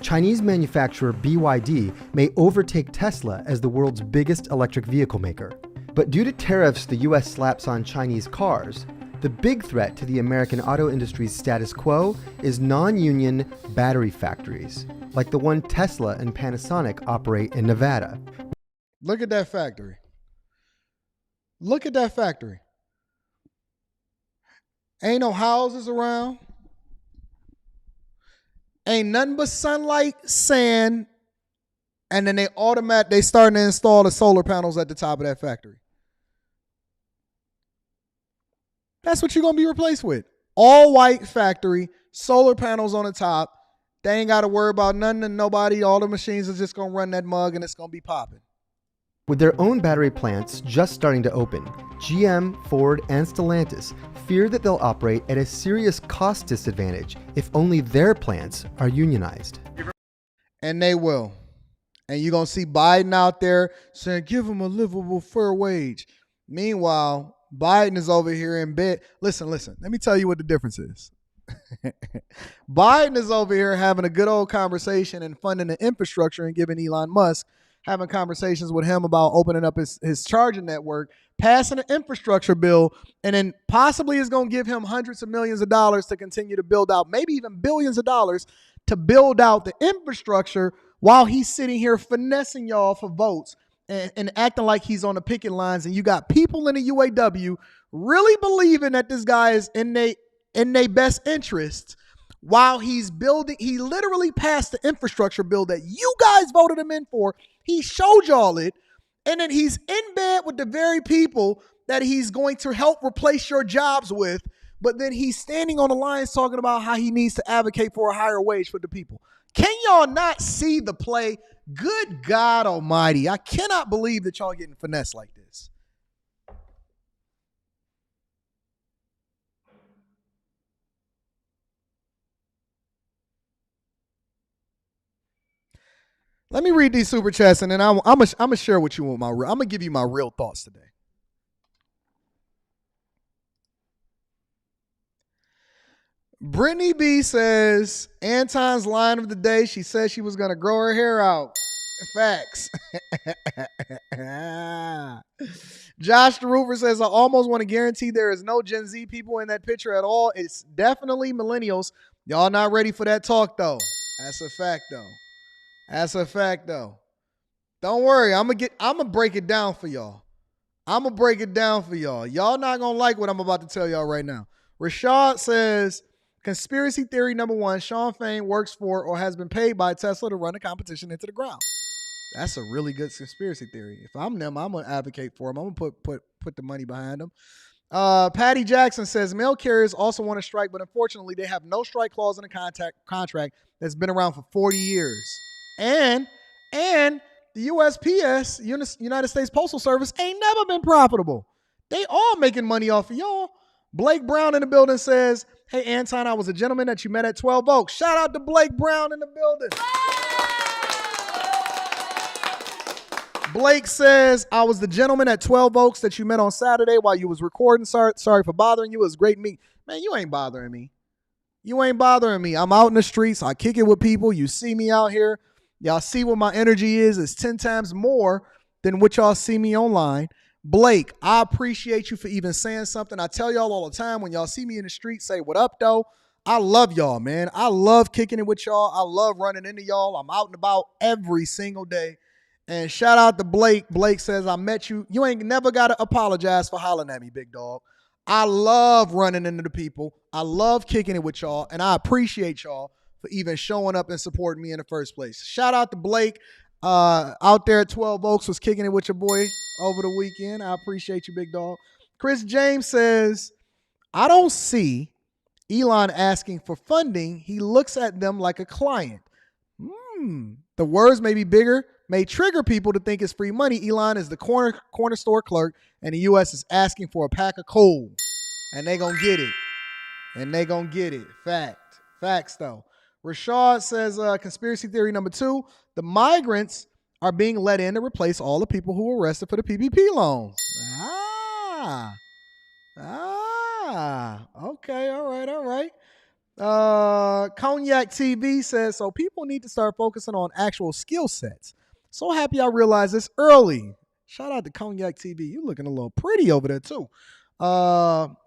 Chinese manufacturer BYD may overtake Tesla as the world's biggest electric vehicle maker. But due to tariffs the US slaps on Chinese cars, the big threat to the American auto industry's status quo is non-union battery factories, like the one Tesla and Panasonic operate in Nevada. Look at that factory. Look at that factory. Ain't no houses around. Ain't nothing but sunlight, sand, and then they starting to install the solar panels at the top of that factory. That's what you're going to be replaced with. All white factory, solar panels on the top. They ain't got to worry about nothing and nobody. All the machines are just going to run that mug and it's going to be popping. With their own battery plants just starting to open, GM, Ford, and Stellantis fear that they'll operate at a serious cost disadvantage if only their plants are unionized. And they will. And you're going to see Biden out there saying, give them a livable fair wage. Meanwhile, Biden is over here in bed. Listen. Let me tell you what the difference is. Biden is over here having a good old conversation and funding the infrastructure and giving Elon Musk, having conversations with him about opening up his charging network, passing an infrastructure bill, and then possibly is going to give him hundreds of millions of dollars to continue to build out, maybe even billions of dollars to build out the infrastructure while he's sitting here finessing y'all for votes and acting like he's on the picket lines. And you got people in the UAW really believing that this guy is in their best interest while he's building. He literally passed the infrastructure bill that you guys voted him in for. He showed y'all it. And then he's in bed with the very people that he's going to help replace your jobs with. But then he's standing on the lines talking about how he needs to advocate for a higher wage for the people. Can y'all not see the play? Good God almighty. I cannot believe that y'all getting finessed like this. Let me read these super chats, and then I'm gonna share with you what I'm gonna give you my real thoughts today. Brittany B says, Anton's line of the day, she said she was gonna grow her hair out. Facts. Josh the Roofer says, I almost want to guarantee there is no Gen Z people in that picture at all. It's definitely millennials. Y'all not ready for that talk, though. That's a fact, though. That's a fact, though. Don't worry. I'm gonna break it down for y'all. I'm gonna break it down for y'all. Y'all not gonna like what I'm about to tell y'all right now. Rashad says, conspiracy theory number one, Sean Fain works for or has been paid by Tesla to run the competition into the ground. That's a really good conspiracy theory. If I'm them, I'm gonna advocate for them. I'm gonna put the money behind them. Patty Jackson says mail carriers also want to strike, but unfortunately they have no strike clause in the contract that's been around for 40 years. And the USPS, United States Postal Service, ain't never been profitable. They all making money off of y'all. Blake Brown in the building says, hey, Anton, I was a gentleman that you met at 12 Oaks. Shout out to Blake Brown in the building. Blake says, I was the gentleman at 12 Oaks that you met on Saturday while you was recording. Sorry for bothering you. It was great meeting. Man, you ain't bothering me. You ain't bothering me. I'm out in the streets. I kick it with people. You see me out here. Y'all see what my energy is. It's 10 times more than what y'all see me online. Blake, I appreciate you for even saying something. I tell y'all all the time, when y'all see me in the street, say, what up, though? I love y'all, man. I love kicking it with y'all. I love running into y'all. I'm out and about every single day. And shout out to Blake. Blake says, I met you. You ain't never got to apologize for hollering at me, big dog. I love running into the people. I love kicking it with y'all. And I appreciate y'all for even showing up and supporting me in the first place. Shout out to Blake out there at 12 Oaks, was kicking it with your boy over the weekend. I appreciate you, big dog. Chris James says, I don't see Elon asking for funding. He looks at them like a client. The words may be bigger, may trigger people to think it's free money. Elon is the corner store clerk, and the U.S. is asking for a pack of coal. And they gonna get it. And they gonna get it. Facts, though. Rashad says, conspiracy theory number 2, the migrants are being let in to replace all the people who were arrested for the PPP loans. Okay, all right. Cognac TV says, so people need to start focusing on actual skill sets. So happy I realized this early. Shout out to Cognac TV. You looking a little pretty over there too. I'm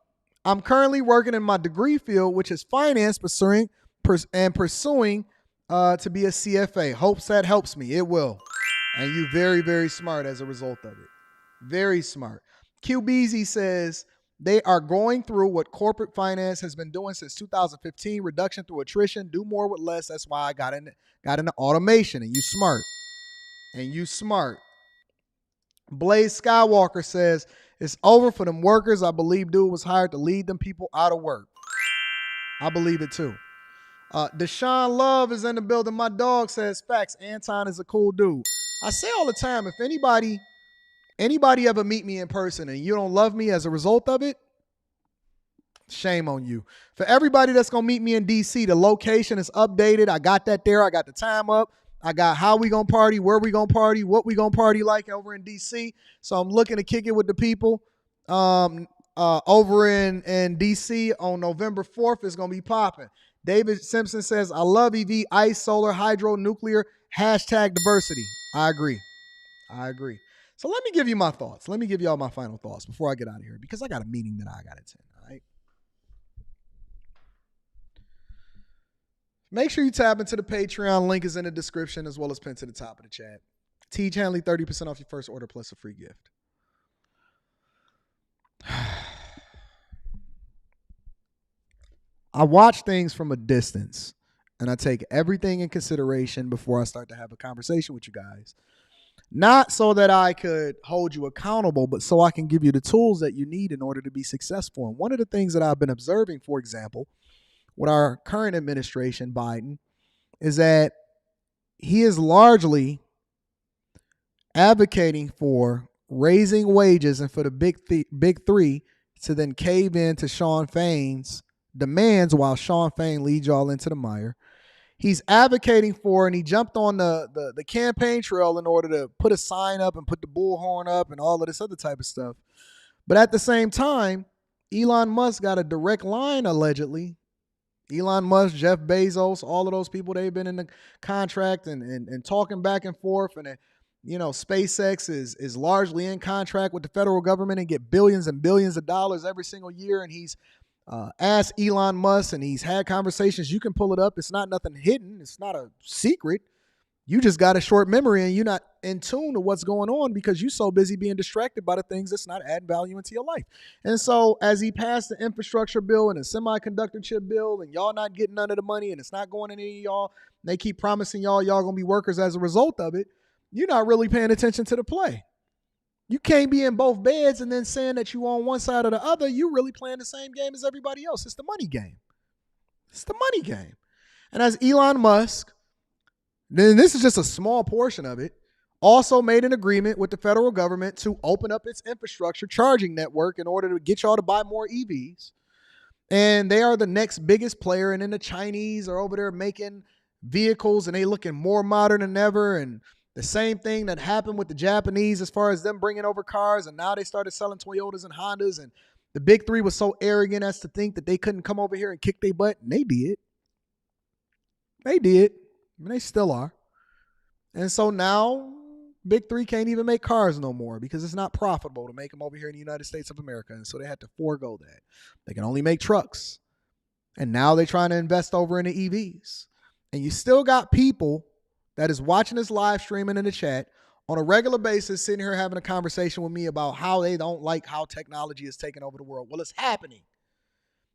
currently working in my degree field, which is finance, pursuing to be a CFA. Hopes that helps me. It will. And you very, very smart as a result of it. Very smart. QBZ says, they are going through what corporate finance has been doing since 2015, reduction through attrition, do more with less. That's why I got into automation. And you smart. Blaze Skywalker says, it's over for them workers. I believe dude was hired to lead them people out of work. I believe it too. Deshaun Love is in the building. My dog says, facts, Anton is a cool dude. I say all the time, if anybody ever meet me in person and you don't love me as a result of it, shame on you. For everybody that's going to meet me in DC, the location is updated. I got that there. I got the time up. I got how we going to party, where we going to party, what we going to party like over in DC. So I'm looking to kick it with the people over in DC on November 4th. It's going to be popping. David Simpson says, I love EV, ice, solar, hydro, nuclear, #diversity. I agree. So let me give you my thoughts. Let me give y'all my final thoughts before I get out of here, because I got a meeting that I got to attend, all right? Make sure you tap into the Patreon. Link is in the description as well as pinned to the top of the chat. Teach Hanley 30% off your first order plus a free gift. I watch things from a distance, and I take everything in consideration before I start to have a conversation with you guys. Not so that I could hold you accountable, but so I can give you the tools that you need in order to be successful. And one of the things that I've been observing, for example, with our current administration, Biden, is that he is largely advocating for raising wages and for the big three to then cave in to Sean Fain's demands while Sean Fain leads y'all into the mire. He's advocating for, and he jumped on the campaign trail in order to put a sign up and put the bullhorn up and all of this other type of stuff. But at the same time, Elon Musk got a direct line, allegedly. Elon Musk, Jeff Bezos, all of those people, they've been in the contract and talking back and forth. And, SpaceX is largely in contract with the federal government and get billions and billions of dollars every single year. And he's asked Elon Musk, and he's had conversations. You can pull it up. It's not nothing hidden. It's not a secret. You just got a short memory and you're not in tune to what's going on because you're so busy being distracted by the things that's not adding value into your life. And so as he passed the infrastructure bill and the semiconductor chip bill, and y'all not getting none of the money and it's not going to any of y'all, and they keep promising y'all going to be workers as a result of it, you're not really paying attention to the play. You can't be in both beds and then saying that you on one side or the other. You really playing the same game as everybody else. It's the money game. It's the money game. And as Elon Musk, then this is just a small portion of it, also made an agreement with the federal government to open up its infrastructure charging network in order to get y'all to buy more EVs. And they are the next biggest player. And then the Chinese are over there making vehicles and they looking more modern than ever. And The same thing that happened with the Japanese as far as them bringing over cars, and now they started selling Toyotas and Hondas, and the big three was so arrogant as to think that they couldn't come over here and kick their butt, and they did. They did. I mean, they still are. And so now big three can't even make cars no more because it's not profitable to make them over here in the United States of America. And so they had to forego that. They can only make trucks. And now they're trying to invest over in the EVs. And you still got people that is watching this live streaming in the chat on a regular basis, sitting here having a conversation with me about how they don't like how technology is taking over the world. Well, it's happening.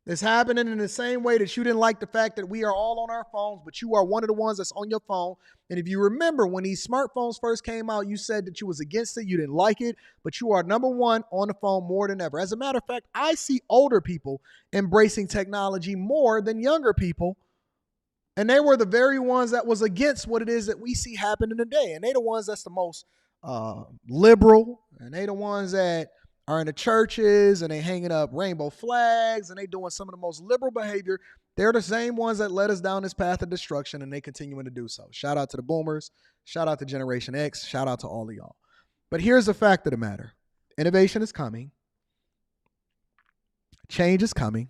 It's happening in the same way that you didn't like the fact that we are all on our phones, but you are one of the ones that's on your phone. And if you remember when these smartphones first came out, you said that you was against it, you didn't like it, but you are number one on the phone more than ever. As a matter of fact, I see older people embracing technology more than younger people. And they were the very ones that was against what it is that we see happening today. And they the ones that's the most liberal, and they the ones that are in the churches and they hanging up rainbow flags and they doing some of the most liberal behavior. They're the same ones that led us down this path of destruction, and they continuing to do so. Shout out to the boomers. Shout out to Generation X. Shout out to all of y'all. But here's the fact of the matter. Innovation is coming. Change is coming.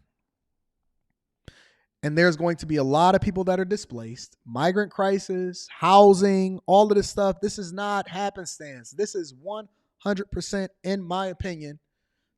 And there's going to be a lot of people that are displaced. Migrant crisis, housing, all of this stuff. This is not happenstance. This is 100%, in my opinion,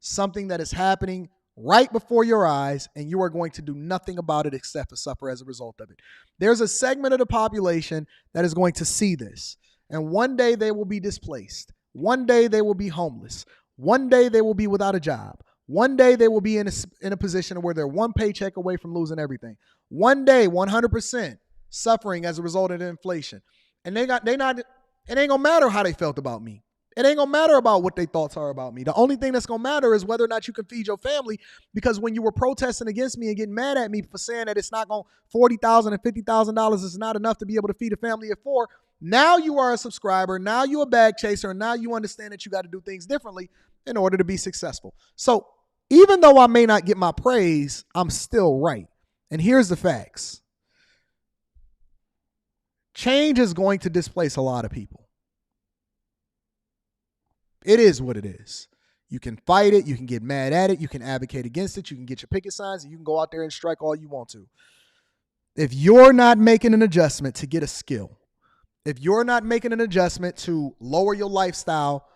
something that is happening right before your eyes, and you are going to do nothing about it except for suffer as a result of it. There's a segment of the population that is going to see this, and one day they will be displaced. One day they will be homeless. One day they will be without a job. One day they will be in a position where they're one paycheck away from losing everything. One day, 100% suffering as a result of the inflation. And it ain't gonna matter how they felt about me. It ain't gonna matter about what their thoughts are about me. The only thing that's gonna matter is whether or not you can feed your family, because when you were protesting against me and getting mad at me for saying that it's not going $40,000 and $50,000 is not enough to be able to feed a family of four, now you are a subscriber, now you a bag chaser, and now you understand that you got to do things differently in order to be successful. So even though I may not get my praise, I'm still right. And here's the facts. Change is going to displace a lot of people. It is what it is. You can fight it. You can get mad at it. You can advocate against it. You can get your picket signs, and you can go out there and strike all you want to. If you're not making an adjustment to get a skill, if you're not making an adjustment to lower your lifestyle,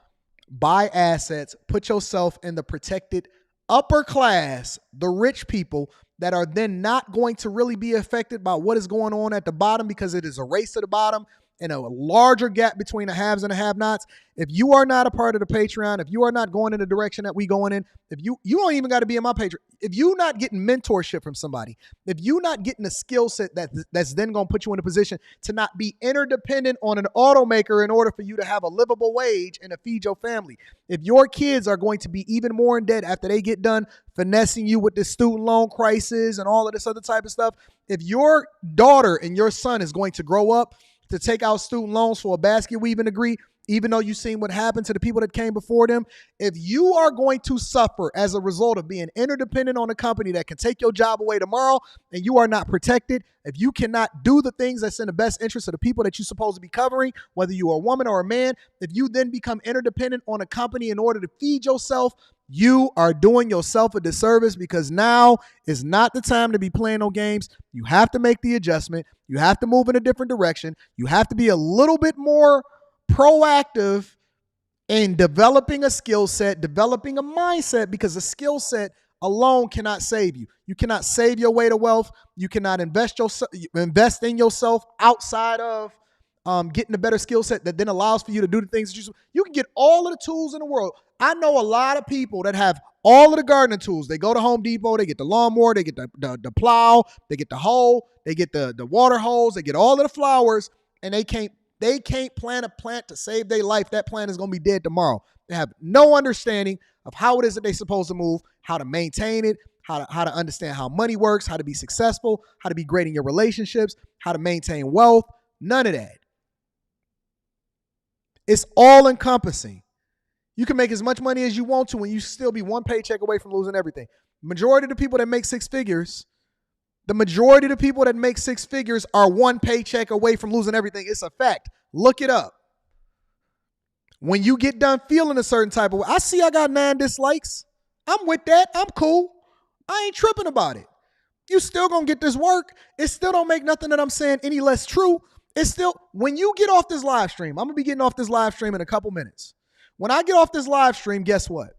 buy assets, put yourself in the protected upper class, the rich people that are then not going to really be affected by what is going on at the bottom, because it is a race to the bottom and a larger gap between the haves and the have-nots. If you are not a part of the Patreon, if you are not going in the direction that we going in, if you don't even got to be in my Patreon, if you're not getting mentorship from somebody, if you're not getting a skill set that's then going to put you in a position to not be interdependent on an automaker in order for you to have a livable wage and to feed your family, if your kids are going to be even more in debt after they get done finessing you with the student loan crisis and all of this other type of stuff, if your daughter and your son is going to grow up to take out student loans for a basket weaving degree, even though you've seen what happened to the people that came before them, if you are going to suffer as a result of being interdependent on a company that can take your job away tomorrow and you are not protected, if you cannot do the things that's in the best interest of the people that you're supposed to be covering, whether you are a woman or a man, if you then become interdependent on a company in order to feed yourself, you are doing yourself a disservice, because now is not the time to be playing no games. You have to make the adjustment. You have to move in a different direction. You have to be a little bit more proactive in developing a skill set, developing a mindset, because a skill set alone cannot save you. You cannot save your way to wealth. You cannot invest in yourself outside of getting a better skill set that then allows for you to do the things that you can get all of the tools in the world. I know a lot of people that have all of the gardening tools. They go to Home Depot, they get the lawnmower, they get the plow, they get the hoe, they get the water hose, they get all of the flowers, and they can't plant a plant to save their life. That plant is going to be dead tomorrow. They have no understanding of how it is that they're supposed to move, how to maintain it, how to understand how money works, how to be successful, how to be great in your relationships, how to maintain wealth. None of that. It's all encompassing. You can make as much money as you want to and you still be one paycheck away from losing everything. Majority of the people that make six figures, are one paycheck away from losing everything. It's a fact. Look it up. When you get done feeling a certain type of way, I see I got 9 dislikes. I'm with that. I'm cool. I ain't tripping about it. You still gonna get this work. It still don't make nothing that I'm saying any less true. It's still, when you get off this live stream, I'm gonna be getting off this live stream in a couple minutes. When I get off this live stream, guess what?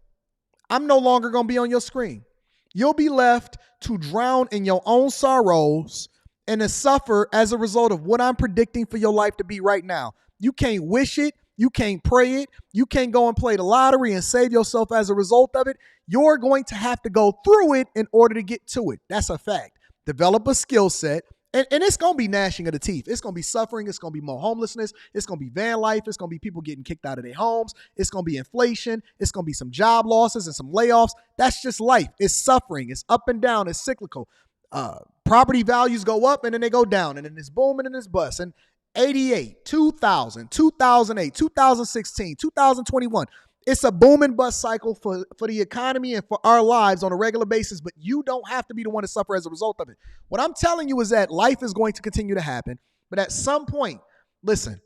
I'm no longer gonna be on your screen. You'll be left to drown in your own sorrows and to suffer as a result of what I'm predicting for your life to be right now. You can't wish it. You can't pray it. You can't go and play the lottery and save yourself as a result of it. You're going to have to go through it in order to get to it. That's a fact. Develop a skill set. And it's going to be gnashing of the teeth. It's going to be suffering. It's going to be more homelessness. It's going to be van life. It's going to be people getting kicked out of their homes. It's going to be inflation. It's going to be some job losses and some layoffs. That's just life. It's suffering. It's up and down. It's cyclical. Property values go up and then they go down. And then it's booming and it's bust. And 88, 2000, 2008, 2016, 2021. It's a boom and bust cycle for the economy and for our lives on a regular basis, but you don't have to be the one to suffer as a result of it. What I'm telling you is that life is going to continue to happen, but at some point, listen,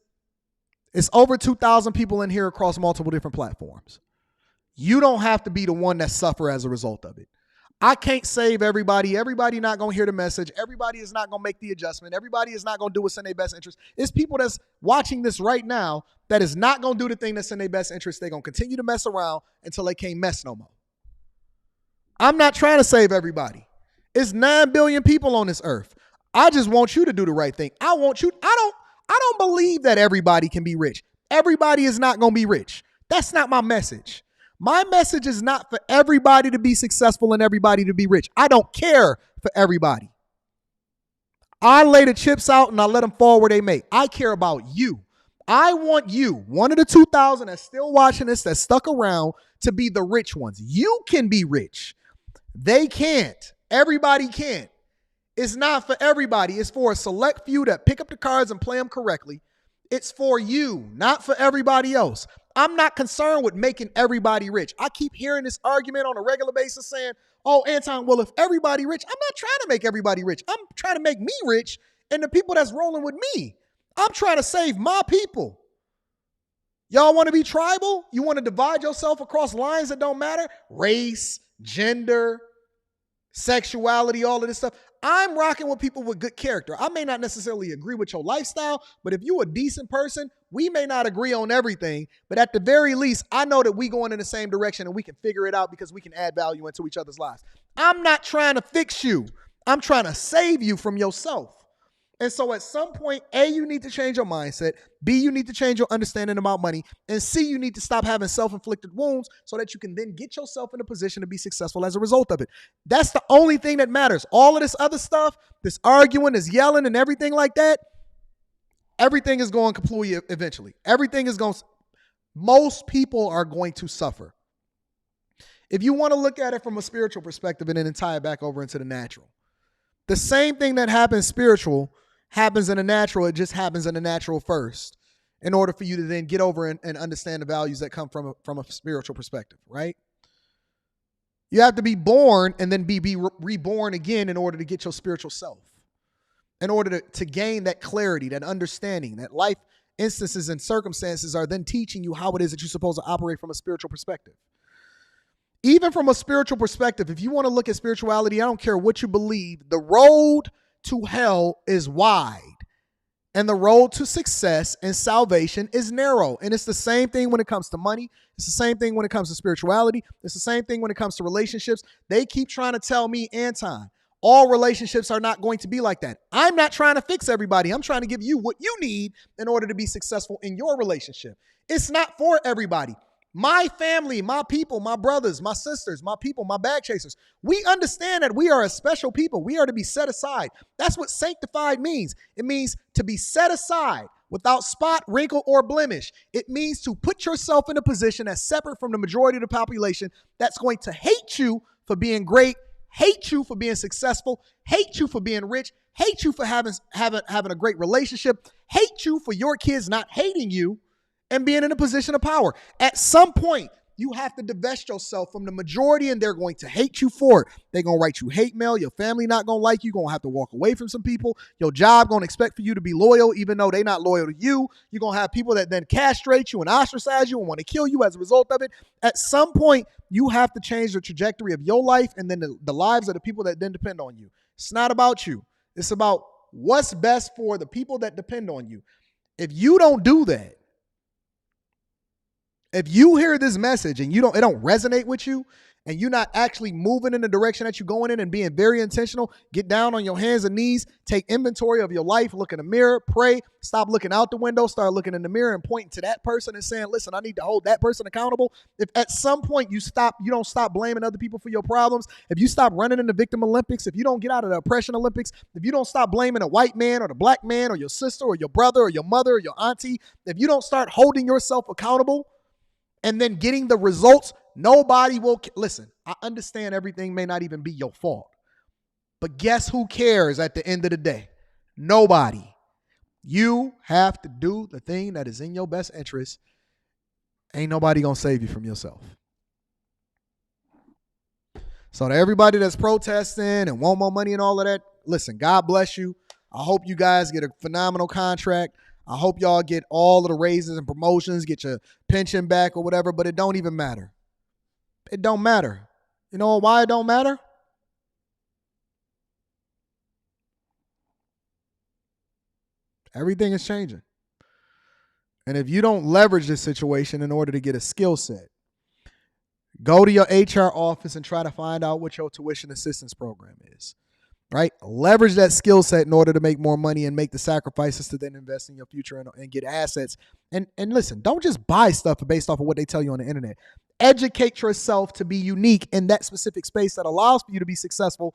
it's over 2,000 people in here across multiple different platforms. You don't have to be the one that suffer as a result of it. I can't save everybody. Everybody not going to hear the message. Everybody is not going to make the adjustment. Everybody is not going to do what's in their best interest. It's people that's watching this right now that is not going to do the thing that's in their best interest. They're going to continue to mess around until they can't mess no more. I'm not trying to save everybody. It's 9 billion people on this earth. I just want you to do the right thing. I don't believe that everybody can be rich. Everybody is not going to be rich. That's not my message. My message is not for everybody to be successful and everybody to be rich. I don't care for everybody. I lay the chips out and I let them fall where they may. I care about you. I want you, one of the 2,000 that's still watching this, that's stuck around, to be the rich ones. You can be rich. They can't. Everybody can't. It's not for everybody. It's for a select few that pick up the cards and play them correctly. It's for you, not for everybody else. I'm not concerned with making everybody rich. I keep hearing this argument on a regular basis saying, oh, Anton, well, if everybody rich, I'm not trying to make everybody rich. I'm trying to make me rich and the people that's rolling with me. I'm trying to save my people. Y'all want to be tribal? You want to divide yourself across lines that don't matter? Race, gender, sexuality, all of this stuff. I'm rocking with people with good character. I may not necessarily agree with your lifestyle, but if you're a decent person, we may not agree on everything, but at the very least, I know that we going in the same direction and we can figure it out because we can add value into each other's lives. I'm not trying to fix you. I'm trying to save you from yourself. And so at some point, A, you need to change your mindset. B, you need to change your understanding about money. And C, you need to stop having self-inflicted wounds so that you can then get yourself in a position to be successful as a result of it. That's the only thing that matters. All of this other stuff, this arguing, this yelling and everything like that, everything is going to kaplooey eventually. Most people are going to suffer. If you want to look at it from a spiritual perspective and then tie it back over into the natural, the same thing that happens spiritual happens in the natural. It just happens in the natural first in order for you to then get over and understand the values that come from a spiritual perspective, right? You have to be born and then be reborn again in order to get your spiritual self, in order to gain that clarity, that understanding, that life instances and circumstances are then teaching you how it is that you're supposed to operate from a spiritual perspective. Even from a spiritual perspective, if you want to look at spirituality, I don't care what you believe, the road to hell is wide and the road to success and salvation is narrow. And it's the same thing when it comes to money. It's the same thing when it comes to spirituality. It's the same thing when it comes to relationships. They keep trying to tell me, Anton, all relationships are not going to be like that. I'm not trying to fix everybody. I'm trying to give you what you need in order to be successful in your relationship. It's not for everybody. My family, my people, my brothers, my sisters, my people, my bag chasers, we understand that we are a special people. We are to be set aside. That's what sanctified means. It means to be set aside without spot, wrinkle, or blemish. It means to put yourself in a position that's separate from the majority of the population that's going to hate you for being great, hate you for being successful, hate you for being rich, hate you for having a great relationship, hate you for your kids not hating you, and being in a position of power. At some point, You have to divest yourself from the majority, and they're going to hate you for it. They're going to write you hate mail. Your family not going to like you. You're going to have to walk away from some people. Your job going to expect for you to be loyal, even though they're not loyal to you. You're going to have people that then castrate you and ostracize you and want to kill you as a result of it. At some point, you have to change the trajectory of your life and then the lives of the people that then depend on you. It's not about you. It's about what's best for the people that depend on you. If you don't do that, if you hear this message and it don't resonate with you, and you're not actually moving in the direction that you're going in and being very intentional, get down on your hands and knees, take inventory of your life, look in the mirror, pray, stop looking out the window, start looking in the mirror and pointing to that person and saying, listen, I need to hold that person accountable. If at some point you don't stop blaming other people for your problems, if you stop running in the victim Olympics, if you don't get out of the oppression Olympics, if you don't stop blaming a white man or the black man or your sister or your brother or your mother or your auntie, if you don't start holding yourself accountable and then getting the results, nobody will. Listen, I understand everything may not even be your fault. But guess who cares at the end of the day? Nobody. You have to do the thing that is in your best interest. Ain't nobody going to save you from yourself. So to everybody that's protesting and want more money and all of that, listen, God bless you. I hope you guys get a phenomenal contract. I hope y'all get all of the raises and promotions, get your pension back or whatever, but it don't even matter. It don't matter. You know why it don't matter? Everything is changing. And if you don't leverage this situation in order to get a skill set, go to your HR office and try to find out what your tuition assistance program is. Right? Leverage that skill set in order to make more money and make the sacrifices to then invest in your future and get assets. And listen, don't just buy stuff based off of what they tell you on the internet. Educate yourself to be unique in that specific space that allows for you to be successful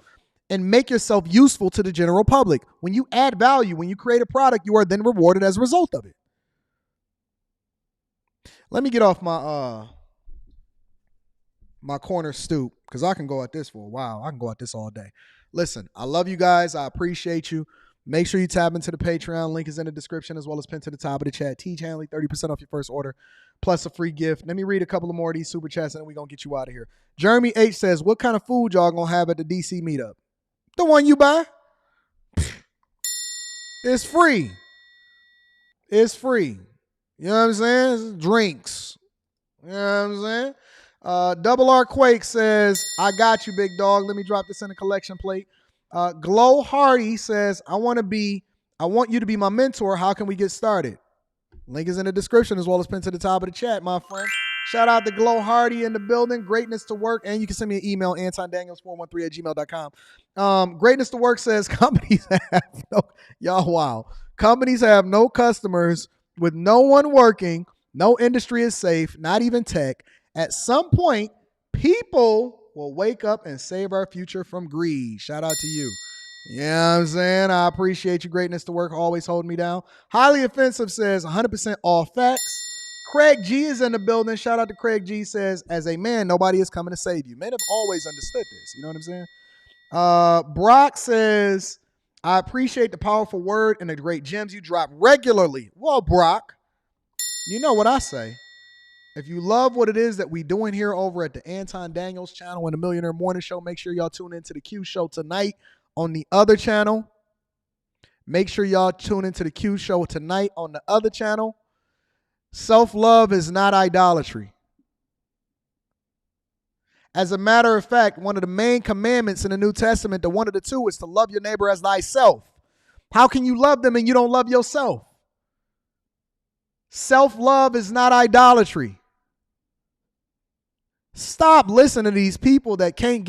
and make yourself useful to the general public. When you add value, when you create a product, you are then rewarded as a result of it. Let me get off my corner stoop because I can go at this for a while. I can go at this all day. Listen, I love you guys. I appreciate you. Make sure you tap into the Patreon. Link is in the description as well as pinned to the top of the chat. Teach Hanley, 30% off your first order, plus a free gift. Let me read a couple of more of these super chats and then we're going to get you out of here. Jeremy H says, what kind of food y'all going to have at the DC meetup? The one you buy. It's free. It's free. You know what I'm saying? It's drinks. You know what I'm saying? Double R Quake says, I got you, big dog. Let me drop this in a collection plate. Glow Hardy says, I want you to be my mentor. How can we get started? Link is in the description as well as pinned to the top of the chat, my friend. Shout out to Glow Hardy in the building. Greatness to work. And you can send me an email, antondaniels413@gmail.com. Greatness to work says companies have no customers with no one working. No industry is safe, not even tech. At some point, people will wake up and save our future from greed. Shout out to you. You know what I'm saying? I appreciate you. Greatness to work, always holding me down. Highly Offensive says 100% all facts. Craig G is in the building. Shout out to Craig G says, as a man, nobody is coming to save you. Men have always understood this. You know what I'm saying? Brock says, I appreciate the powerful word and the great gems you drop regularly. Well, Brock, you know what I say. If you love what it is that we doing here over at the Anton Daniels channel and the Millionaire Morning Show, make sure y'all tune into the Q Show tonight on the other channel. Make sure y'all tune into the Q Show tonight on the other channel. Self-love is not idolatry. As a matter of fact, one of the main commandments in the New Testament, the one of the two, is to love your neighbor as thyself. How can you love them and you don't love yourself? Self-love is not idolatry. Stop listening to these people that can't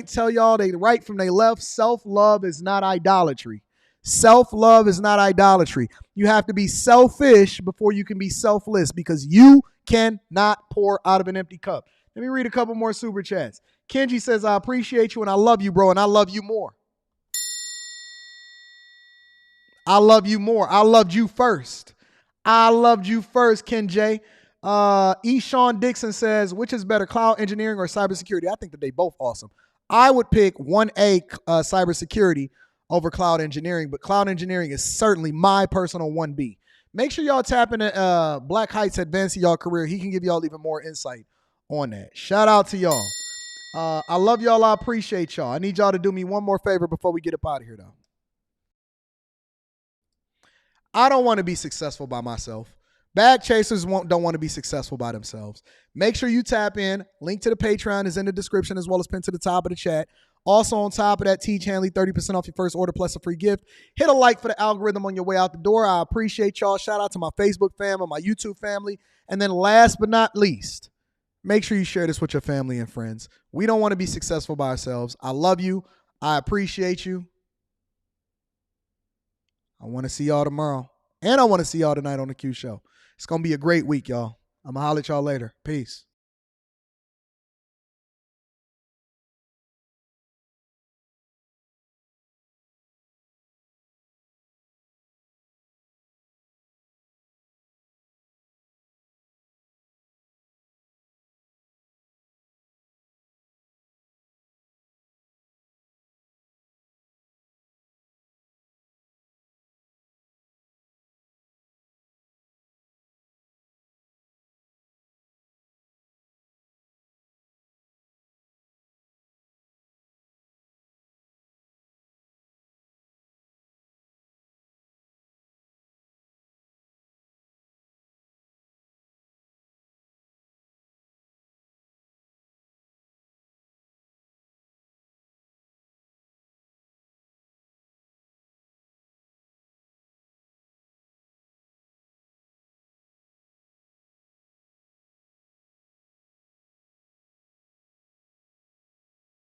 tell y'all they right from they left. Self-love is not idolatry. Self-love is not idolatry. You have to be selfish before you can be selfless because you cannot pour out of an empty cup. Let me read a couple more super chats. Kenji says, I appreciate you and I love you, bro, and I love you more. I love you more. I loved you first. I loved you first, Ken J. Sean Dixon says, which is better, cloud engineering or cybersecurity? I think that they both awesome. I would pick 1A cybersecurity over cloud engineering, but cloud engineering is certainly my personal 1B. Make sure y'all tap into Black Heights Advancing Y'all Career. He can give y'all even more insight on that. Shout out to y'all. I love y'all. I appreciate y'all. I need y'all to do me one more favor before we get up out of here, though. I don't want to be successful by myself. Bag chasers don't want to be successful by themselves. Make sure you tap in. Link to the Patreon is in the description as well as pinned to the top of the chat. Also on top of that, Teach Hanley, 30% off your first order plus a free gift. Hit a like for the algorithm on your way out the door. I appreciate y'all. Shout out to my Facebook family, my YouTube family. And then last but not least, make sure you share this with your family and friends. We don't want to be successful by ourselves. I love you. I appreciate you. I want to see y'all tomorrow. And I want to see y'all tonight on the Q Show. It's going to be a great week, y'all. I'm going to holler at y'all later. Peace.